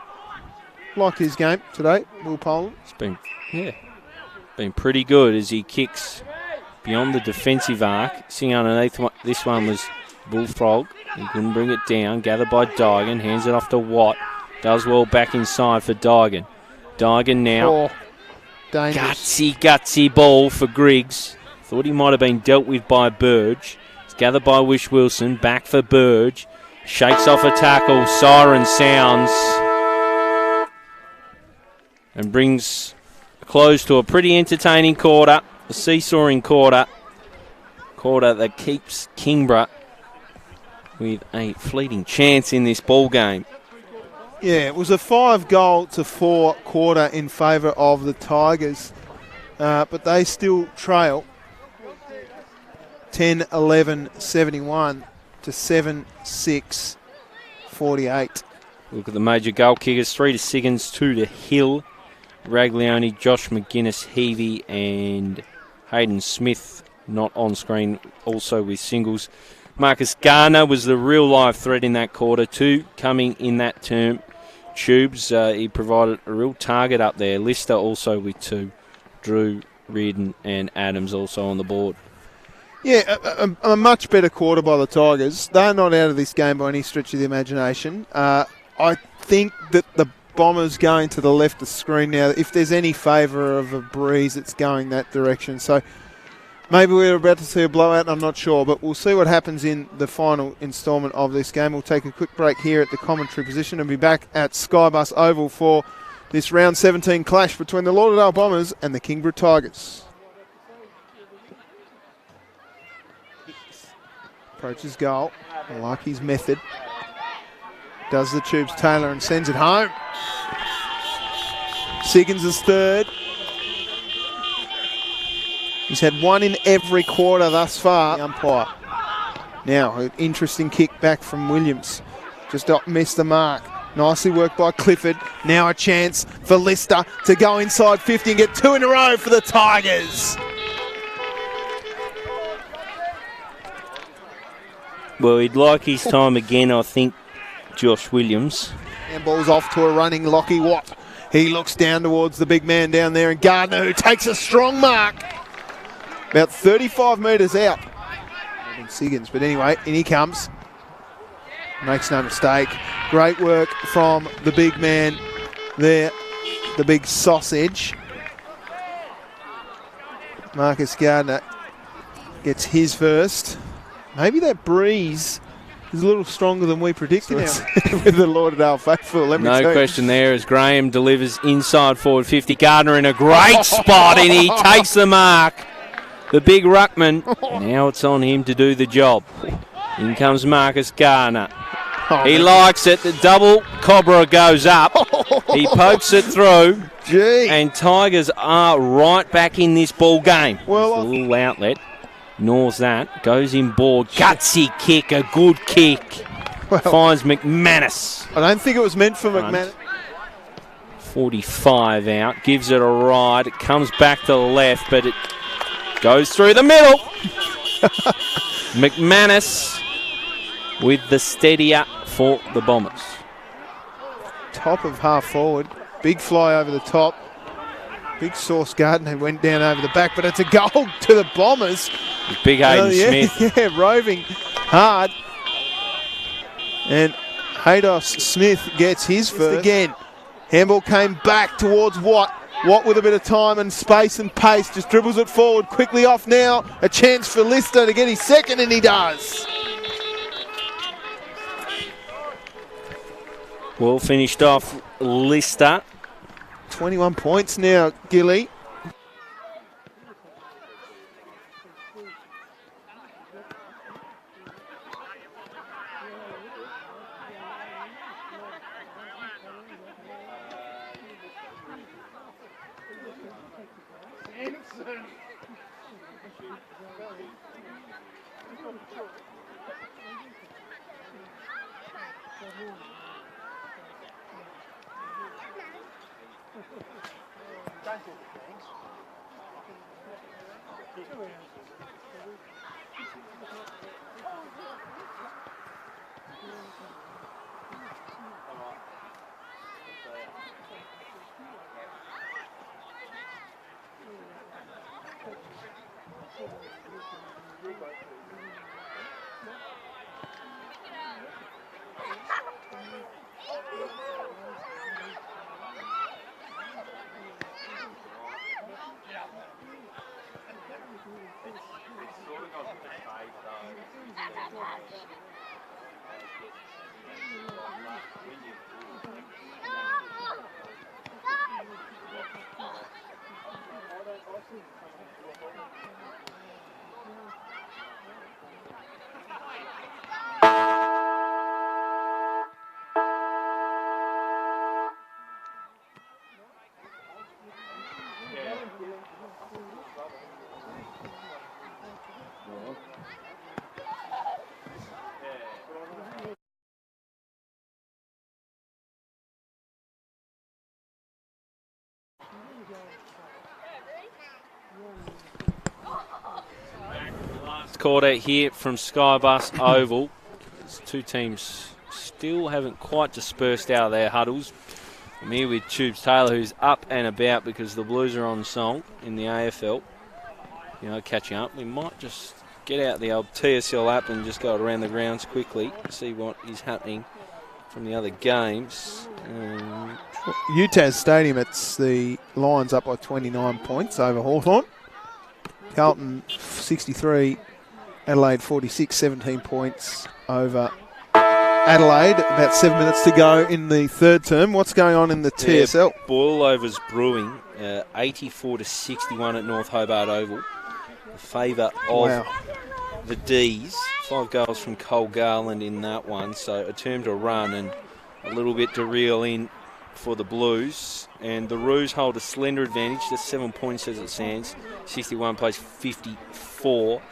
Like his game today, Will Poland.
It's been pretty good as he kicks beyond the defensive arc. Sitting underneath, this one was Bullfrog. He couldn't bring it down. Gathered by Dygan. Hands it off to Watt. Does well back inside for Dygan. Digan now.
Oh, dangerous.
Gutsy ball for Griggs. Thought he might have been dealt with by Burge. It's gathered by Wish Wilson. Back for Burge. Shakes off a tackle. Siren sounds. And brings a close to a pretty entertaining quarter. A seesawing quarter. Quarter that keeps Kingborough with a fleeting chance in this ball game.
Yeah, it was a 5-4 quarter in favour of the Tigers, but they still trail 10-11-71 to 7-6-48.
Look at the major goal kickers, 3 to Siggins, 2 to Hill, Raglione, Josh McGuinness, Heavey and Hayden Smith not on screen, also with singles. Marcus Garner was the real live threat in that quarter too, coming in that term. Tubes, he provided a real target up there. Lister also with 2. Drew, Reardon and Adams also on the board.
Yeah, a much better quarter by the Tigers. They're not out of this game by any stretch of the imagination. I think that the Bombers going to the left of the screen now. If there's any favour of a breeze, it's going that direction. So maybe we're about to see a blowout, I'm not sure, but we'll see what happens in the final instalment of this game. We'll take a quick break here at the commentary position and be back at Skybus Oval for this round 17 clash between the Lauderdale Bombers and the Kingborough Tigers. Approaches goal. I like his method. Does the Tubes Taylor and sends it home. Siggins is third. He's had 1 in every quarter thus far. The umpire. Now, an interesting kick back from Williams. Just missed the mark. Nicely worked by Clifford. Now a chance for Lister to go inside 50 and get 2 in a row for the Tigers.
Well, he'd like his time again, I think, Josh Williams.
And ball's off to a running Lockie Watt. He looks down towards the big man down there, and Gardner, who takes a strong mark. About 35 metres out. Siggins, but anyway, in he comes. Makes no mistake. Great work from the big man there, the big sausage. Marcus Gardner gets his first. Maybe that breeze is a little stronger than we predicted with the Lauderdale faithful.
No question there as Graham delivers inside forward 50. Gardner in a great spot and he takes the mark. The big ruckman. Now it's on him to do the job. In comes Marcus Gardner. He likes it. The double Cobra goes up. He pokes it through.
Gee.
And Tigers are right back in this ball game.
Well,
a little outlet. Ignores that. Goes in board. Gutsy kick. A good kick.
Well,
finds McManus.
I don't think it was meant for McManus.
45 out. Gives it a ride. It comes back to the left, but it goes through the middle. McManus with the steadier for the Bombers.
Top of half forward. Big fly over the top. Big Sauce Gardner went down over the back, but it's a goal to the Bombers.
Big Hayden Smith.
Yeah, roving hard. And Haydos Smith gets his first again. Handball came back towards Watt. Watt with a bit of time and space and pace. Just dribbles it forward. Quickly off now. A chance for Lister to get his second, and he does.
Well finished off, Lister.
21 points now, Gilly.
Last quarter here from Skybus Oval. These two teams still haven't quite dispersed out of their huddles. I'm here with Tubes Taylor, who's up and about because the Blues are on song in the AFL. You know, catching up. We might just get out the old TSL app and just go around the grounds quickly, see what is happening from the other games.
UTAS Stadium, it's the Lions up by 29 points over Hawthorn. Carlton 63, Adelaide 46, 17 points over Adelaide. About 7 minutes to go in the third term. What's going on in the TSL?
Boilovers brewing, 84-61 at North Hobart Oval. In favour of the D's. 5 goals from Cole Garland in that one, so a term to run and a little bit to reel in for the Blues. And the Roos hold a slender advantage, just 7 points as it stands. 61 plays 54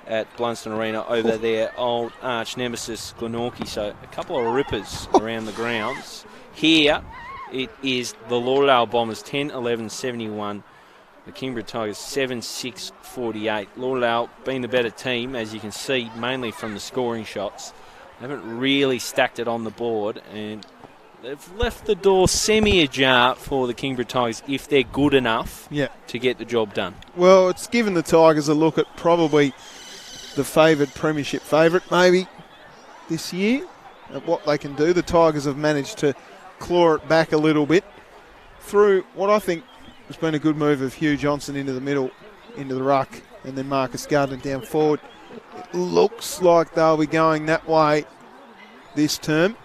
at Blunston Arena over their old arch nemesis Glenorchy. So a couple of rippers around the grounds. Here it is the Lauderdale Bombers 10-11-71. The Kingborough Tigers 7-6-48. Lauderdale being the better team, as you can see, mainly from the scoring shots. They haven't really stacked it on the board, and they've left the door semi-ajar for the Kingborough Tigers if they're good enough to get the job done.
Well, it's given the Tigers a look at probably the favoured premiership favourite maybe this year, at what they can do. The Tigers have managed to claw it back a little bit through what I think has been a good move of Hugh Johnson into the middle, into the ruck, and then Marcus Gardner down forward. It looks like they'll be going that way this term.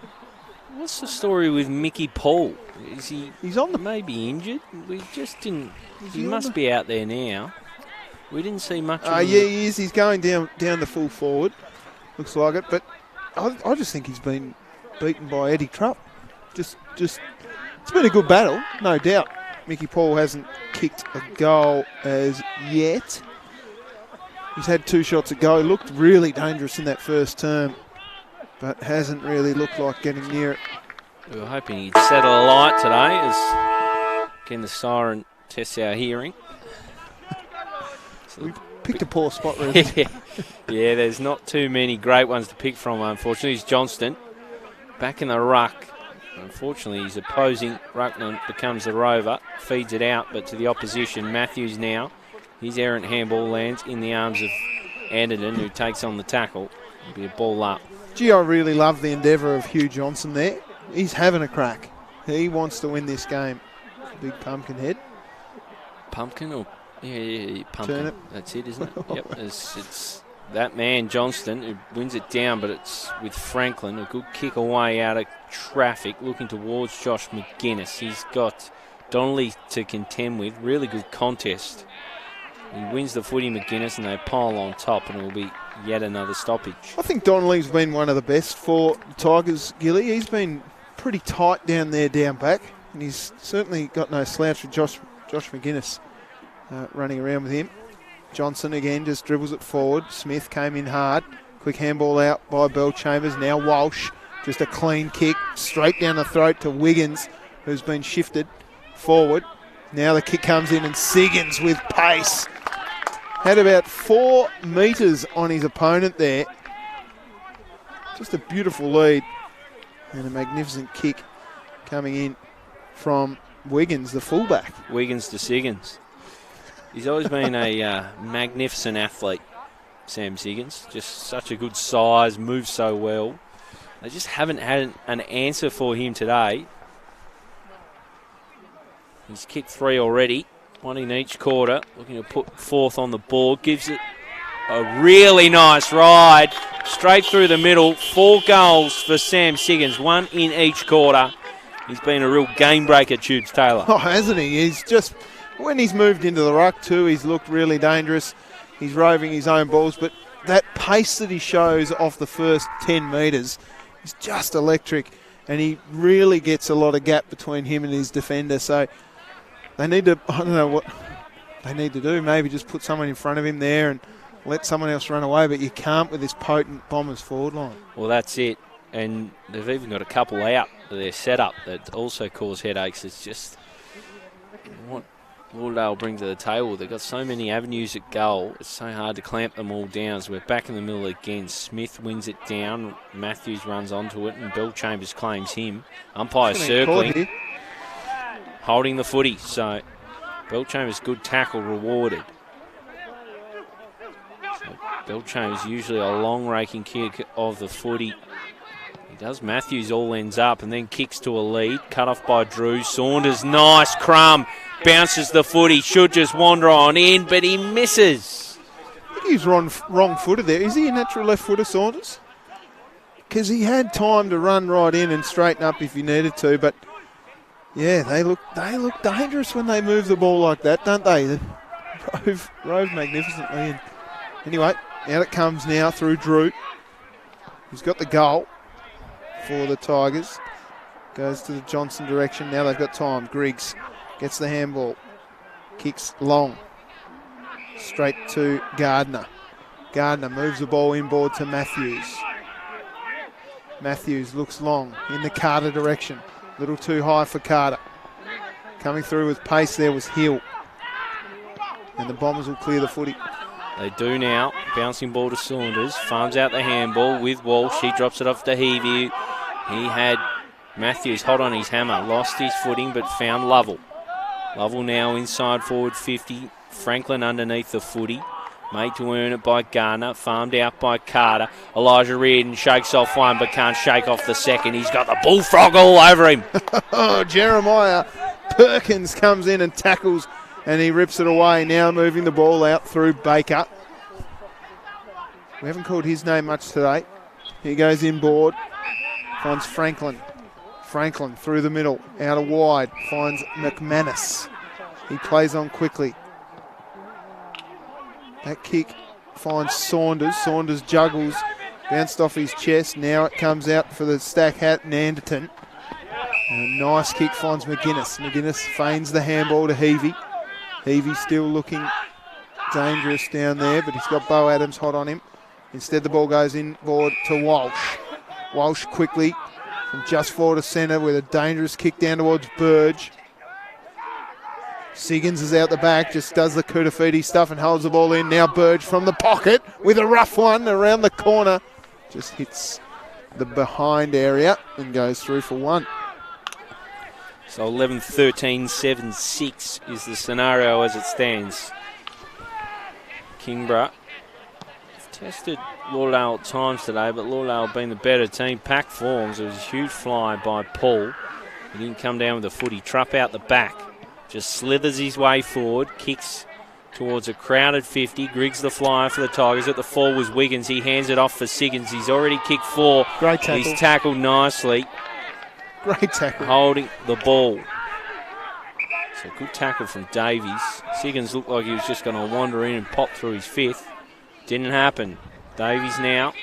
What's the story with Mickey Paul? Is
he's on the
maybe injured? We just didn't. He must be out there now. We didn't see much of him.
Yeah, he is. He's going down the full forward. Looks like it. But I just think he's been beaten by Eddie Trupp. Just it's been a good battle, no doubt. Mickey Paul hasn't kicked a goal as yet. He's had 2 shots at goal. He looked really dangerous in that first term, but hasn't really looked like getting near it.
We were hoping he'd settle a light today as, again, the siren tests our hearing.
We picked a poor spot, really.
Yeah, there's not too many great ones to pick from, unfortunately. He's Johnston back in the ruck. Unfortunately, his opposing ruckman becomes the rover, feeds it out, but to the opposition. Matthews now. His errant handball lands in the arms of Anderton, who takes on the tackle. It'll be a ball up.
Gee, I really love the endeavour of Hugh Johnson there. He's having a crack. He wants to win this game. Big pumpkin head.
Pumpkin or... Yeah, pumpkin.
Turnip.
That's it, isn't it? Yep, it's that man, Johnston, who wins it down, but it's with Franklin. A good kick away out of traffic, looking towards Josh McGuinness. He's got Donnelly to contend with. Really good contest. He wins the footy, McGuinness, and they pile on top, and it will be yet another stoppage.
I think Donnelly's been one of the best for the Tigers, Gilly. He's been pretty tight down there, down back, and he's certainly got no slouch for Josh McGuinness running around with him. Johnson again just dribbles it forward. Smith came in hard. Quick handball out by Bell Chambers. Now Walsh. Just a clean kick straight down the throat to Wiggins, who's been shifted forward. Now the kick comes in and Siggins with pace. Had about 4 metres on his opponent there. Just a beautiful lead. And a magnificent kick coming in from Wiggins, the fullback.
Wiggins to Siggins. He's always been a magnificent athlete, Sam Siggins. Just such a good size, moves so well. They just haven't had an answer for him today. He's kicked 3 already, 1 in each quarter. Looking to put 4th on the board. Gives it a really nice ride straight through the middle. 4 goals for Sam Siggins, 1 in each quarter. He's been a real game breaker, Tubes Taylor.
Oh, hasn't he? He's just, when he's moved into the ruck too, he's looked really dangerous. He's roving his own balls, but that pace that he shows off the first 10 metres is just electric, and he really gets a lot of gap between him and his defender. So they need to, I don't know what they need to do, maybe just put someone in front of him there and let someone else run away, but you can't with this potent Bombers forward line.
Well, that's it. And they've even got a couple out of their setup that also cause headaches. It's just what Lauderdale bring to the table. They've got so many avenues at goal. It's so hard to clamp them all down. So we're back in the middle again. Smith wins it down. Matthews runs onto it, and Bill Chambers claims him. Umpire circling, holding the footy. So Bill Chambers, good tackle rewarded. So Bill Chambers usually a long raking kick of the footy. Does Matthews all ends up and then kicks to a lead. Cut off by Drew. Saunders, nice crumb. Bounces the footy. Should just wander on in, but he misses.
I think he's wrong-footed there. Is he a natural left-footer, Saunders? Because he had time to run right in and straighten up if he needed to. But, yeah, they look dangerous when they move the ball like that, don't they? They rove magnificently. And anyway, out it comes now through Drew. He's got the goal for the Tigers. Goes to the Johnson direction. Now they've got time. Griggs gets the handball. Kicks long. Straight to Gardner. Gardner moves the ball inboard to Matthews. Matthews looks long in the Carter direction. A little too high for Carter. Coming through with pace there was Hill. And the Bombers will clear the footy.
They do now. Bouncing ball to Saunders. Farms out the handball with Walsh. He drops it off to Heavey. He had Matthews hot on his hammer. Lost his footing but found Lovell. Lovell now inside forward 50. Franklin underneath the footy. Made to earn it by Garner. Farmed out by Carter. Elijah Reardon shakes off one but can't shake off the second. He's got the bullfrog all over him.
Oh, Jeremiah Perkins comes in and tackles, and he rips it away. Now moving the ball out through Baker. We haven't called his name much today. He goes inboard. Finds Franklin. Franklin through the middle. Out of wide. Finds McManus. He plays on quickly. That kick finds Saunders. Saunders juggles. Bounced off his chest. Now it comes out for the stack hat and Anderton. And a nice kick finds McGuinness. McGuinness feigns the handball to Heavey. Heavey still looking dangerous down there, but he's got Bo Adams hot on him. Instead, the ball goes inboard to Walsh. Walsh quickly from just forward to centre with a dangerous kick down towards Burge. Siggins is out the back, just does the Kutafiti stuff and holds the ball in. Now Burge from the pocket with a rough one around the corner. Just hits the behind area and goes through for one.
So 11-13, 7-6 is the scenario as it stands. Kingborough tested Lauderdale at times today, but Lauderdale being the better team. Pack forms. It was a huge fly by Paul. He didn't come down with the foot. He trup out the back. Just slithers his way forward. Kicks towards a crowded 50. Griggs the flyer for the Tigers. At the fall was Wiggins. He hands it off for Siggins. He's already kicked 4.
Great tackle.
He's tackled nicely.
Great tackle.
Holding the ball. So good tackle from Davies. Siggins looked like he was just going to wander in and pop through his 5th. Didn't happen. Davies now.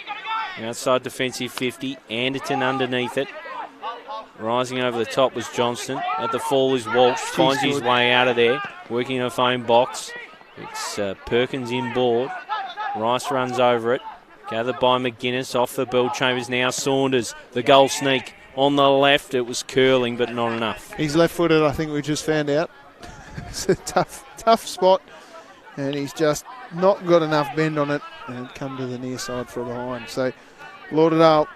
Outside defensive 50. Anderton underneath it. Rising over the top was Johnston. At the fall is Walsh. Finds his way out of there. Working off own box. It's Perkins inboard. Rice runs over it. Gathered by McGuinness. Off for Bill Chambers now. Saunders. The goal sneak. On the left, it was curling, but not enough.
He's left-footed, I think we just found out. It's a tough spot, and he's just not got enough bend on it, and come to the near side for a behind. So Lauderdale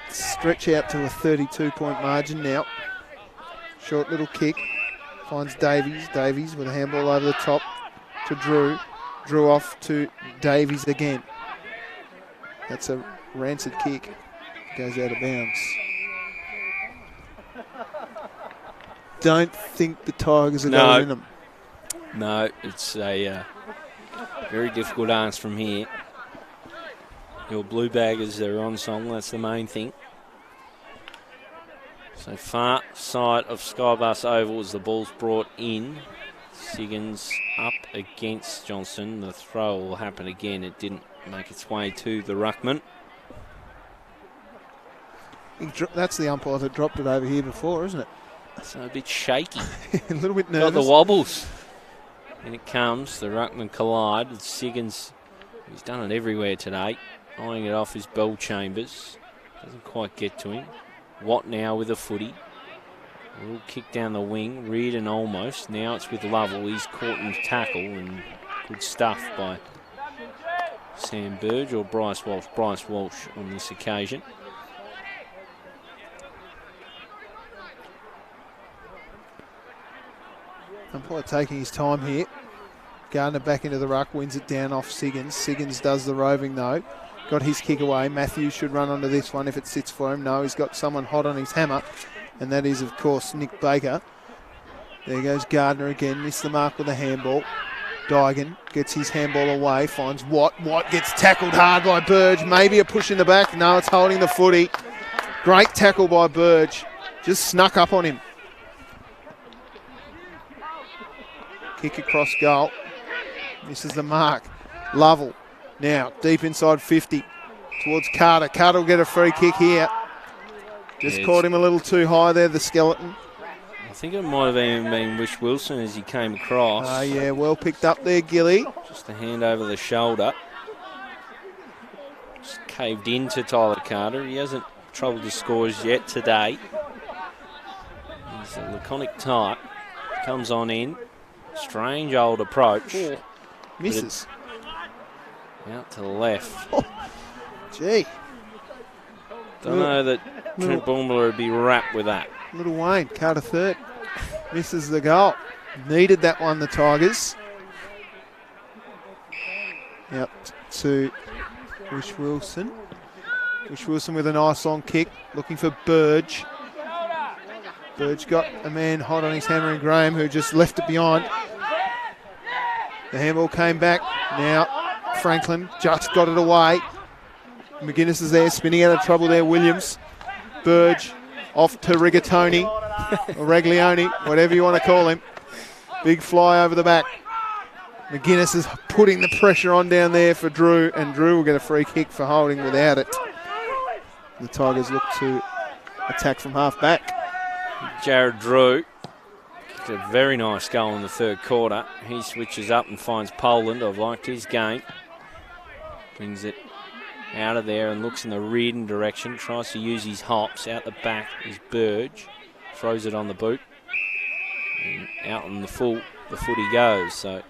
stretch out to a 32-point margin now. Short little kick. Finds Davies. Davies with a handball over the top to Drew. Drew off to Davies again. That's a rancid kick. Goes out of bounds. Don't think the Tigers are going in them.
No, it's a Very difficult ask from here. Your Blue Baggers are on song, that's the main thing. So far side of Skybus Oval as the ball's brought in. Siggins up against Johnson. The throw will happen again. It didn't make its way to the ruckman.
That's the umpire that dropped it over here before, isn't it?
So a bit shaky.
A little bit nervous.
Got the wobbles. And it comes. The ruckman collide with Siggins. He's done it everywhere today. Eyeing it off his bell chambers. Doesn't quite get to him. Watt now with a footy. A little kick down the wing. Reardon almost. Now it's with Lovell. He's caught in tackle and good stuff by Sam Burge or Bryce Walsh. Bryce Walsh on this occasion.
Umpire taking his time here. Gardner back into the ruck, wins it down off Siggins. Siggins does the roving though. Got his kick away. Matthews should run onto this one if it sits for him. No, he's got someone hot on his hammer, and that is, of course, Nick Baker. There goes Gardner again. Missed the mark with a handball. Dygan gets his handball away, finds Watt. Watt gets tackled hard by Burge. Maybe a push in the back. No, it's holding the footy. Great tackle by Burge. Just snuck up on him. Kick across goal. Misses the mark. Lovell now deep inside 50 towards Carter. Carter will get a free kick here. Just caught him a little too high there, the skeleton.
I think it might have even been Wish Wilson as he came across.
Yeah, well picked up there, Gilly.
Just a hand over the shoulder. Just caved into Tyler Carter. He hasn't troubled his scores yet today. He's a laconic type. Comes on in. Strange old approach.
Misses.
Out to the left.
Gee.
Don't know that Trent Bournemouth would be wrapped with that.
Little Wayne, Carter third. Misses the goal. Needed that one, the Tigers. Yep, to Wish Wilson. Wish Wilson with a nice long kick. Looking for Burge. Burge got a man hot on his hammer in Graham, who just left it behind. The handball came back. Now Franklin just got it away. McGuinness is there, spinning out of trouble there. Williams. Burge off to Rigatoni, or Raglioni, whatever you want to call him. Big fly over the back. McGuinness is putting the pressure on down there for Drew, and Drew will get a free kick for holding without it. The Tigers look to attack from half back.
Jared Drew kicked a very nice goal in the third quarter. He switches up and finds Poland. I've liked his game. Brings it out of there and looks in the Reardon direction. Tries to use his hops. Out the back is Burge. Throws it on the boot. And out on the foot he goes. So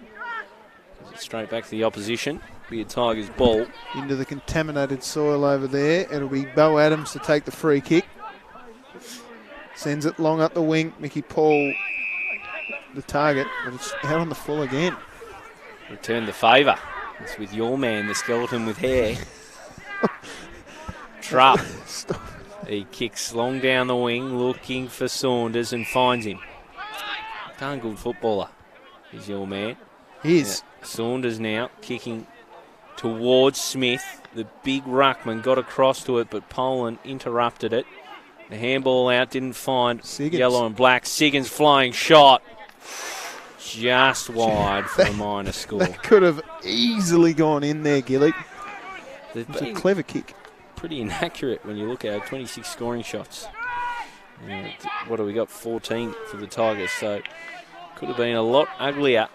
straight back to the opposition. Be a Tigers ball.
Into the contaminated soil over there. It'll be Bo Adams to take the free kick. Sends it long up the wing. Mickey Paul, the target, but it's out on the full again.
Return the favour. It's with your man, the skeleton with hair. Trupp. He kicks long down the wing, looking for Saunders and finds him. Darn good footballer. He's your man.
He is.
Yeah, Saunders now kicking towards Smith. The big ruckman got across to it, but Poland interrupted it. The handball out, didn't find
Siggins.
Yellow and black. Siggins flying shot. Just wide for a minor score.
That could have easily gone in there, Gilly. It's a clever kick.
Pretty inaccurate when you look at 26 scoring shots. What do we got? 14 for the Tigers. So could have been a lot uglier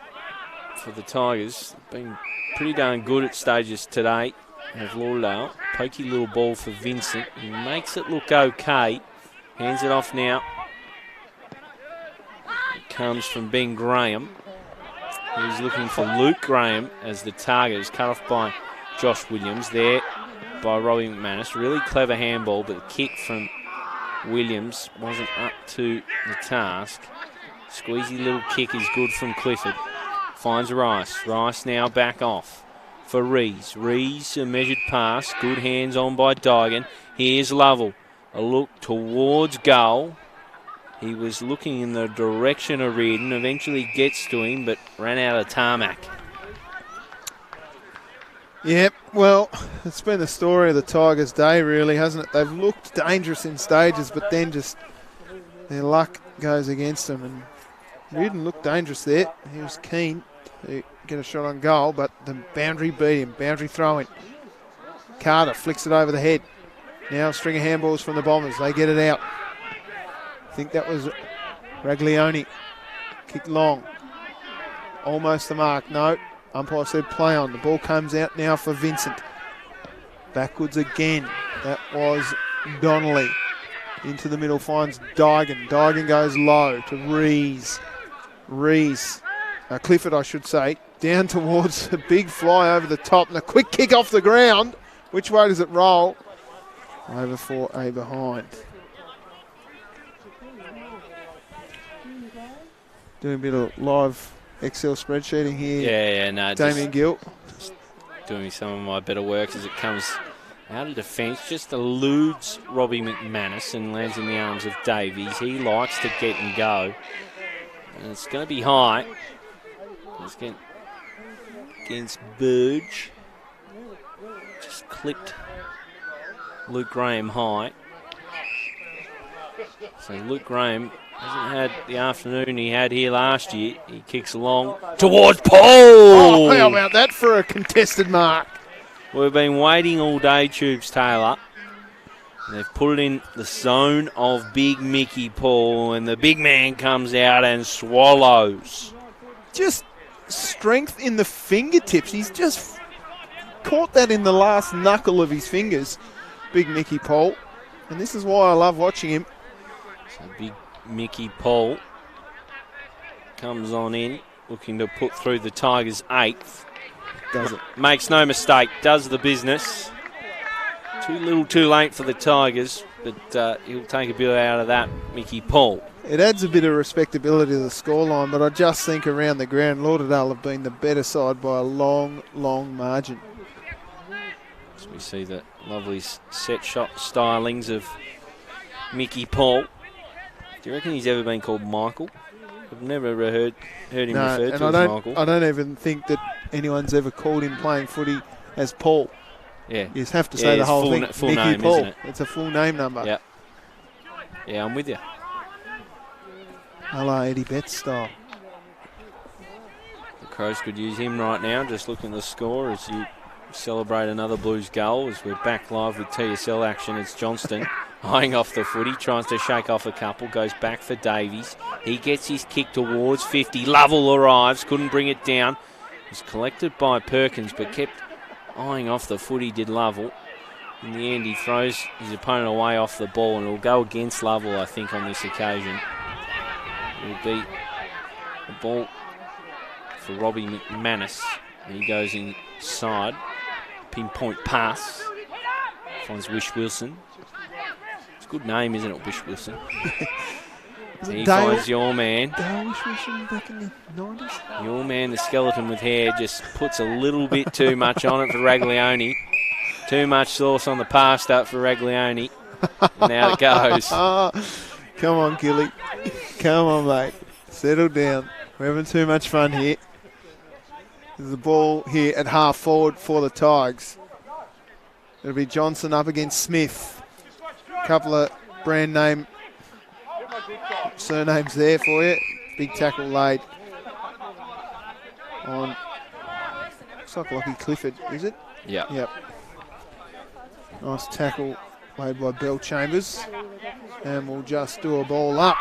for the Tigers. Been pretty darn good at stages today. Of Lauderdale. Pokey little ball for Vincent. He makes it look okay. Hands it off now. It comes from Ben Graham. He's looking for Luke Graham as the target is cut off by Josh Williams there by Robbie McManus. Really clever handball, but the kick from Williams wasn't up to the task. Squeezy little kick is good from Clifford. Finds Rice. Rice now back off for Rees. Rees, a measured pass. Good hands on by Dygan. Here's Lovell. A look towards goal. He was looking in the direction of Reardon. Eventually gets to him, but ran out of tarmac.
Yep, well, it's been the story of the Tigers' day, really, hasn't it? They've looked dangerous in stages, but then just their luck goes against them. And Reardon looked dangerous there. He was keen to get a shot on goal, but the boundary beat him. Boundary throw-in. Carter flicks it over the head. Now a string of handballs from the Bombers. They get it out. I think that was Raglione. Kick long. Almost the mark. No. Umpire said play on. The ball comes out now for Vincent. Backwards again. That was Donnelly. Into the middle finds Dygan. Dygan goes low to Rees. Clifford, I should say. Down towards a big fly over the top and a quick kick off the ground. Which way does it roll? Over for a behind. Doing a bit of live Excel spreadsheeting here.
Yeah, no.
Damian Gill.
Just doing some of my better work as it comes out of defence. Just eludes Robbie McManus and lands in the arms of Davies. He likes to get and go. And it's going to be high. It's against Burge. Just clipped Luke Graham high. So Luke Graham hasn't had the afternoon he had here last year. He kicks along towards Paul.
Oh, how about that for a contested mark?
We've been waiting all day, Tubes Taylor. And they've put it in the zone of Big Mickey Paul, and the big man comes out and swallows.
Just strength in the fingertips. He's just caught that in the last knuckle of his fingers, Big Mickey Paul. And this is why I love watching him.
So Big Mickey Paul comes on in, looking to put through the Tigers' 8th.
Does it?
Makes no mistake, does the business. Too little too late for the Tigers, but he'll take a bit out of that, Mickey Paul.
It adds a bit of respectability to the scoreline, but I just think around the ground, Lauderdale have been the better side by a long, long margin.
As we see the lovely set shot stylings of Mickey Paul. Do you reckon he's ever been called Michael? I've never heard him referred to as Michael.
I don't even think that anyone's ever called him playing footy as Paul.
Yeah.
You just have to say the whole thing.
Full
Mickey
name,
Paul.
isn't it?
It's a full name number.
Yeah. Yeah, I'm with you.
A la Eddie Betts style.
The Crows could use him right now. Just looking at the score as you celebrate another Blues goal as we're back live with TSL action. It's Johnston eyeing off the footy, tries to shake off a couple, goes back for Davies. He gets his kick towards 50. Lovell arrives, couldn't bring it down. Was collected by Perkins, but kept eyeing off the footy, did Lovell. In the end, he throws his opponent away off the ball, and it'll go against Lovell, I think, on this occasion. It'll be a ball for Robbie McManus. He goes inside. Pinpoint pass. Finds Wish Wilson. It's a good name, isn't it, Wish Wilson? He finds your man.
Dale Wish Wilson back in the 90s?
Your man, the skeleton with hair, just puts a little bit too much on it for Raglione. Too much sauce on the pasta for Raglione. And out it goes.
Come on, Gilly. Come on, mate. Settle down. We're having too much fun here. There's the ball here at half forward for the Tigers. It'll be Johnson up against Smith. A couple of brand name surnames there for you. Big tackle laid on, looks like Lockie Clifford, is it?
Yeah.
Yep. Nice tackle laid by Bell Chambers. And we'll just do a ball up.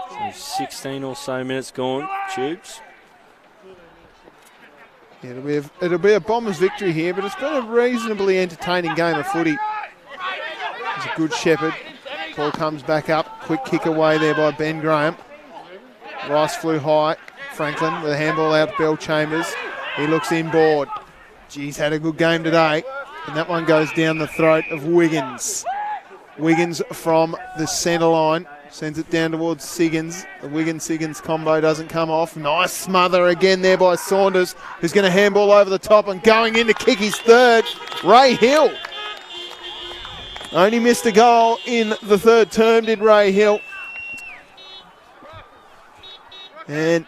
So 16 or so minutes gone, Tubes.
Yeah, it'll be a Bombers victory here, but it's been a reasonably entertaining game of footy. It's a good shepherd. Ball comes back up. Quick kick away there by Ben Graham. Rice flew high. Franklin with a handball out to Bell Chambers. He looks inboard. He's had a good game today. And that one goes down the throat of Wiggins. Wiggins from the centre line. Sends it down towards Siggins. The Wiggins-Siggins combo doesn't come off. Nice smother again there by Saunders, who's going to handball over the top and going in to kick his third. Ray Hill. Only missed a goal in the third term, did Ray Hill. And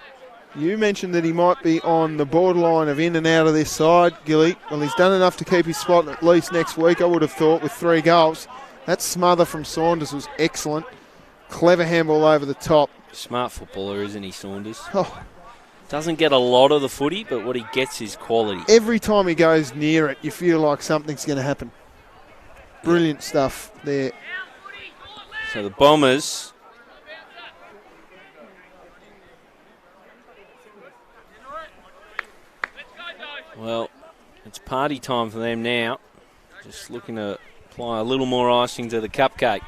You mentioned that he might be on the borderline of in and out of this side, Gilly. Well, he's done enough to keep his spot at least next week, I would have thought, with 3 goals. That smother from Saunders was excellent. Clever handball over the top.
Smart footballer, isn't he, Saunders?
Oh.
Doesn't get a lot of the footy, but what he gets is quality.
Every time he goes near it, you feel like something's going to happen. Brilliant stuff there.
So the Bombers... Well, it's party time for them now. Just looking to apply a little more icing to the cupcake.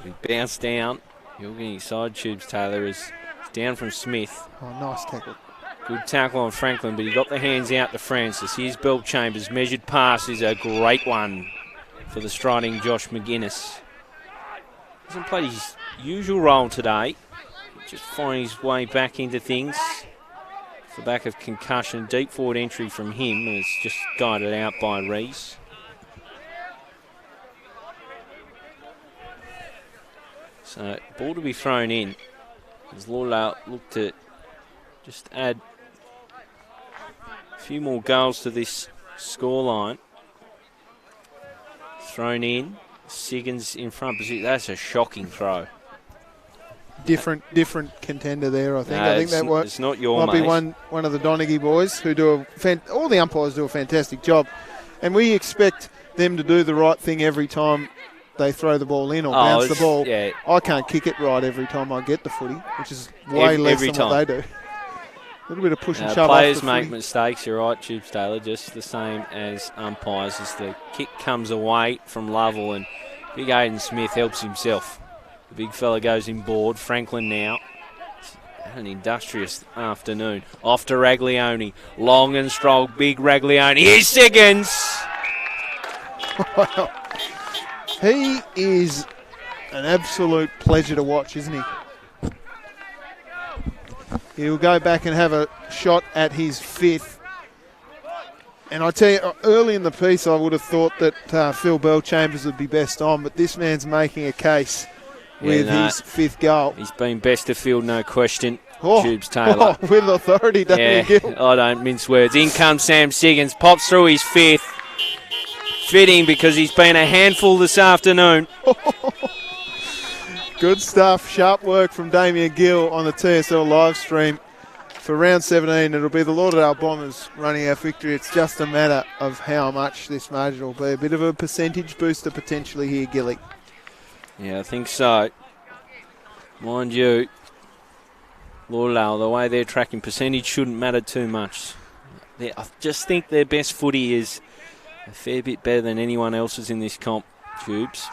He bounced down. You're getting side tubes, Taylor, is down from Smith.
Oh, nice tackle.
Good tackle on Franklin, but he got the hands out to Francis. Here's Belchambers. Measured pass is a great one for the striding Josh McGuinness. Hasn't played his usual role today. Just finding his way back into things. The back of concussion, deep forward entry from him, and it's just guided out by Rees. So, ball to be thrown in. As Lauderdale looked to just add a few more goals to this scoreline. Thrown in. Siggins in front. That's a shocking throw.
Different contender there, I think.
No,
I think that might,
it's not your
might
mate.
be one of the Donaghy boys who do all the umpires do a fantastic job, and we expect them to do the right thing every time they throw the ball in or bounce the ball.
Yeah.
I can't kick it right every time I get the footy, which is way less than what they do. A little bit of push and shove.
Players
off the
make
footy.
mistakes, you're right, Tubes Taylor, just the same as umpires. As the kick comes away from Lovell, and big Aidan Smith helps himself. The big fella goes in board. Franklin now. An industrious afternoon. Off to Raglione. Long and strong, big Raglione. Here's Siggins.
He is an absolute pleasure to watch, isn't he? He'll go back and have a shot at his 5th. And I tell you, early in the piece I would have thought that Phil Belchambers would be best on, but this man's making a case with his 5th goal.
He's been best of field, no question. Tubes Taylor.
With authority, Damian Gill.
I don't mince words. In comes Sam Siggins, pops through his 5th. Fitting because he's been a handful this afternoon.
Good stuff. Sharp work from Damian Gill on the TSL live stream. For round 17, it'll be the Lauderdale Bombers running our victory. It's just a matter of how much this margin will be. A bit of a percentage booster potentially here, Gilly.
Yeah, I think so. Mind you, Lauderdale, the way they're tracking percentage shouldn't matter too much. I just think their best footy is a fair bit better than anyone else's in this comp, Tubes.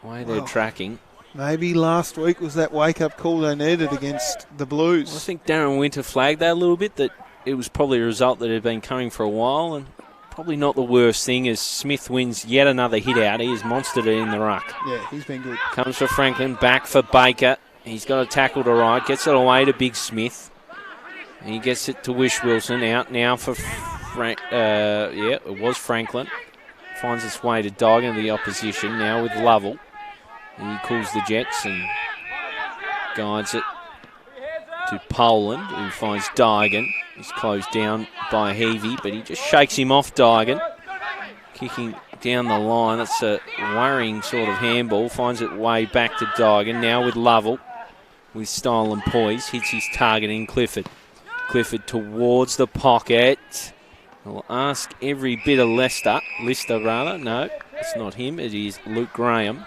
The way they're tracking.
Maybe last week was that wake-up call they needed against the Blues.
I think Darren Winter flagged that a little bit, that it was probably a result that had been coming for a while, and probably not the worst thing as Smith wins yet another hit out. He has monstered it in the ruck.
Yeah, he's been good.
Comes for Franklin, back for Baker. He's got a tackle to right, gets it away to Big Smith. And he gets it to Wish Wilson, out now for it was Franklin. Finds its way to Daigan, the opposition, now with Lovell. And he calls the Jets and guides it to Poland, who finds Daigan. He's closed down by Heavey, but he just shakes him off, Daigan. Kicking down the line. That's a worrying sort of handball. Finds its way back to Daigan, now with Lovell. With style and poise. Hits his target in Clifford. Clifford towards the pocket. I'll ask every bit of Lister. No, it's not him. It is Luke Graham,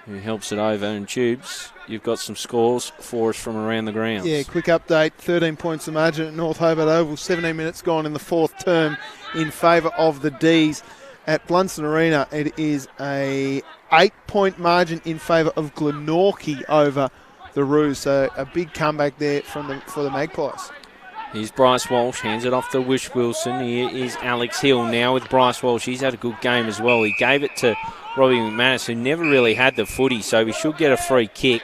who helps it over. And Tubes, you've got some scores for us from around the grounds.
Yeah, quick update. 13 points the margin at North Hobart Oval. 17 minutes gone in the 4th term in favour of the D's. At Blunston Arena, it is a 8-point margin in favour of Glenorchy over the Roos. So a big comeback there for the Magpies.
Here's Bryce Walsh, hands it off to Wish Wilson. Here is Alex Hill now with Bryce Walsh. He's had a good game as well. He gave it to Robbie McManus, who never really had the footy, so he should get a free kick.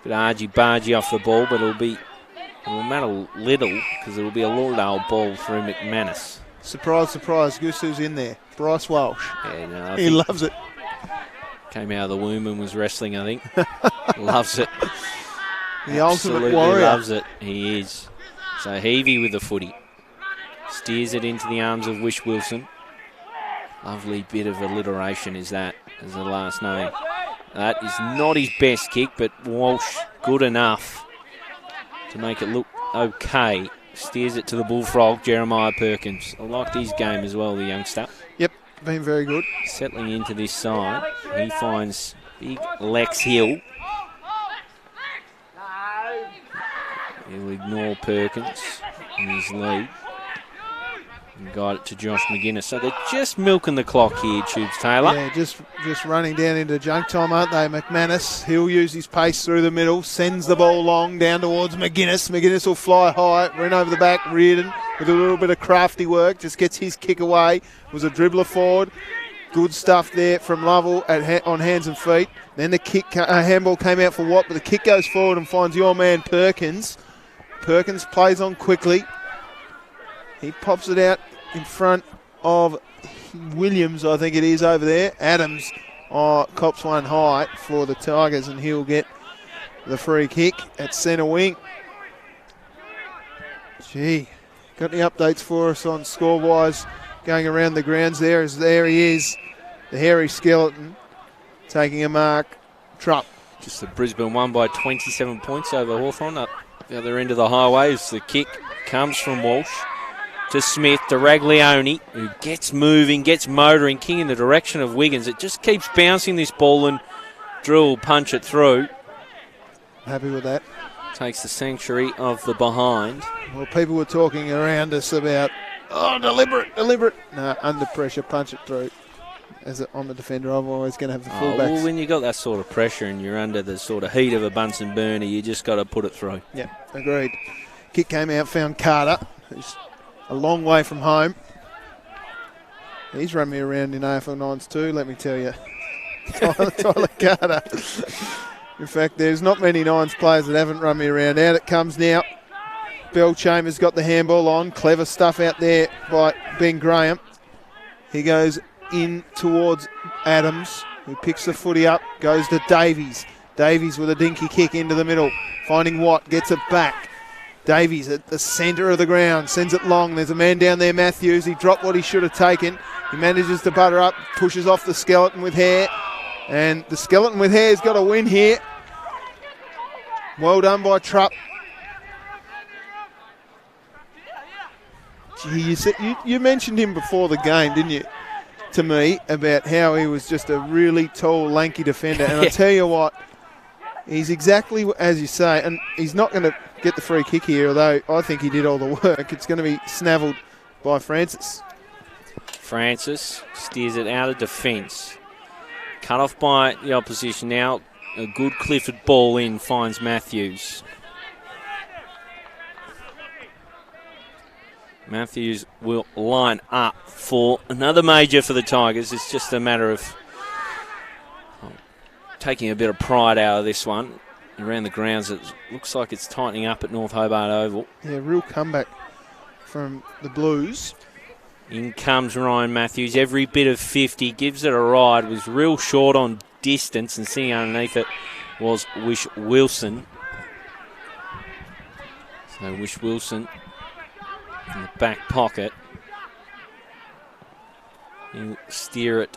Bit argy-bargy off the ball, but it'll matter little because it'll be a Lauderdale ball through McManus.
Surprise, surprise. Guess who's in there? Bryce Walsh.
Yeah, no,
he loves it.
Came out of the womb and was wrestling, I think. Loves it.
The ultimate
Absolutely
warrior.
loves it. He is. So Heavey with the footy. Steers it into the arms of Wish Wilson. Lovely bit of alliteration is that as the last name. That is not his best kick, but Walsh good enough to make it look okay. Steers it to the Bullfrog, Jeremiah Perkins. I liked his game as well, the youngster.
Yep, been very good.
Settling into this side, he finds big Lex Hill. He'll ignore Perkins in his lead. And guide it to Josh McGuinness. So they're just milking the clock here, Tubes Taylor.
Yeah, just running down into junk time, aren't they? McManus, he'll use his pace through the middle, sends the ball long down towards McGuinness. McGuinness will fly high, run over the back. Reardon with a little bit of crafty work, just gets his kick away. Was a dribbler forward. Good stuff there from Lovell on hands and feet. Then the kick, handball came out for Watt, but the kick goes forward and finds your man Perkins. Perkins plays on quickly. He pops it out in front of Williams, I think it is, over there. Adams cops one high for the Tigers, and he'll get the free kick at centre wing. Gee, got any updates for us on score-wise going around the grounds there? There he is, the hairy skeleton, taking a mark. Trupp.
Just the Brisbane won by 27 points over Hawthorn up the other end of the highway as the kick comes from Walsh to Smith, to Raglione, who gets moving, gets motoring, king in the direction of Wiggins. It just keeps bouncing this ball, and Drew will punch it through.
Happy with that.
Takes the sanctuary of the behind.
Well, people were talking around us about, deliberate. No, under pressure, punch it through. As I'm a defender, I'm always going to have the fullbacks.
Well, when you got that sort of pressure and you're under the sort of heat of a Bunsen burner, you just got to put it through.
Yeah, agreed. Kick came out, found Carter, who's a long way from home. He's run me around in AFL 9s too, let me tell you. Tyler Carter. In fact, there's not many 9s players that haven't run me around. Out it comes now. Bell Chambers got the handball on. Clever stuff out there by Ben Graham. He goes in towards Adams, who picks the footy up, goes to Davies. Davies with a dinky kick into the middle. Finding Watt, gets it back. Davies at the centre of the ground, sends it long. There's a man down there, Matthews. He dropped what he should have taken. He manages to butter up, pushes off the skeleton with hair. And the skeleton with hair has got a win here. Well done by Trupp. Gee, you mentioned him before the game, didn't you, to me, about how he was just a really tall, lanky defender. And I tell you what, he's exactly as you say, and he's not going to get the free kick here, although I think he did all the work. It's going to be snavelled by Francis.
Francis steers it out of defence. Cut off by the opposition now. A good Clifford ball in finds Matthews. Matthews will line up for another major for the Tigers. It's just a matter of taking a bit of pride out of this one. Around the grounds, it looks like it's tightening up at North Hobart Oval.
Yeah, real comeback from the Blues.
In comes Ryan Matthews. Every bit of 50, gives it a ride. Was real short on distance, and sitting underneath it was Wish Wilson. So Wish Wilson in the back pocket. He'll steer it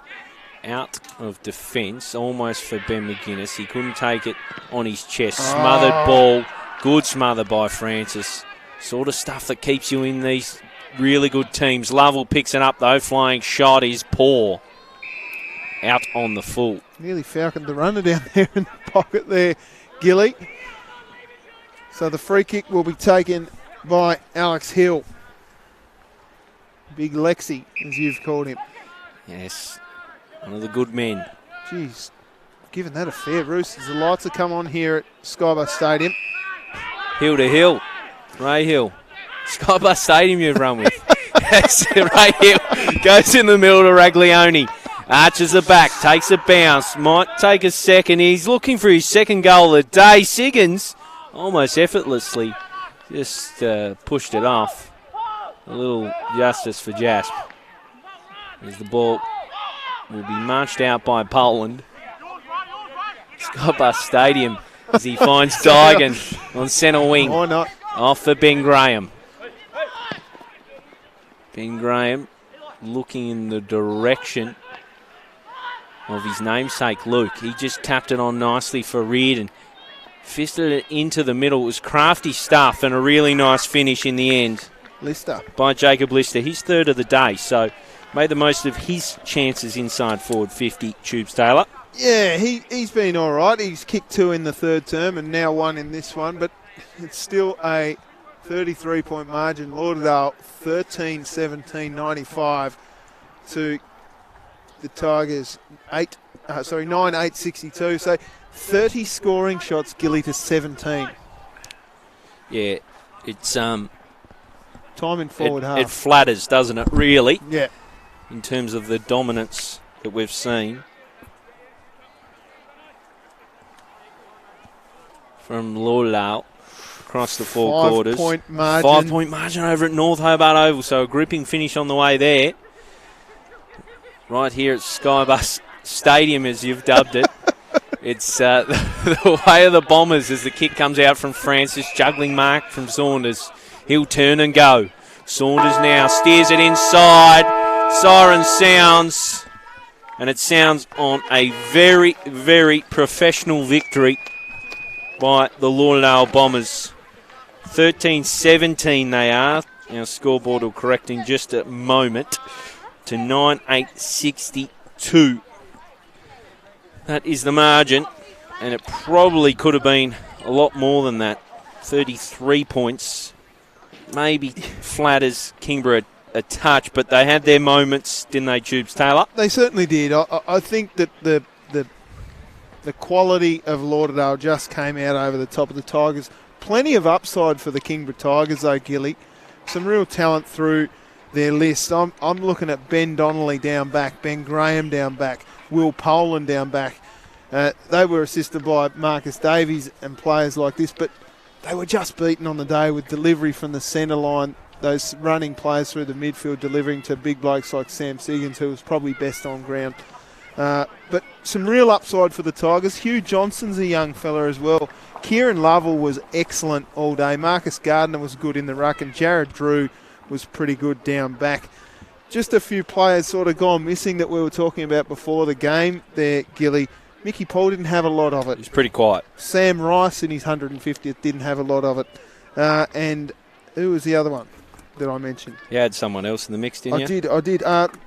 out of defence, almost for Ben McGuinness. He couldn't take it on his chest. Smothered ball. Good smother by Francis. Sort of stuff that keeps you in these really good teams. Lovell picks it up, though. Flying shot is poor. Out on the full.
Nearly falconed the runner down there in the pocket there, Gilly. So the free kick will be taken by Alex Hill. Big Lexi, as you've called him.
Yes, one of the good men.
Jeez, giving that a fair roost as the lights have come on here at Skybus Stadium.
Hill to Hill. Ray Hill. Skybus Stadium you've run with. Ray Hill goes in the middle to Raglione. Arches the back, takes a bounce, might take a second. He's looking for his second goal of the day. Siggins almost effortlessly just pushed it off. A little justice for Jasp. As the ball will be marched out by Poland. Skybus Stadium as he finds Dygan on centre wing.
Why not?
Off for Ben Graham. Ben Graham looking in the direction of his namesake, Luke. He just tapped it on nicely for Reardon. Fisted it into the middle. It was crafty stuff and a really nice finish in the end.
Lister.
By Jacob Lister. His third of the day, so made the most of his chances inside forward 50, Tubes Taylor.
Yeah, he's been all right. He's kicked 2 in the third term and now 1 in this one, but it's still a 33-point margin. Lauderdale 13-17-95 to the Tigers 9-8-62. So 30 scoring shots, Gilly, to 17.
Yeah, it's
time in forward half.
It flatters, doesn't it, really?
Yeah.
In terms of the dominance that we've seen from Lauderdale across the four quarters.
5-point margin.
5-point margin over at North Hobart Oval, so a gripping finish on the way there. Right here at Skybus Stadium, as you've dubbed it. It's the way of the Bombers as the kick comes out from Francis, juggling mark from Saunders. He'll turn and go. Saunders now steers it inside. Siren sounds, and it sounds on a very, very professional victory by the Lauderdale Bombers. 13-17 they are. Our scoreboard will correct in just a moment to 9-8-62. That is the margin, and it probably could have been a lot more than that. 33 points. Maybe flatters Kingborough a touch, but they had their moments, didn't they, Tubes Taylor?
They certainly did. I think that the quality of Lauderdale just came out over the top of the Tigers. Plenty of upside for the Kingborough Tigers, though, Gilly. Some real talent through their list. I'm looking at Ben Donnelly down back, Ben Graham down back, Will Poland down back. They were assisted by Marcus Davies and players like this, but they were just beaten on the day with delivery from the centre line, those running players through the midfield delivering to big blokes like Sam Siggins, who was probably best on ground. But some real upside for the Tigers. Hugh Johnson's a young fella as well. Kieran Lovell was excellent all day. Marcus Gardner was good in the ruck, and Jared Drew was pretty good down back. Just a few players sort of gone missing that we were talking about before the game there, Gilly. Mickey Paul didn't have a lot of it.
He's pretty quiet.
Sam Rice in his 150th didn't have a lot of it. And who was the other one that I mentioned?
You had someone else in the mix, didn't you?
I did.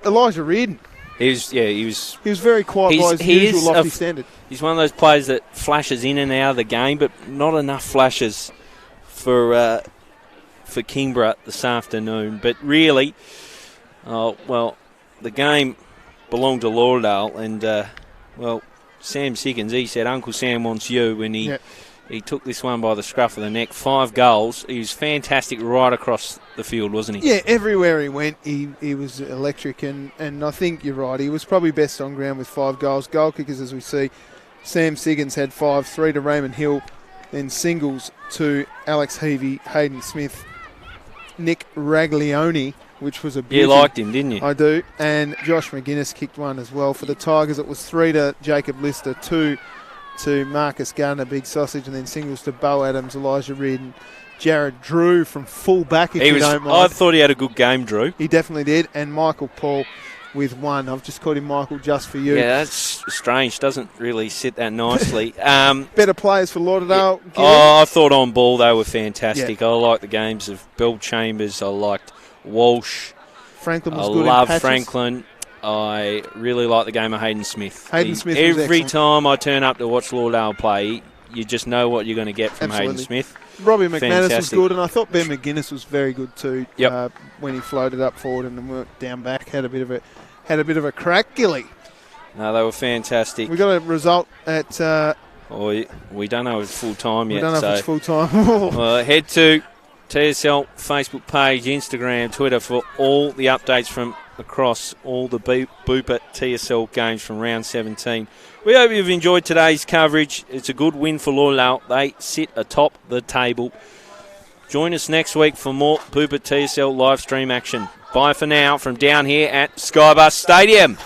Elijah Reardon.
He was
very quiet by his usual lofty standard.
He's one of those players that flashes in and out of the game, but not enough flashes for Kingborough this afternoon. But really, the game belonged to Lauderdale, and Sam Siggins, he said, "Uncle Sam wants you," and he took this one by the scruff of the neck. 5 goals. He was fantastic right across the field, wasn't he?
Yeah, everywhere he went, he was electric, and I think you're right. He was probably best on ground with 5 goals. Goal kickers, as we see, Sam Siggins had 5, 3 to Raymond Hill, then singles to Alex Heavey, Hayden Smith, Nick Raglione, which was a beauty.
You liked him, didn't you?
I do. And Josh McGuinness kicked one as well. For the Tigers, it was 3 to Jacob Lister, 2 to Marcus Gardner, Big Sausage, and then singles to Bo Adams, Elijah Reardon, Jared Drew from full back, if you don't mind.
I thought he had a good game, Drew.
He definitely did. And Michael Paul with 1. I've just called him Michael just for you.
Yeah, that's strange. Doesn't really sit that nicely.
Better players for Lauderdale.
I thought on ball they were fantastic. Yeah. I liked the games of Bell Chambers. I liked Walsh.
Franklin was good.
I love Franklin. I really like the game of Hayden Smith.
Smith
every time I turn up to watch Lauderdale play, you just know what you're going to get from Hayden Smith.
Robbie McManus was good, and I thought Ben McGuinness was very good too.
Yep.
When he floated up forward and then worked down back, had a bit of a crack, Gilly.
No, they were fantastic.
We got a result at.
We don't know if it's full time yet.
We don't know if it's full time.
Head to TSL Facebook page, Instagram, Twitter for all the updates from across all the Booper TSL games from round 17. We hope you've enjoyed today's coverage. It's a good win for Lauderdale. They sit atop the table. Join us next week for more Booper TSL live stream action. Bye for now from down here at Skybus Stadium.